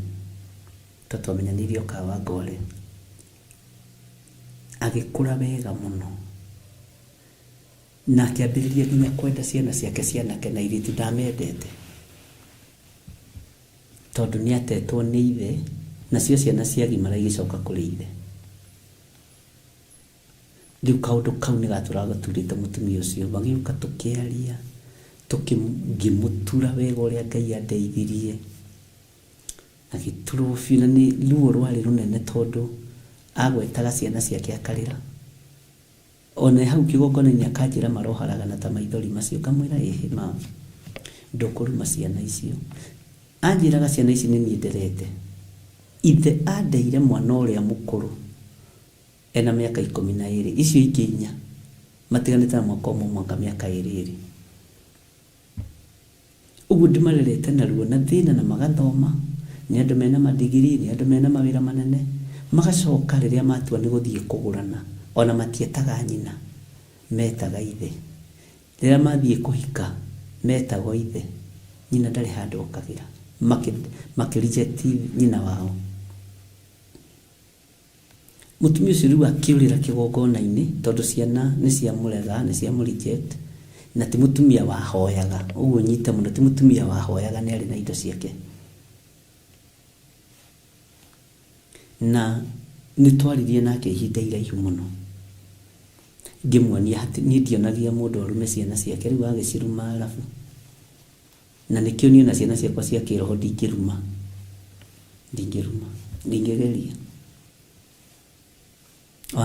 tondũ twamenyanĩire o Kawangware. Agĩkũra wega mũno na akĩambĩrĩria nginya kwenda ciana ciake cianake na airĩtu. Ndamendete tondũ nĩ atetwo nĩ ithe, nacio ciana ciagimara igĩcoka kũrĩ ithe. Rĩu kaũndũ kau nĩ gatũraga gaturĩte mũtumia ũcio. Magĩũka tũkĩaria, ngĩmũtura wega ũrĩa Ngai andeithirie, agĩturwo biũ, na nĩ ruo rwarĩ rũnene tondũ agwetaga ciana ciake akarĩra. Ona hau kĩgongona-inĩ akanjĩra maroharagana ta maithori macio, ngamwĩra ĩhĩ mama, ndũkũruma ciana icio. Anjĩraga ciana ici nĩ niĩ nderete. Ithe andeire mwana ũrĩa mũkũrũ ena mĩaka 12, icio ingĩ 4 matiganĩte na mwaka ũmwe, mwaka mĩaka 2. Ũguo ndĩmarerete na ruo na thĩna na magathoma. Nĩ andũ mena madigiri, nĩ andũ mena mawĩra manene. Magacoka rĩrĩa matua nĩ gũthiĩ kũgũrana, ona matietaga nyina, metaga ithe. Rĩrĩa mathiĩ kũhika metagwo ithe, nyina ndarĩ handũ okagĩra, makĩreject nyina wao. Mũtumia ũcio rĩu akĩũrĩra kĩgongona-inĩ tondũ ciana nĩ ciamũrega, nĩ ciamũreject, na ti mũtumia wahoyaga. Ũguo nyita mũno, ti mũtumia wahoyaga, nĩ arĩ na indo ciake. Na nĩ twaririe nake ihinda iraihu mũno, ngĩmuonia niĩ ndionagia mũndũ arume ciana ciake. Rĩu agĩciruma arabu, na nĩkĩo niĩ na ciana ciakwa cia kĩroho ndingĩruma, ndingĩgeria,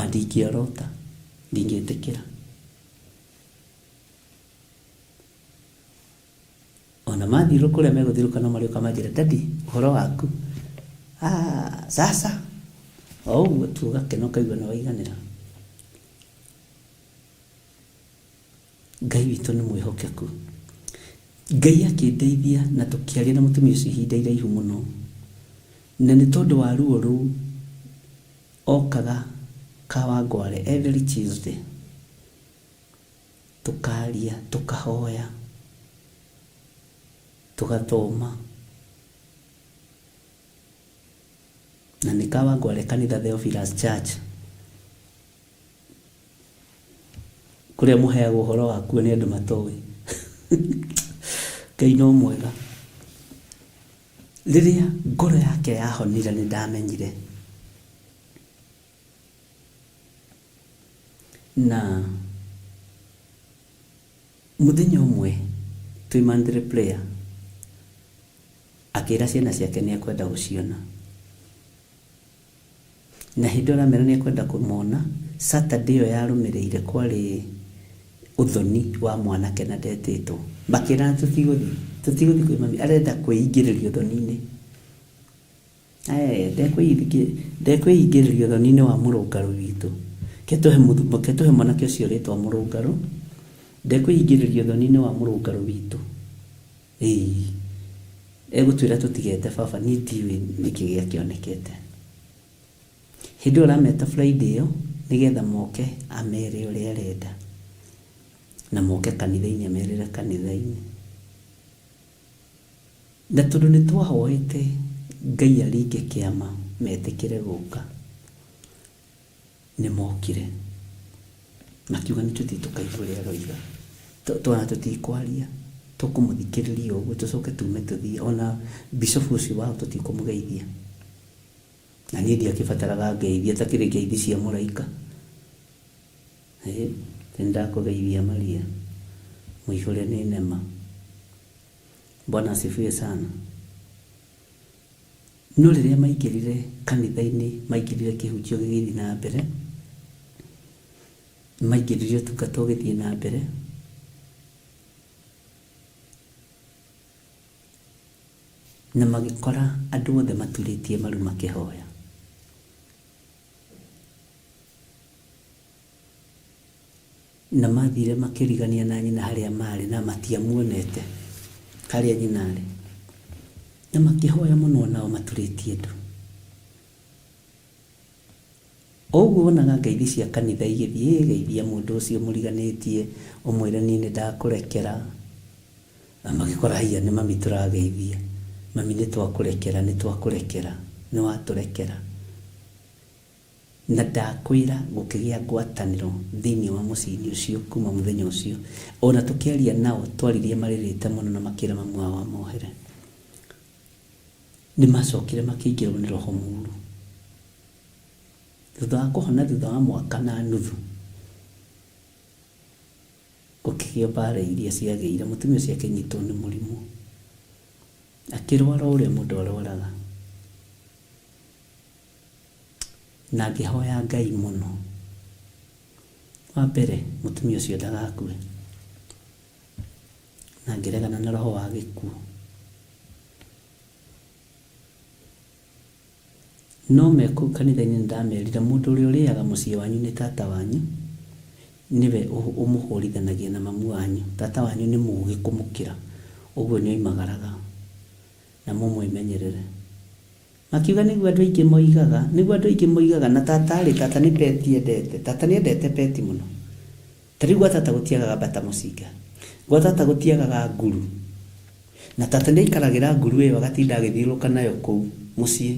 ndingĩorota, ndingĩtĩkĩra. Ona mathiũrũrũka kũrĩa megũthiũrũrũka no marĩũka manjĩra, dadi, ũhoro waku? Sasa o ũguo tu, ũgakena ũkaigua na waiganĩra. Ngai witũ nĩ mwĩhokeku. Ngai akĩndeithia na tũkĩaria na mũtumia ũcio ihinda iraihu mũno, na nĩ tondũ wa ruo rũu okaga Kawangware every Tuesday, tukaria, tukahoya, tugathoma. Na nĩ Kawangware kanitha Theophilus Church, kũrĩa mũheagwo ũhoro wakuo nĩ andũ matoĩ. Ngai no mwega. Rĩrĩa ngoro yake yahonire nĩ ndamenyire. Na mũthenya ũmwe twĩ Mandre prayer, akĩra ciana ciake nĩ ekwenda gũciona, na hĩndĩ ĩyo aramera nĩ ekwenda kũmona. Saturday ĩyo yarũmĩrĩire kwarĩ ũthoni wa mwanake na ndetĩtwo. Makĩrana tũtigũthiĩ kwĩ mami, arenda kwĩingĩrĩria ũthoni-inĩ. ndekwĩingĩrĩrio thoni-inĩ wa mũrũngarũ witũ ketũhe mwanake ũcio rĩtwa mũrũngarũ ndekwĩingĩrĩrio thoni-inĩ wa mũrũngarũ witũ egũtwĩra tũtigete baba niĩ ndiũĩ nĩkĩ gĩakĩonekete hĩndĩ ĩyo arameta Friday ĩyo nĩgetha moke amere ũrĩa arenda na moke kanitha-inĩ amerĩre kanitha-inĩ na tondũ nĩ twahoete Ngai aringe kĩama metĩkĩre gũka nĩ mokire makiuga nĩ tũthiĩ tũkaigua ũrĩa aroiga twana tũtikwaria tũkũmũthikĩrĩria ũguo tũcoke tume tũthiĩ ona bishop ũcio wao tũtikũmũgeithia na niĩ ndiakĩbataraga ngeithia takĩrĩ ngeithi cia mũraika ndakũgeithia Maria mũihũre nĩ nema. Bwana asifiwe sana. No rĩrĩa maingĩrire kanitha-inĩ maingĩrire kĩhunjio gĩgĩthiĩ na mbere maingĩrire ũtungata ũgĩthiĩ na mbere na magĩkora andũ othe maturĩtie maru makĩhoya na mathire makĩrigania na nyina harĩa marĩ na matiamuonete harĩa nyina arĩ na makĩhoya mũno nao maturĩtie ndu ũguo wonaga ngeithi cia kanitha igĩthiĩ geithia mũndũ ũcio mũriganĩtie ũmwĩre niĩ nĩ ndakũrekera na magĩkora hiya nĩ mami tũrageithia mami nĩ twakũrekera nĩ watũrekera na ndakwĩra gũkĩgĩa ngwatanĩro thĩinĩ wa mũciĩ ũcio kuma mũthenya ũcio ona tũkĩaria nao twaririe marĩrĩte mũno na makĩra mamu wao amohere nĩ macokire makĩingĩrwo nĩ roho mũru thutha wa kũhona thutha wa mwaka na nuthu gũkĩgĩa mbara iria ciagĩire mũtumia ũcio akĩnyitwo nĩ mũrimũ akĩrwara ũrĩa mũndũ arwaraga na ngĩhoya Ngai mũno wa mbere mũtumia ũcio ndagakue na ngĩregana na roho wa gĩkuũ no mekũu kanitha-inĩ ndamerire mũndũ ũrĩa ũrĩaga mũciĩ wanyu nĩ tata wanyu niwe ũmũhũrithanagia na mamu wanyu tata wanyu nĩ mũũgĩ kũmũkĩra ũguo nĩ oimagaraga na mũmwĩmenyerere makiuga nĩguo andũ aingĩ moigaga na tata nĩ peti endete tata nĩ endete peti mũno tarĩu gwa tata gũtiagaga bata mũcinga gwa tata gũtiagaga nguru na tata nĩ aikaragĩra nguru ĩyo agatinda agĩthiũrũka nayo kũu mũciĩ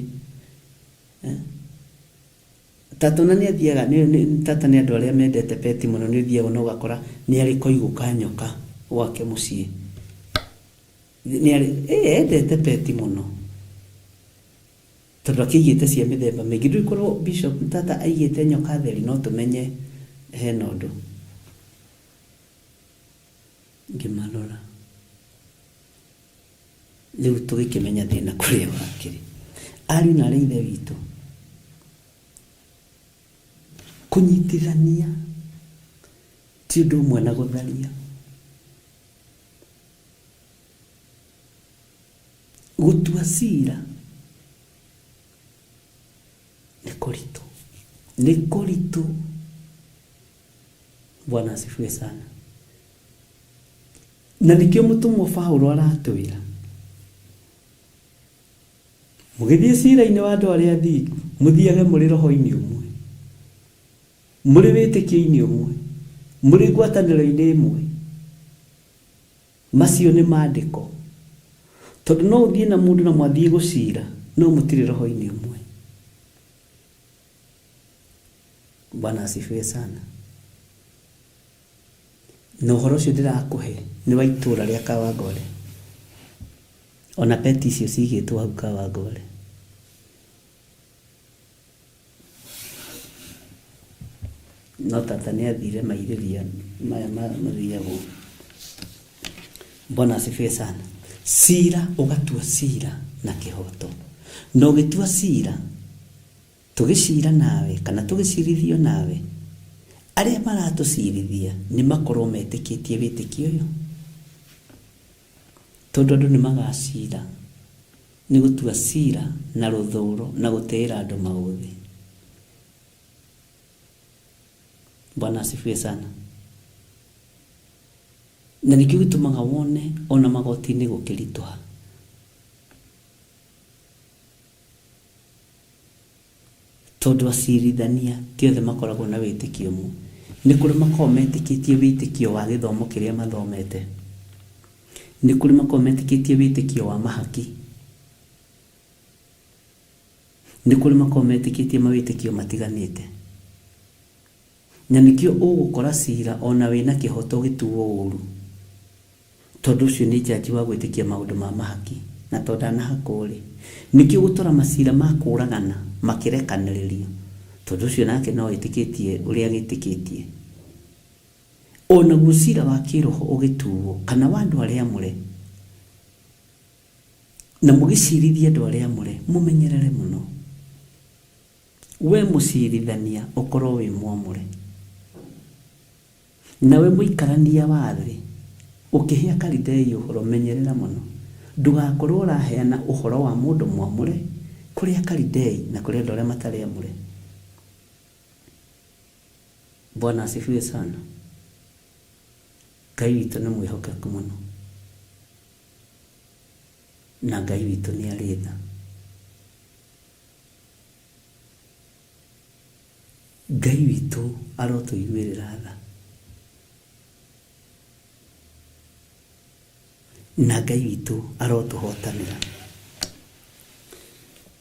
tata na nĩ athiaga tata nĩ andũ arĩa mendete peti mũno nĩ ũthiaga na ũgakora nĩ arĩ koigũ ka nyoka gwake mũciĩ endete peti mũno tondũ akĩigĩte cia mĩthemba mĩingĩ rĩu korwo bishop tata aigĩte nyoka theri no tũmenye hena ũndũ ngĩmarora rĩu tũgĩkĩmenya thĩna kũrĩa wakĩrĩ ariũ na arĩa ithe witũ kũnyitithania ti ũndũ ũmwe na gũtharia gũtua cira nĩ kũritũ Bwana asifiwe sana na nĩkĩo mũtumwo Paulo aratwĩra mũgĩthiĩ cira-inĩ wa andũ arĩa athingu mũthiage mũrĩ roho-inĩ ũmwe mũrĩ wĩtĩkio-inĩ ũmwe mũrĩ ngwatanĩro-inĩ ĩmwe macio nĩ maandĩko tondũ no ũthiĩ na mũndũ na mwathiĩ gũcira no mũtirĩ roho-inĩ ũmwe. Bwana asifiwe sana. Na ũhoro ũcio ndĩrakũhe nĩ wa itũũra rĩa Kawangware. Ona peti icio cigĩtwo hau Kawangware. No tata nĩ athire mairĩria maya mathiagwo. Bwana asifiwe sana. Cira ũgatua cira na kĩhoto. No gĩtua cira tũgĩcira nawe kana tũgĩcirithio nawe, arĩa maratũcirithia nĩ makorwo metĩkĩtie wĩtĩkio ũyũ, tondũ andũ nĩ magacira nĩ gũtua cira na rũthũũro na gũtĩĩra andũ maũthĩ. Bwana asifiwe sana. Na nĩkĩo gĩtũmaga wone ona magoti-inĩ gũkĩritũha. Tondũ acirithania ti othe makoragwo na wĩtĩkio ũmwe. Nĩ kũrĩ makoragwo metĩkĩtie wĩtĩkio wa gĩthomo kĩrĩa mathomete. Nĩ kũrĩ makoragwo metĩkĩtie wĩtĩkio wa mahaki. Nĩ kũrĩ makoragwo metĩkĩtie mawĩtĩkio matiganĩte. Na nĩkĩo ũgũkora cira ona wĩna kĩhoto gĩtuo ũũru. Tondũ ũcio nĩ jaji wa gwĩtĩkia maũndũ ma mahaki. Na tondũ ndanahakwo rĩ, nĩkĩo gũtora macira ma kũũragana makĩrekanĩrĩrio. Tondũ ũcio nake no etĩkĩtie ũrĩa gĩtĩkĩtie. Onaguo cira wa kĩroho ũgĩtuo kana wa andũ arĩa amũre, na mũgĩcirithia andũ arĩa amũre, mũmenyerere mũno. We mũcirithania ũkorwo wĩ mwamũre. Nawe mũikarania wa thĩ ũkĩhea Kalidei ũhoro, menyerera mũno. Ndũgakorwo ũraheana ũhoro wa mũndũ mwamũre kũrĩ Kalidei na kũrĩ andũ arĩa matarĩ amũre. Bwana asifiwe sana. Ngai witũ nĩ mwĩhokeku mũno. Na Ngai witũ nĩ arĩ tha. Ngai witũ arotũiguĩrĩra tha. Na Ngai witũ arotũhotanĩra.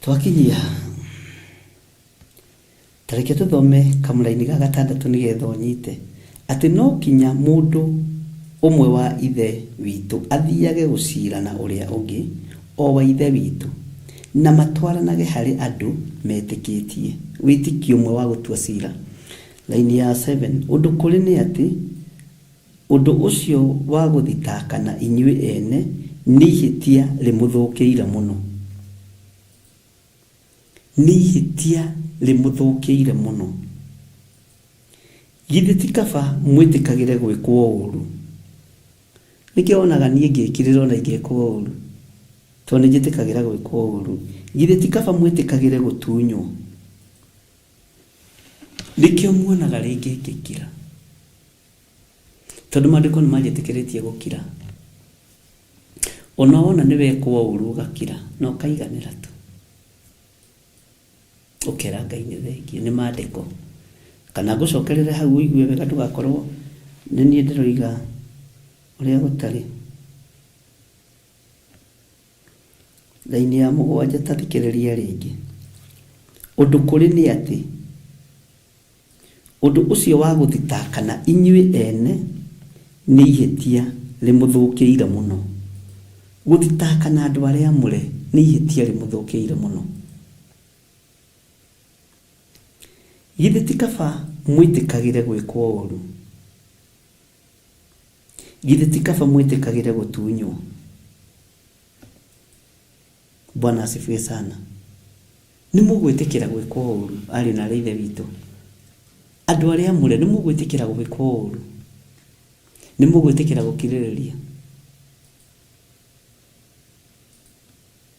Twakinyia tareke tũthome kamũra-inĩ ga 6 nĩgetha ũnyite atĩ no kinya mũndũ ũmwe wa ithe witũ athiage gũcira na ũrĩa ũngĩ o wa ithe witũ na matwaranage harĩ andũ metĩkĩtie. Wĩtĩkio ũmwe wa gũtua cira. Laini ya 7, ũndũ kũrĩ nĩ atĩ ũndũ ũcio wa gũthitaka inyuĩ ene nĩ ihĩtia rĩmũthũkĩire mũno. Nĩ ihĩtia rĩmũthũkĩire mũno. Githĩ ti kaba mwĩtĩkagĩre gwĩkwo ũũru? Nĩkĩo onaga niĩ ngĩkirĩrwo na ingĩkwo ũũru, tondũ nĩ njĩtĩkagĩra gwĩkwo ũũru. Githĩ ti kaba mwĩtĩkagĩre gũtunywo? Nĩkĩo muonaga rĩngĩ ngĩkira, tondũ maandĩko nĩ manjĩtĩkĩrĩtie gũkira. Ona wona nĩ wekwo ũũru ũgakira na ũkaiganĩra tu, ũkera Ngai nĩ thengiũ, nĩ maandĩko. Kana ngũcokerere hau ũigue wega, ndũgakorwo nĩ niĩ ndĩroiga ũrĩa gũtarĩ. Laini ya 7 tathikĩrĩria rĩngĩ. Ũndũ kũrĩ nĩ atĩ ũndũ ũcio wa gũthitaka inyuĩ ene nĩ ihĩtia rĩmũthũkĩire mũno. Gũthitaka andũ arĩa amũre nĩ ihĩtia rĩmũthũkĩire mũno. Githĩ ti kaba mwĩtĩkagĩre gwĩkwo ũũru? Githĩ ti kaba mwĩtĩkagĩre gũtunywo? Bwana asifiwe sana. Nĩ mũgwĩtĩkĩra gwĩkwo ũũru arĩ na ithe witũ? Andũ arĩa amũre nĩ mũgwĩtĩkĩra gwĩkwo ũũru? Nĩ mũgwĩtĩkĩra gũkirĩrĩria?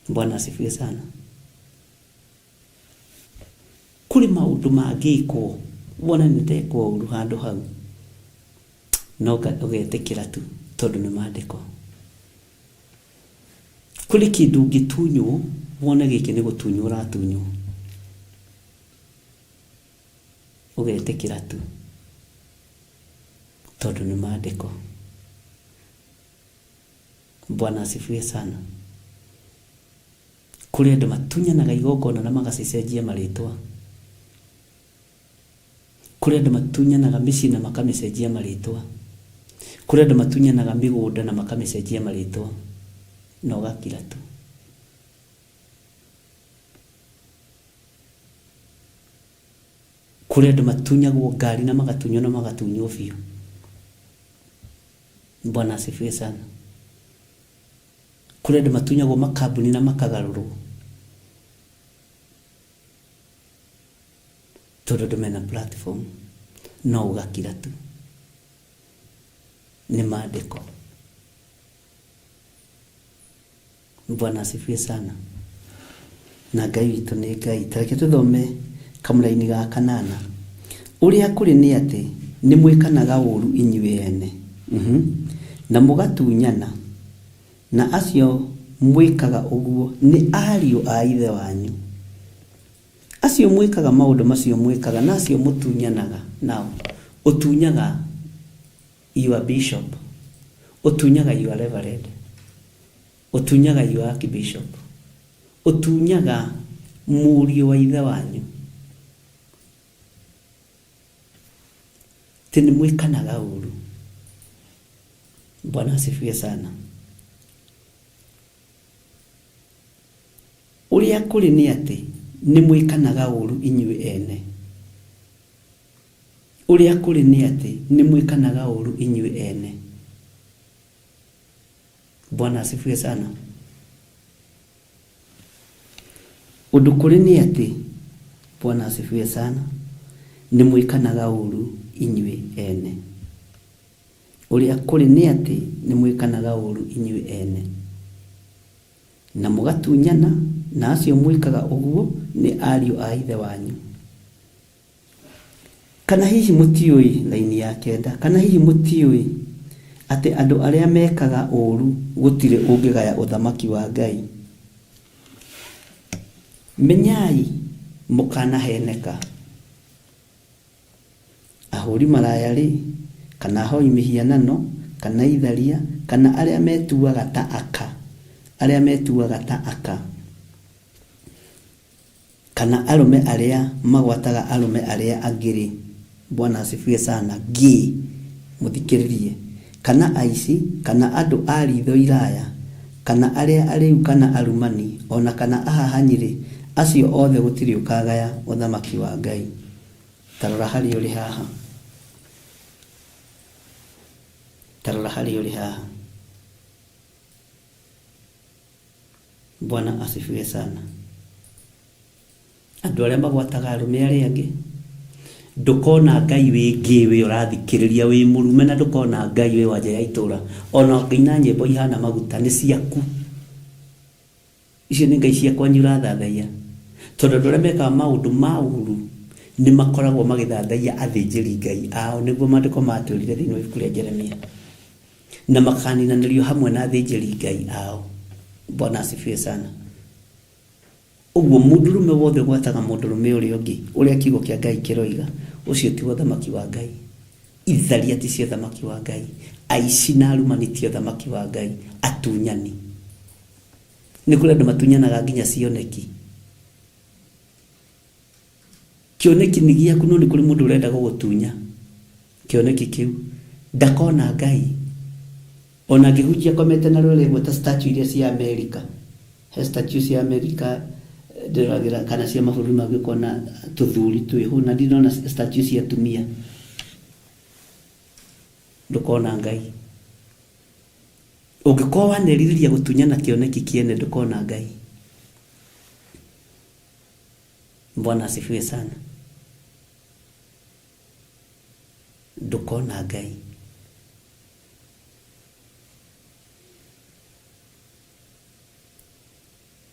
Bwana asifiwe sana. Kũrĩ maũndũ mangĩkwo wona nĩ ndekwo ũũru handũ hau, no ũgetĩkĩra tu tondũ nĩ maandĩko. Kũrĩ kĩndũ ũngĩtunywo wone gĩkĩ nĩ gũtunywo ũratunywo, ũgetĩkĩra tu tondũ nĩ maandĩko. Bwana asifiwe sana. Kũrĩ andũ matunyanaga igongona na magacicenjia marĩtwa. Kũrĩ andũ matunyanaga mĩciĩ na makamĩcenjia marĩtwa. Kũrĩ andũ matunyanaga mĩgũnda na makamĩcenjia marĩtwa, na ũgakira tu. Kũrĩ andũ matunyagwo ngari na magatunywo na magatunywo biũ. Bwana asifiwe sana. Kũrĩ andũ matunyagwo makambuni na makagarũrwo tondũ andũ mena platform, no ũgakira tu. Nĩ maandĩko. Bwana asifiwe sana. na Ngai witũ nĩ Ngai. Tareke tũthome kamũraini ga 8. Ũrĩa kũrĩ nĩ atĩ nĩ mwĩkanaga ũũru inyuĩ ene na mũgatunyana, na acio mwĩkaga ũguo nĩ ariũ a ithe wanyu. Acio mwĩkaga maũndũ macio mwĩkaga, na acio mũtunyanaga nao. Ũtunyaga your bishop, ũtunyaga your reverend, ũtunyaga your archbishop, ũtunyaga mũriũ wa ithe wanyu. Tini mwĩkanaga ũũru. Bwana asifiwe sana. Ũrĩa kũrĩ nĩ atĩ nĩ mwĩkanaga ũũru inyuĩ ene. Ũrĩa kũrĩ nĩ atĩ nĩ mwĩkanaga ũũru inyuĩ ene. Bwana asifiwe sana. Ũndũ kũrĩ nĩ atĩ, Bwana asifiwe sana, nĩ mwĩkanaga ũũru inyuĩ ene. Ũrĩa kũrĩ nĩ atĩ nĩ mwĩkanaga ũũru inyuĩ ene, na mũgatunyana, na acio mwĩkaga ũguo nĩ ariũ a ithe wanyu. Kana hihi mũtiũĩ, laini ya 9, kana hihi mũtiũĩ atĩ andũ arĩa mekaga ũũru gũtirĩ ũngĩgaya ũthamaki wa Ngai? Menyai mũkanaheneka. Ahũri maraya rĩ, kana ahoi mĩhianano, kana itharia, kana arĩa metuaga ta aka, arĩa metuaga ta aka, kana arũme arĩa magwataga arũme arĩa angĩ. Bwana asifiwe sana. Mũthikĩrĩrie. Kana aici, kana andũ a ritho iraya, kana arĩa arĩu, kana arumani, ona kana ahahanyirĩ, acio othe gũtirĩ ũkagaya ũthamaki wa Ngai. Tarora harĩ ũrĩ haha. Tarora harĩ ũrĩ haha. Bwana asifiwe sana. Andũ arĩa magwataga arũme arĩa angĩ, ndũkona Ngai wĩngĩ wĩ ũrathikĩrĩria wĩ mũrume, na ndũkona Ngai wĩ wanja ya itũra, ona ũkĩina nyĩmbo ihana maguta nĩ ciaku. Icio nĩ ngai ciakwa ũrathathaia. Tondũ andũ arĩa mekaga maũndũ ma ũũru nĩ makoragwo magĩthathaia athĩnjĩri Ngai ao, nĩguo maandĩko matwĩrire thĩinĩ wa ibuku rĩa Jeremia, na makaninanĩrio hamwe na athĩnjĩri Ngai ao. Bwana asifiwe sana. Ũguo mũndũrũme wothe gwataga mũndũrũme ũrĩa ũngĩ, ũrĩa kiugo kĩa Ngai kĩroiga, ũcio ti ũthamaki wa Ngai. Itharia ti cio ũthamaki wa Ngai. Aici na arumani ti ũthamaki wa Ngai. Atunyani. Nĩ kũrĩ andũ matunyanaga nginya cioneki. Kĩoneki nĩ gĩaku, no nĩ kũrĩ mũndũ ũrenda gũgũtunya kĩoneki kĩu. Ndakona Ngai. Ona ngĩhunjia komete na rũrĩa rwĩtwa statue iria cia Amerika. He statue cia Amerika ndĩragira kana cia mabũrũri mangĩ kona tũthuri twĩho, na ndinona statue cia atumia. Ndũkona Ngai. Ũngĩkorwo wanerirĩria gũtunyana kĩoneki kĩene, ndũkona Ngai. Bwana asifiwe sana. Ndũkona Ngai.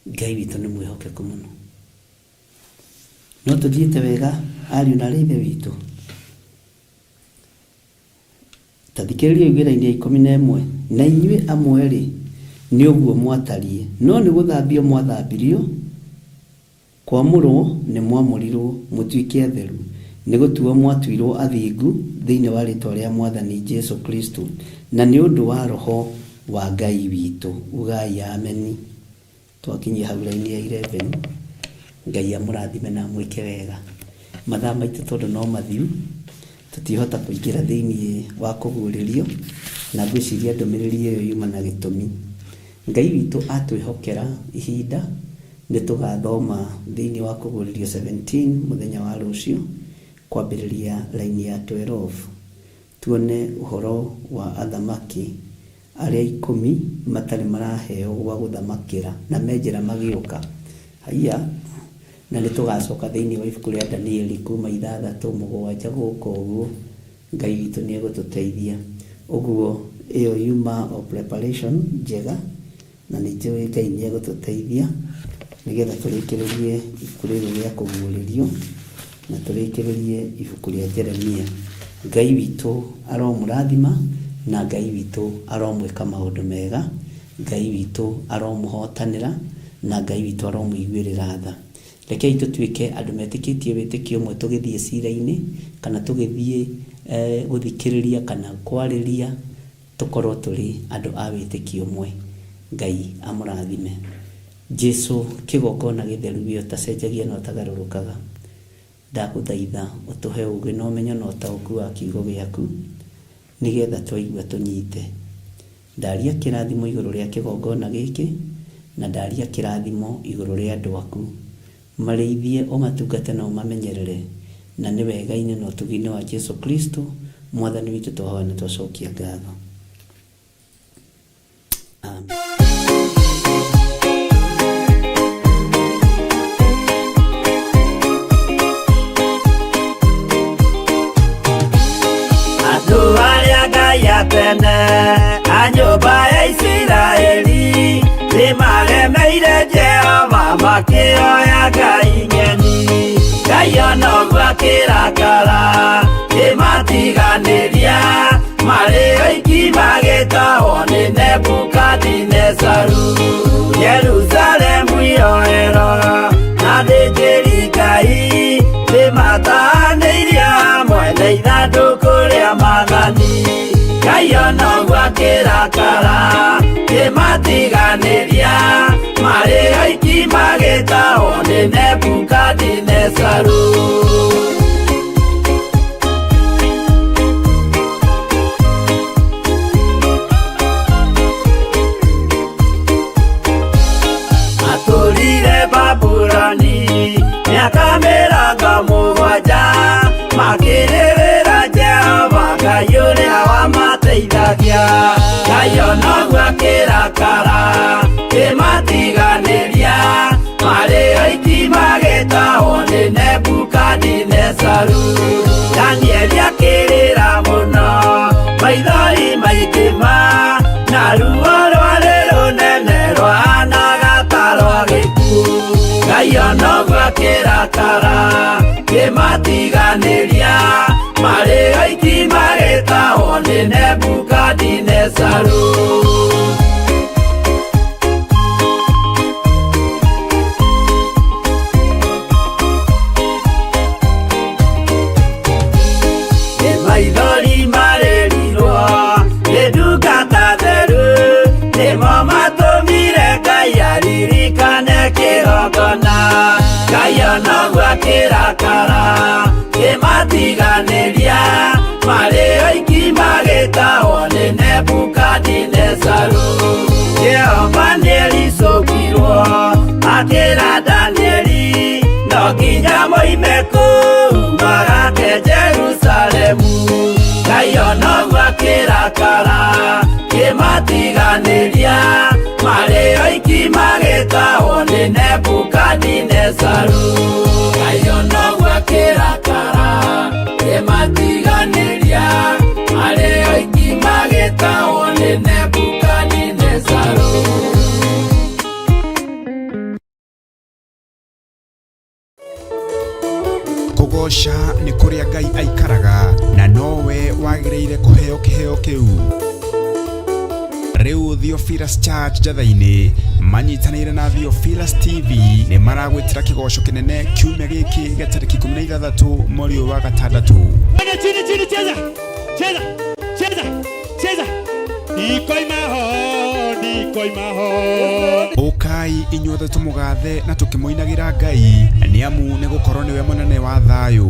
Ngai witũ nĩ mwĩhokeku mũno. No tũthiĩte wega ariũ na ithe witũ. Tathikĩrĩria igwĩra-inĩ ya 11. Na inyuĩ amwe rĩ, nĩ ũguo mwatarie, no nĩ gũthambio mwathambirio, kwamũrwo nĩ mwamũrirwo mũtuĩke atheru, nĩ gũtuo mwatuirwo athingu thĩinĩ wa rĩĩtwa rĩa Mwathani Jesũ Kristo, na nĩ ũndũ wa roho wa Ngai witũ. Ugai ameni. Twakinyia hau raini ya 11. Ngai amũrathime na mwĩke wega. Mathaa maitũ tondũ no mathiru, tũtihota kũingĩra thĩinĩ wa kũguũrĩrio, na ngwĩciria ndũmĩrĩri ĩyo yuma na gĩtũmi. Ngai witũ atwĩhokera ihinda, nĩ tũgathoma thĩinĩ wa kũguũrĩrio 17 mũthenya wa rũciũ, kwambĩrĩria raini ya 12. Tuone ũhoro wa athamaki arĩa 10 matarĩ maraheo gwa gũthamakĩra na menjera magĩũka. Haiya, na nĩ tũgacoka thĩinĩ wa ibuku rĩa Danieli kuma 6:7 gũkũ ũguo. Ngai witũ nĩ egũtũteithia. Ũguo ĩyo yuma o preparation njega, na nĩ njũĩ Ngai nĩ egũtũteithia nigetha tũrĩkĩrĩrie ibuku rĩrĩ rĩa kũguũrĩrio na tũrĩkĩrĩrie ibuku rĩa Jeremia. Ngai witũ aromũrathima na Ngai witũ aromwĩka maũndũ mega, Ngai witũ aromũhotanĩra na Ngai witũ aromũiguĩrĩra tha. Rekei tũtuĩke andũ metĩkĩtie wĩtĩkio ũmwe tũgĩthiĩ cira-inĩ kana tũgĩthiĩ gũthikĩrĩria kana kwarĩria, tũkorwo tũrĩ andũ a wĩtĩkio ũmwe. Ngai amũrathime. Jesu kĩgongona gĩtheru gĩa ũtacenjagia na ũtagarũrũkaga, ndagũthaitha ũtũhe ũũgĩ na ũmenyo na ũtaũku wa kiugo gĩaku, nĩgetha twaigua tũnyite. Ndaria kĩrathimo igũrũ rĩa kĩgongona gĩkĩ na ndaria kĩrathimo igũrũ rĩa andũ aku, marĩithie ũmatungate na ũmamenyerere, na nĩ wega-inĩ na ũtugi-inĩ wa Jesu Kristo mwathani witũ twahoya na twacokia ngatho. Amen. Andũ arĩa Ngai atene a nyũmba ya Isiraeli nĩmaremeire Jehova makĩoya ngai ng'eni. Ngai ona ũguo akĩrakara kĩmatiganĩria, marĩ oiki magĩtahwo nĩ Nebukadinezaru. Jerusalemu iroero na thĩnjĩri Ngai nĩmatahanĩirie hamwe na ithandũkũ rĩa Mwathani. Ngai ona ũguo akĩrakara kĩmatiganĩria, marĩ oiki magĩtahwo nĩ Nebukadinezaru. Atũrire Babuloni mĩaka 70 makĩrĩrĩra Jehova Ngai ũrĩa wamateithagia. Ngai ona ũguo akĩrakara kĩmatiganĩria, marĩ oiki magĩtahwo nĩ Nebukadinezaru. Danieli akĩrĩra mũno, maithori maikĩma, na ruo rwarĩ rũnene rwahanaga ta rwa gĩkuũ. Ngai ona ũguo akĩrakara kĩmatiganĩria, marĩ oiki magĩtahwo nĩ Nebukadinezaru. Maithori marĩrirwo nĩ ndungata theru, nĩmo matũmire Ngai aririkane kĩgongona. Ngai ona ũguo akĩrakara kĩmatiganĩria, marĩ oiki magĩtahwo nĩ Nebukadinezaru. Jehova nĩericũkirwo akĩra Danieli, no nginya moime kũu magake Jerusalemu. Ngai ona ũguo akĩrakara kĩmatiganĩria, marĩ oiki magĩtahwo nĩ Nebukadinezaru. Ngai ona ũguo akĩrakara kĩmatiganĩria, marĩ oiki magĩtahwo nĩ Nebukadinezaru. Kũgoca nĩ kũrĩa Ngai aikaraga, na nowe wagĩrĩire kũheo kĩheo kĩu. Rĩu Theophilus Church Njatha-inĩ manyitanĩire na Theophilus TV nĩ maragwĩtĩra kĩgoco kĩnene kiumia gĩkĩ gĩa tarĩki 16 mweri wa gatandatũ. Ũkai inyuothe tũmũgathe na tũkĩmũinagĩra Ngai, nĩamu nĩ gũkorwo nĩwe mũnene wa thayũ.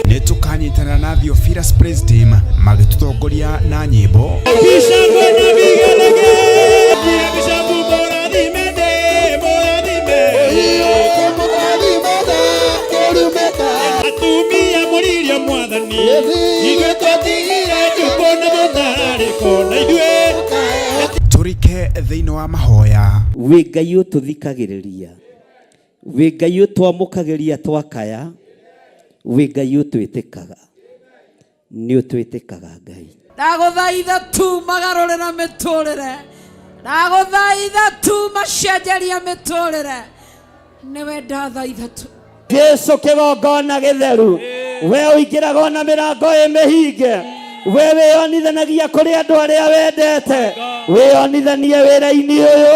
Nĩ tũkanyitanĩra na Theophilus Praise Team magĩtũtongoria na nyĩmbo. Tũrike thĩinĩ wa mahoya. Wĩ Ngai ũtũthikagĩrĩria, wĩ Ngai ũtwamũkagĩria twakaya, wĩ Ngai ũtwĩtĩkaga. nĩ ũtwĩtĩkaga Ngai. ndagũthaitha tu magarũrĩra mĩtũrĩre, ndagũthaitha tu macenjeria mĩtũrĩre, nĩwe ndathaitha tu. Jesu kĩgongona gĩtheru, we ũingĩraga ona mĩrango ĩmĩhinge, we wĩonithanagia kũrĩ andũ arĩa wendete, wĩonithanie wĩra-inĩ ũyũ,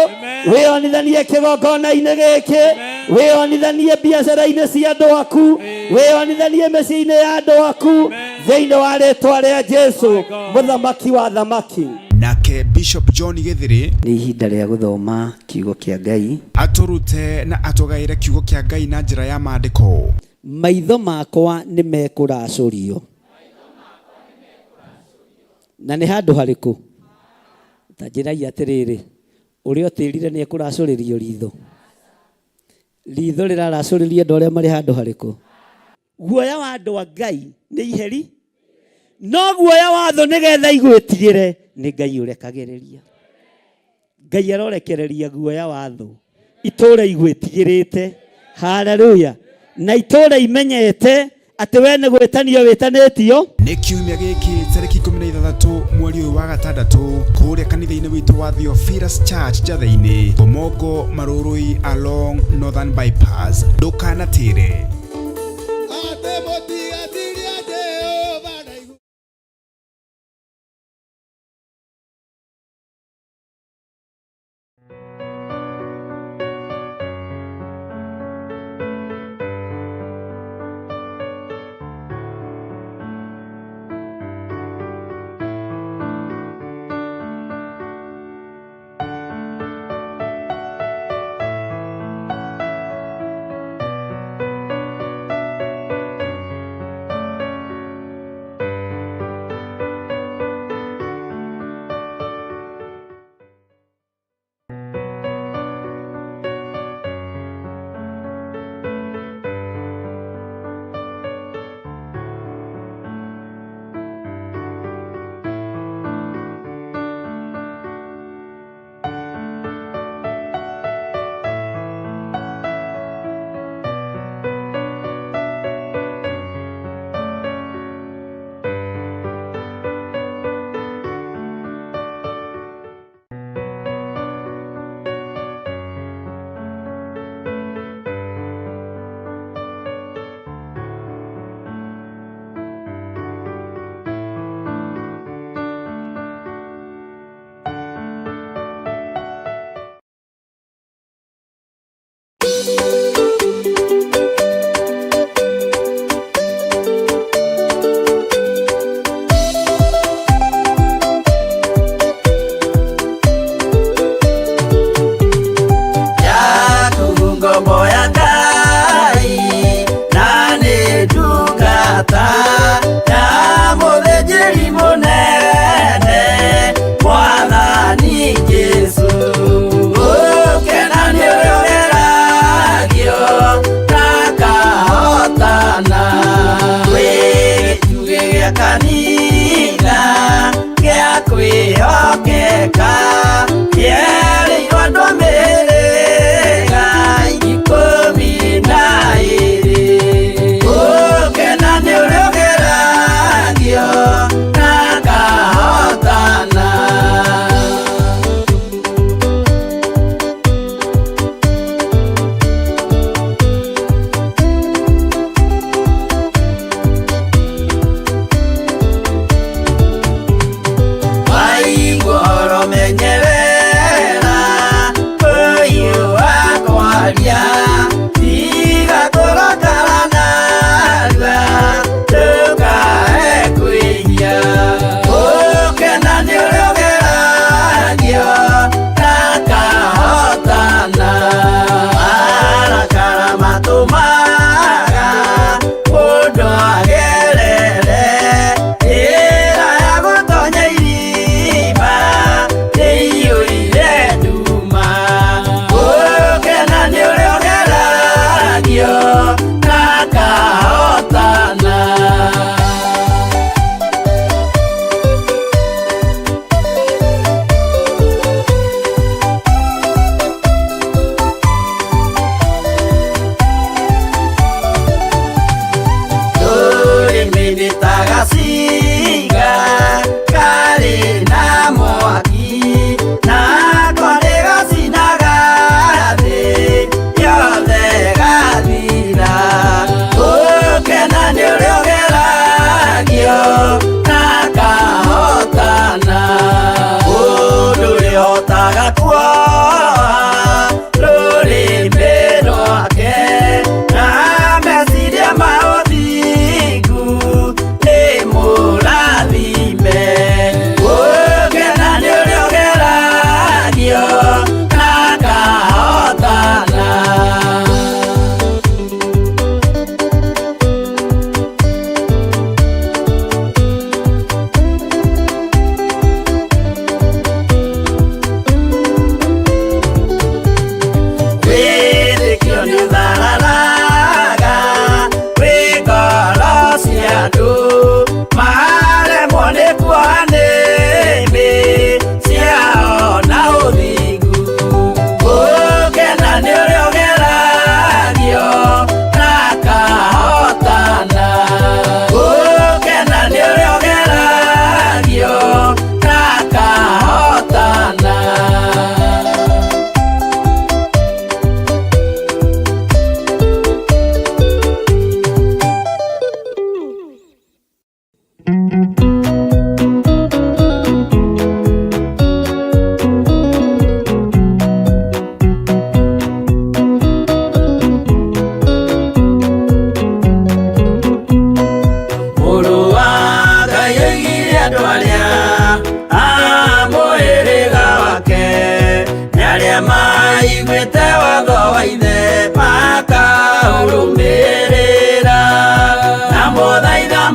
wĩonithanie kĩgongona-inĩ gĩkĩ, wĩonithanie biacara-inĩ cia andũ aku, wĩonithanie mĩciĩ-inĩ ya andũ aku, thĩinĩ wa rĩĩtwa rĩa Jesu mũthamaki wa thamaki. Nake Bishop John Githiri nĩ ihinda rĩa gũthoma kiugo kĩa Ngai, aturute na atugaire kiugo kĩa Ngai na njĩra ya maandĩko. Maitho makwa nĩ mekũracũrio. Na nĩ handũ harĩkũ? Ta njĩragia atĩrĩrĩ, ũrĩa ũtĩrire nĩ ekũracũrĩrio ritho. Ritho rĩraracũrĩria andũ arĩa marĩ handũ harĩkũ? Guoya wa andũ a Ngai nĩ iheri, no guoya wa thũ nĩgetha igwĩtigĩre nĩ Ngai ũrekagĩrĩria. Ngai arorekereria guoya wa thũ itũũra igwĩtigĩrĩte. Haleluya. Na itũũra imenyete atĩ we nĩ gwĩtanio wĩtanĩtio. Nĩ kiumia gĩkĩ tarĩki 16 mweri ũyũ wa gatandatũ kũrĩa kanitha-inĩ witũ wa Theophilus Church Njathĩ-inĩ, Bomongo Marũrũi along Northern Bypass. Ndũkanatĩre.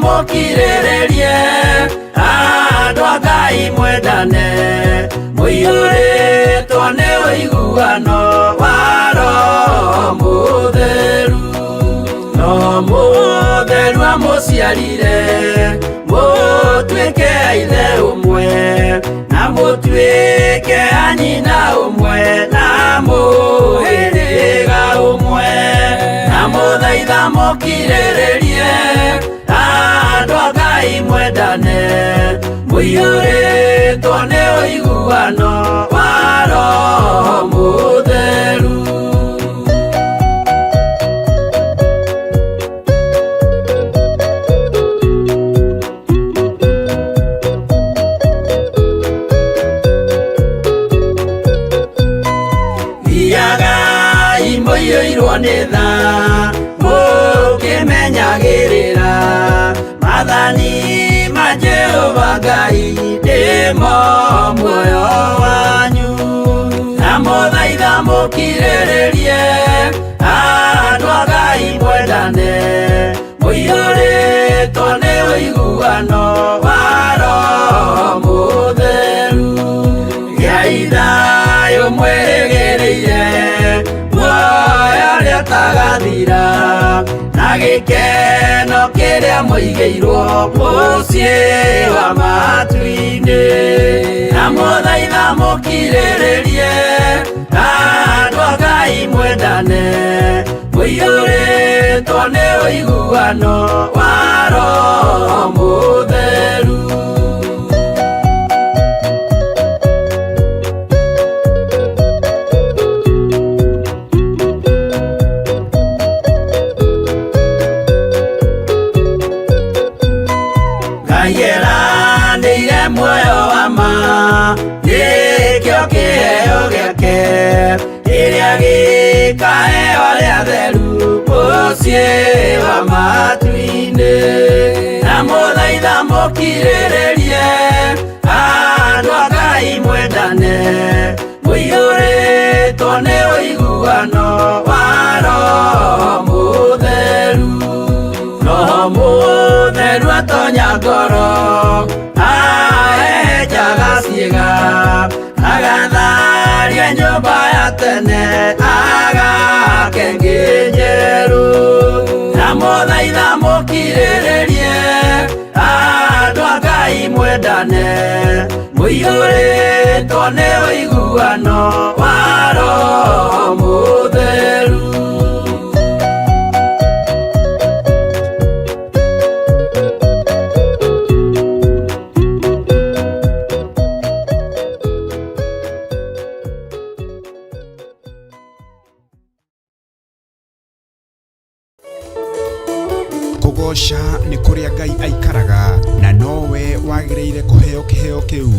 mukirĩrĩrie andũ a Ngai mwendane mũiyũrĩtwo nĩ ũiguano wa Roho Mũtheru. Roho Mũtheru amũciarire mũtuĩke a ithe ũmwe na mũtuĩke a nyina ũmwe na mũhĩrĩga ũmwe, na mũthaitha mũkirĩrĩrie andũ a Ngai mwendane mũiyũrĩtwo nĩ ũiguano wa Roho Mũtheru. Thiagai mũiyũirwo nĩ tha mũkĩmenyagĩrĩra maathani ma Jehova Ngai nĩmo muoyo wanyu, na mũthaitha mũkirĩrĩrie andũ a Ngai mwendane mũiyũrĩtwo nĩ ũiguano wa Roho Mũtheru. Gĩai thayũ mwĩrĩgĩrĩire muoyo ũrĩa ũtagathira na gĩkeno kĩrĩa mũigĩirwo mũciĩ wa matu-inĩ, na mũthaitha mũkirĩrĩrie andũ a Ngai mwendane mũiyũrĩtwo nĩ ũiguano wa Roho Mũtheru. Nĩire muoyo wa ma nĩkĩo kĩheo gĩake kĩrĩa gĩkaheo arĩa atheru mũciĩ wa matu-inĩ, na mũthaitha mũkirĩrĩrie andũ a Ngai mwendane mũiyũrĩtwo nĩ ũiguano wa Roho Mũtheru. Roho Mũtheru atonya ngoro ahehenjaga ciĩga agatharia nyũmba ya tene agake ngĩ njerũ, na mũthaitha mũkirĩrĩrie andũ a Ngai mwendane mũiyũrĩtwo nĩ ũiguano wa Roho Mũtheru. Kũgoca nĩ kũrĩa Ngai aikaraga na nowe wagĩrĩire kũheo kĩheo kĩu.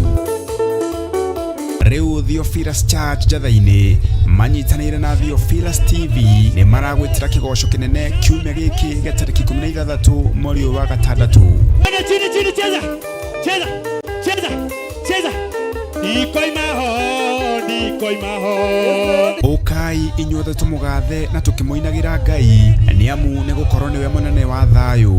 Rĩu Theophilus Church Njatha-inĩ manyitanĩire na Theophilus TV nĩ maragwĩtĩra kĩgoco kĩnene kiumia gĩkĩ gĩa tarĩki 16 mweri wa gatandatũ. Ũkai inyuothe tũmũgathe na tũkĩmũinagĩra Ngai nĩ amu nĩ gũkorwo nĩwe mũnene wa thayũ.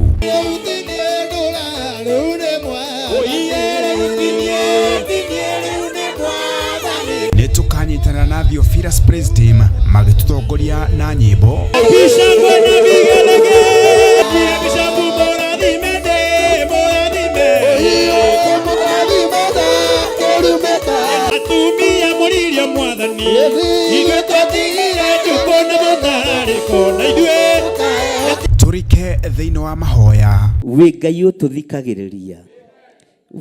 Nĩ tũkanyitanĩra na Theophilus Praise Team magĩtũtongoria na nyĩmbo. Tũrike thĩinĩ wa mahoya. Wĩ Ngai ũtũthikagĩrĩria,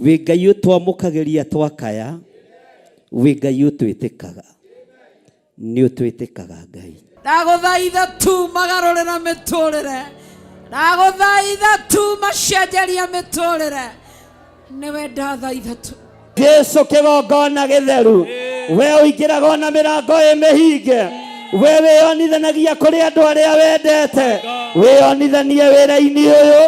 wĩ Ngai ũtwamũkagĩria twakaya, wĩ Ngai ũtwĩtĩkaga, nĩ ũtwĩtĩkaga Ngai. Ndagũthaitha tu magarũrĩra mĩtũrĩre, ndagũthaitha tu macenjeria mĩtũrĩre, nĩwe ndathaitha tu. Jesu kĩgongona gĩtheru, we ũingĩraga na mĩrango ĩmĩhinge, we wĩonithanagia kũrĩ andũ arĩa wendete, wĩonithanie wĩra-inĩ ũyũ,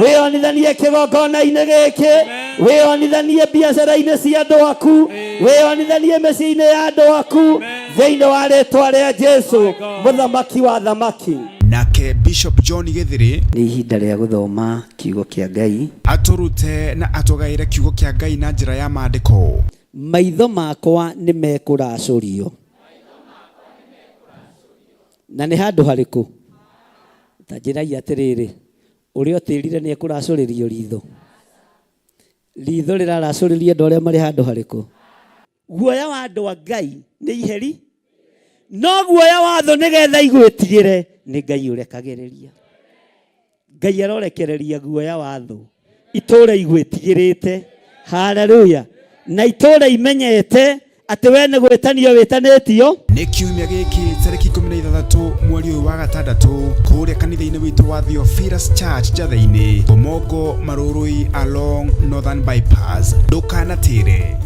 wĩonithanie kĩgongona-inĩ gĩkĩ, wĩonithanie biacara-inĩ cia andũ aku, wĩonithanie mĩciĩ-inĩ ya andũ aku, thĩinĩ wa rĩĩtwa rĩa Jesu mũthamaki wa thamaki. nake Bishop John Githiri nĩ ihinda rĩa gũthoma kiugo kĩa Ngai aturute na atugaire kiugo kĩa Ngai na njĩra ya maandĩko. Maitho makwa nĩ mekũracũrio. Na nĩ handũ harĩkũ? Ta njĩrai atĩrĩrĩ, ũrĩa ũtĩrire nĩ ekũracũrĩrio ritho. Ritho rĩraracũrĩrio andũ arĩa marĩ handũ harĩkũ? Guoya wa andũ a Ngai nĩ iheri, no guoya wa thũ nĩgetha igwĩtigĩre nĩ Ngai ũrekagĩrĩria. Ngai arorekereria guoya wa thũ itũũra igwĩtigĩrĩte. Haleluya. Na itũũra imenyete atĩ we nĩ gwĩtanio wĩtanĩtio. Nĩ kiumia gĩkĩ tarĩki 16 mweri ũyũ wa gatandatũ kũrĩa kanitha-inĩ witũ wa Theophilus Church Njathĩ-inĩ, Bomongo Marũrũi along Northern Bypass. Ndũkanatĩre.